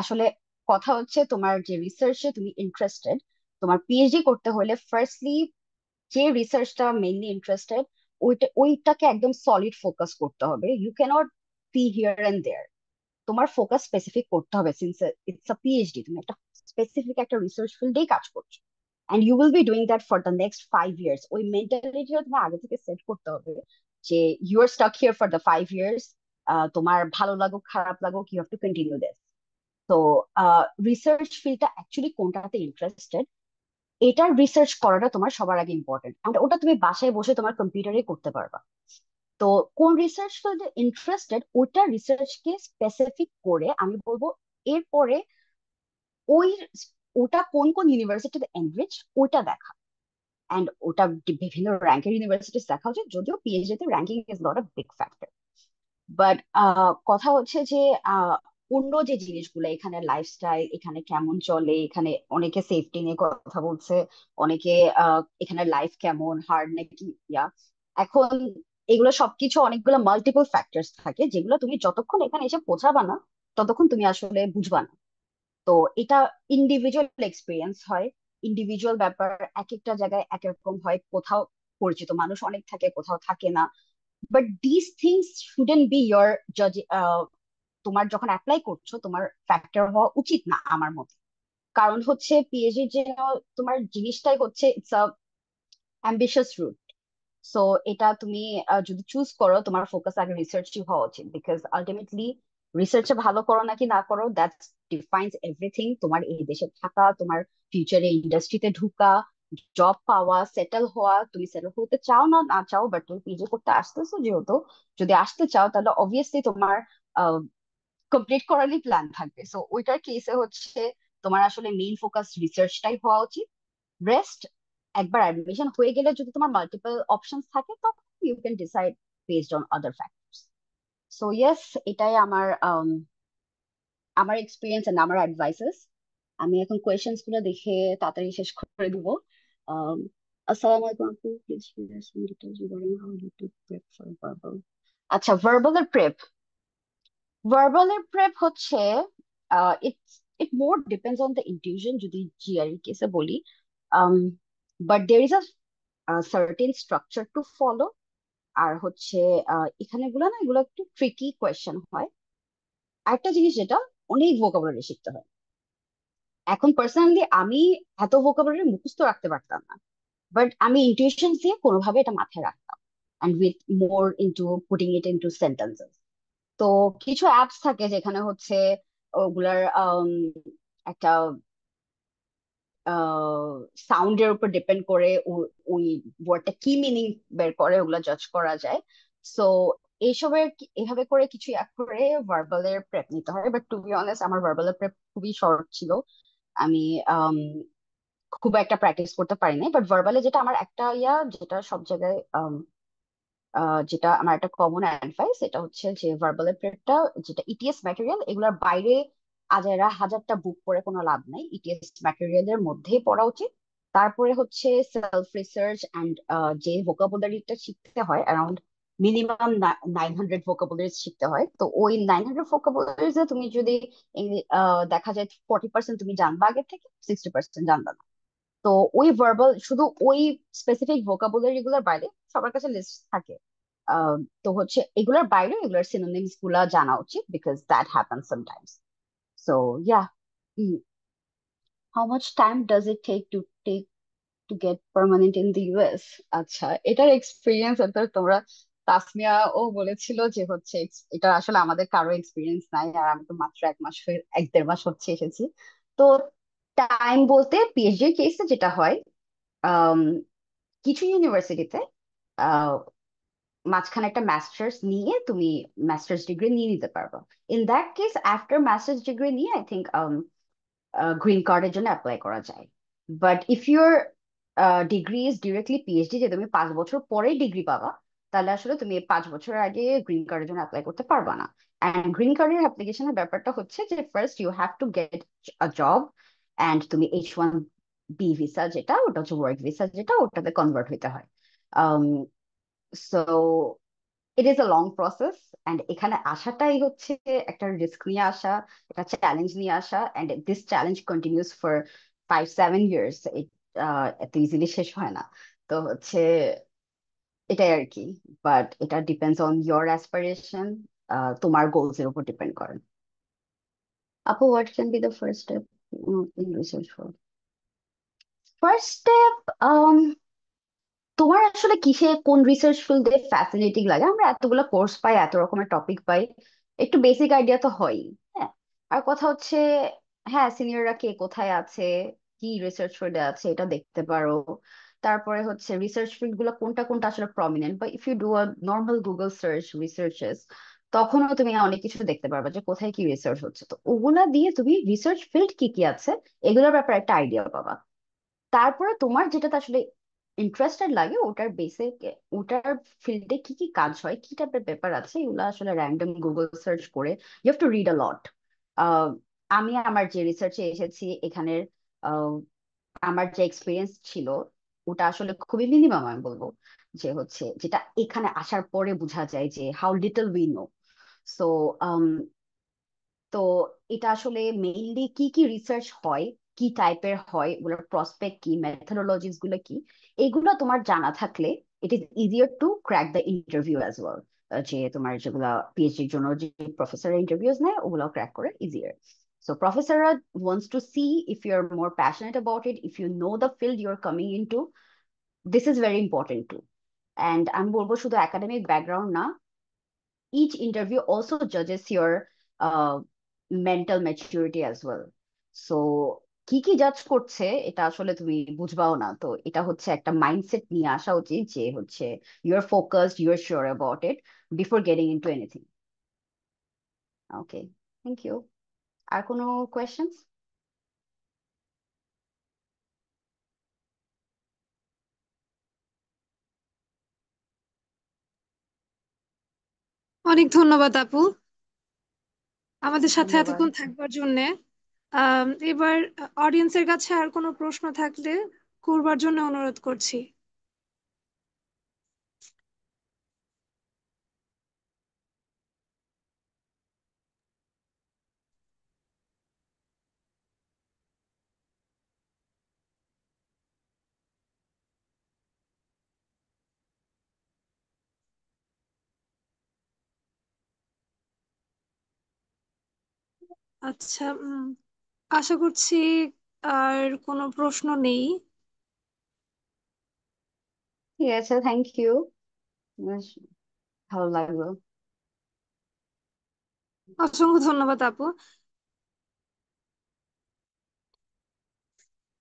আসলে কথা হচ্ছে তোমার যে রিসার্চে তুমি ইন্টারেস্টেড, তোমার পিএইচডি করতে হলে ফার্স্টলি যে রিসার্চটা মেইনলি ইন্টারেস্টেড ওইটাকে একদম সলিড ফোকাস করতে হবে। You can't be here and there. তোমার ফোকাস স্পেসিফিক করতে হবে, সিন্স ইটস আ পিএইচডি, তুমি একটা স্পেসিফিক একটা রিসার্চ ফিল্ডেই কাজ করছো, and you will be doing that for the next 5 years. ওই মেন্টালিটিও তোমার আগে থেকে সেট করতে হবে যে you are stuck here for the 5 years. তোমার ভালো লাগুক খারাপ লাগুক, you have to continue this. তো রিসার্চ ফিল্ডটা অ্যাকচুয়ালি কোনটাতে ইন্টারেস্টেড, এটার রিসার্চ করাটা তোমার সবার আগে ইম্পর্টেন্ট, and ওটা তুমি বাসায় বসে তোমার কম্পিউটারে করতে পারবা। তো কোন রিসার্চ ফিল্ডে ইন্টারেস্টেড ওটা রিসার্চকে স্পেসিফিক করে আমি বলবো, এরপরে ওই ওটা কোন কোন ইউনিভার্সিটিতে এনরিচ ওটা দেখা, অ্যান্ড ওটা বিভিন্ন র্যাঙ্কের ইউনিভার্সিটিস দেখা উচিত, যদিও পিএইচডি তে ranking is not a big factor. But কথা হচ্ছে যে আহ, অন্য যে জিনিসগুলো, এখানে লাইফস্টাইল এখানে কেমন চলে, এখানে অনেকে সেফটি নিয়ে কথা বলছে, অনেকে এখানে লাইফ কেমন হার্ড নাকি ইয়া, এখন এগুলো সবকিছু অনেকগুলো মাল্টিপল ফ্যাক্টরস থাকে, যেগুলো তুমি যতক্ষণ এখানে এসে পৌঁছাবা না ততক্ষণ তুমি আসলে বুঝবা না। তো এটা ইন্ডিভিজুয়াল এক্সপিরিয়েন্স হয়, ইন্ডিভিজুয়াল ব্যাপার, এক একটা জায়গায় এক এক রকম হয়, কোথাও পরিচিত মানুষ অনেক থাকে কোথাও থাকে না। But this things shouldn't B your জাজ। তোমার যখন অ্যাপ্লাই করছো তোমার ফ্যাক্টর হওয়া উচিত না আমার মতে। কারণ হচ্ছে পিএইচডি যে তোমার জিনিসটাই হচ্ছে it's a ambitious route. So এটা তুমি যদি চুজ করো, তোমার ফোকাস আগে রিসার্চই হওয়া উচিত, বিকজ আলটিমেটলি রিসার্চে ভালো করো নাকি না করো, দ্যাটস ডিফাইন্স এভরিথিং। তোমার এই দেশে থাকা, তোমার ফিউচারে ইন্ডাস্ট্রিতে ঢুকা, জব পাওয়া, সেটেল হওয়া, তুমি সেটেল হতে চাও না না চাও, বাট তুমি পিজি করতে আসতেছো যেহেতু, যদি আসতে চাও তাহলে অবভিয়াসলি তোমার কমপ্লিট করারই প্ল্যান থাকবে। সো ওইটার কেসে হচ্ছে তোমার আসলে মেইন ফোকাস রিসার্চটাই হওয়া উচিত। রেস্ট একবার অ্যাডমিশন হয়ে গেলে যদি তোমার মাল্টিপল অপশনস থাকে, তখন you can decide based on other factors. So yes, এটাই আমার আমার এক্সপিরিয়েন্স এন্ড আমার অ্যাডভাইসেস। আমি এখন কোয়েশ্চেন্স গুলো দেখে তাড়াতাড়ি শেষ করে দিব। um, আসসালামু আলাইকুম আপু, please share some details regarding how you to prep for verbal. আচ্ছা, ভার্বালের প্রেপ, ভার্বালের প্রেপ হচ্ছে it's it more depends on the intuition, যদি জিআরই কেসে বলি। But there is a certain structure to follow. আর হচ্ছে এখানে গুলো না, এগুলো একটু ট্রিকি কোয়েশ্চেন হয়। আরেকটা জিনিস যেটা, অনেক ভোকাবুলারি শিখতে হয়। এখন পার্সোনালি আমি এত ভোকাবুলারি মুখস্থ রাখতে পারতাম না, বাট আমি ইনটিউশন দিয়ে কোনোভাবে এটা মাথায় রাখতাম, and with more into putting it into sentences. তো কিছু অ্যাপস থাকে যেখানে হচ্ছে ওগুলার একটা সাউন্ডের উপর ডিপেন্ড করে ওই ওয়ার্ডটা কি মিনিং বের করে, ওগুলা জাজ করা যায়। সো এইসবের এভাবে করে কিছু এক করে ভার্বালের প্রেপ নিতে হয়। বাট টু বি অনেস্ট, আমার ভার্বালের প্রেপ খুবই শর্ট ছিল। আমি আম, খুব একটা প্র্যাকটিস করতে পারি নাই। বাট ভার্বালে যেটা আমার একটা যেটা সব জায়গায় যেটা আমার একটা কমন অ্যাডভাইস, এটা হচ্ছে যে ভার্বাল প্রেপটা, যেটা ইটিএস ম্যাটেরিয়াল, এগুলোর বাইরে আজাইরা হাজারটা বুক পড়ে কোনো লাভ নাই, ইটিএস ম্যাটেরিয়ালের মধ্যেই পড়া উচিত। তারপরে হচ্ছে সেলফ রিসার্চ অ্যান্ড যে ভোকাবুলারিটা শিখতে হয়, অ্যারাউন্ড মিনিমাম 900 ভোকাবুলারিজ শিখতে হয়। তো ওই 900 ভোকাবুলারিজ তুমি যদি দেখা যায় 40% তুমি জানবা আগে থেকে, 60% জানবা না। তো ওই ভার্বাল শুধু ওই স্পেসিফিক ভোকাবুলারি গুলোর বাইরে সবার কাছে লিস্ট থাকে। আহ, তো হচ্ছে এগুলোর বাইরে এগুলোর সিনোনিমস গুলা জানা উচিত, because that happens sometimes. So yeah, how much time does it take to get permanent in the US? আচ্ছা, এটার এক্সপিরিয়েন্স তোমরা তাসমিয়া ও বলেছিল যে হচ্ছে এটা আসলে আমাদের কারো এক্সপিরিয়েন্স নাই, আর আমি তো মাত্র 1 মাস 1-1.5 মাস হচ্ছে এসেছি। তো টাইম বলতে পিএইচডি কেসে যেটা হয়, আম, কিছু ইউনিভার্সিটিতে মাঝখানে একটা মাস্টার্স নিয়ে তুমি মাস্টার্স ডিগ্রি নিয়ে নিতে পারবে। In that case after masters degree নিয়ে আই থিঙ্ক গ্রিন কার্ডের জন্য অ্যাপ্লাই করা যায়। But if your degree is directly PhD, যে তুমি 5 বছর পরে ডিগ্রি পাবা, তাহলে আসলে তুমি 5 বছর আগে গ্রিন কার্ডের জন্য অ্যাপ্লাই করতে পারবা না। অ্যান্ড গ্রিন কার্ডের অ্যাপ্লিকেশনের ব্যাপারটা হচ্ছে যে first you have to get a job, and তুমি H1B ভিসা, যেটা ওটা হচ্ছে ওয়ার্ক ভিসা, যেটা ওটাতে কনভার্ট হইতে হয়। So it is a long process, and এখানে আসাটাই হচ্ছে একটা রিস্ক নিয়ে আসা, একটা চ্যালেঞ্জ নিয়ে আসা, and this challenge continuous for 5-7 years. এত ইজিলি শেষ হয় না। তো হচ্ছে এটাই আর কি। বাট এটা ডিপেন্ডস অন ইয়োর অ্যাসপিরেশন, তোমার গোলস এর উপর ডিপেন্ড করে। আপু, what can be the first step in research for? First step, তোমার আসলে কিসে, কোন রিসার্চ ফিল্ডে ফ্যাসিনেটিং লাগে? আমরা এতগুলো কোর্স পাই, এত রকমের টপিক পাই, একটু বেসিক আইডিয়া তো হয়ই। হ্যাঁ, আর কথা হচ্ছে, হ্যাঁ, সিনিয়ররা কে কোথায় আছে, কি রিসার্চ ফিল্ডে আছে, এটা দেখতে পারো। তারপরে হচ্ছে রিসার্চ ফিল্ড গুলো কোনটা কোনটা আসলে প্রমিনেন্ট, বা if you do a normal Google search researches, তখনও তুমি অনেক কিছু দেখতে পারবে যে কোথায় কি রিসার্চ হচ্ছে। তো ওগুলা দিয়ে তুমি রিসার্চ ফিল্ড কি কি আছে এগুলোর ব্যাপারে একটা আইডিয়া পাবা। তারপরে তোমার যেটাতে আসলে ইন্টারেস্টেড লাগে, ওটার বেসিক, ওটার ফিল্ডে কি কি কাজ হয়, কি টাইপের পেপার আছে, এগুলো আসলে র্যান্ডম গুগল সার্চ করে you have to read a lot. আমি আমার যে রিসার্চে এসেছি এখানের, আহ, আমার যে এক্সপিরিয়েন্স ছিল ওটা আসলে খুবই মিনিমাম, আমি বলবো যে হচ্ছে যেটা এখানে আসার পরে বোঝা যায় যে how little we know. So তো এটা আসলে মেইনলি কি কি রিসার্চ হয়, কি টাইপের হয়, ওগুলোর প্রসপেক্ট কি, মেথোডোলজিস গুলো কি, এগুলো তোমার জানা থাকলে it is easier two crack the interview as well. যে তোমার যেগুলা পিএইচডির জন্য যে প্রফেসর ইন্টারভিউস নেয়, ওগুলো ক্র্যাক করে easier. So professor wants to see if you're more passionate about it, if you know the field you're coming into. This is very important too. And আমি বলবো শুধু একাডেমিক ব্যাকগ্রাউন্ড না, each interview also judges your mental maturity as well. So কি কি জাজ করছে এটা আসলে তুমি বুঝবাও না, তো এটা হচ্ছে একটা মাইন্ডসেট নিয়ে আসা উচিত যে হচ্ছে you are focused, you are sure about it before getting into anything. Okay, thank you. আর কোনো কোয়েশ্চেন্স? অনেক ধন্যবাদ আপু আমাদের সাথে ধন্যবাদ। এতক্ষণ থাকবার জন্যে। এবার অডিয়েন্সের কাছে আর কোনো প্রশ্ন থাকলে করবার জন্য অনুরোধ করছি। আচ্ছা, আশা করছি আর কোনো প্রশ্ন নেই। ঠিক আছে, থ্যাংক ইউ, ভালো লাগলো। অসংখ্য ধন্যবাদ আপু।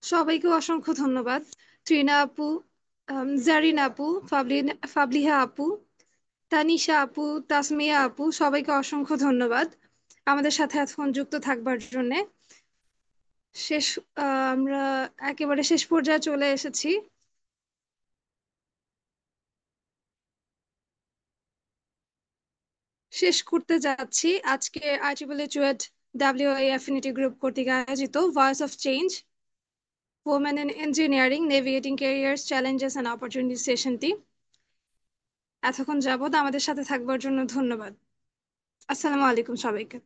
সবাইকে অসংখ্য ধন্যবাদ। ত্রিনা আপু, জারিন আপু, ফাবলিহা আপু, তানিশা আপু, তাসমিয়া আপু, সবাইকে অসংখ্য ধন্যবাদ আমাদের সাথে এতক্ষণ যুক্ত থাকবার জন্যে। শেষ আমরা একেবারে শেষ পর্যায়ে চলে এসেছি। শেষ করতে যাচ্ছি আজকে IEEE CUET WIA affinity group কর্তৃক আয়োজিত voice of change, women in engineering navigating careers challenges and opportunity সেশনটি। এতক্ষণ যাবত আমাদের সাথে থাকবার জন্য ধন্যবাদ। আসসালামু আলাইকুম সবাইকে।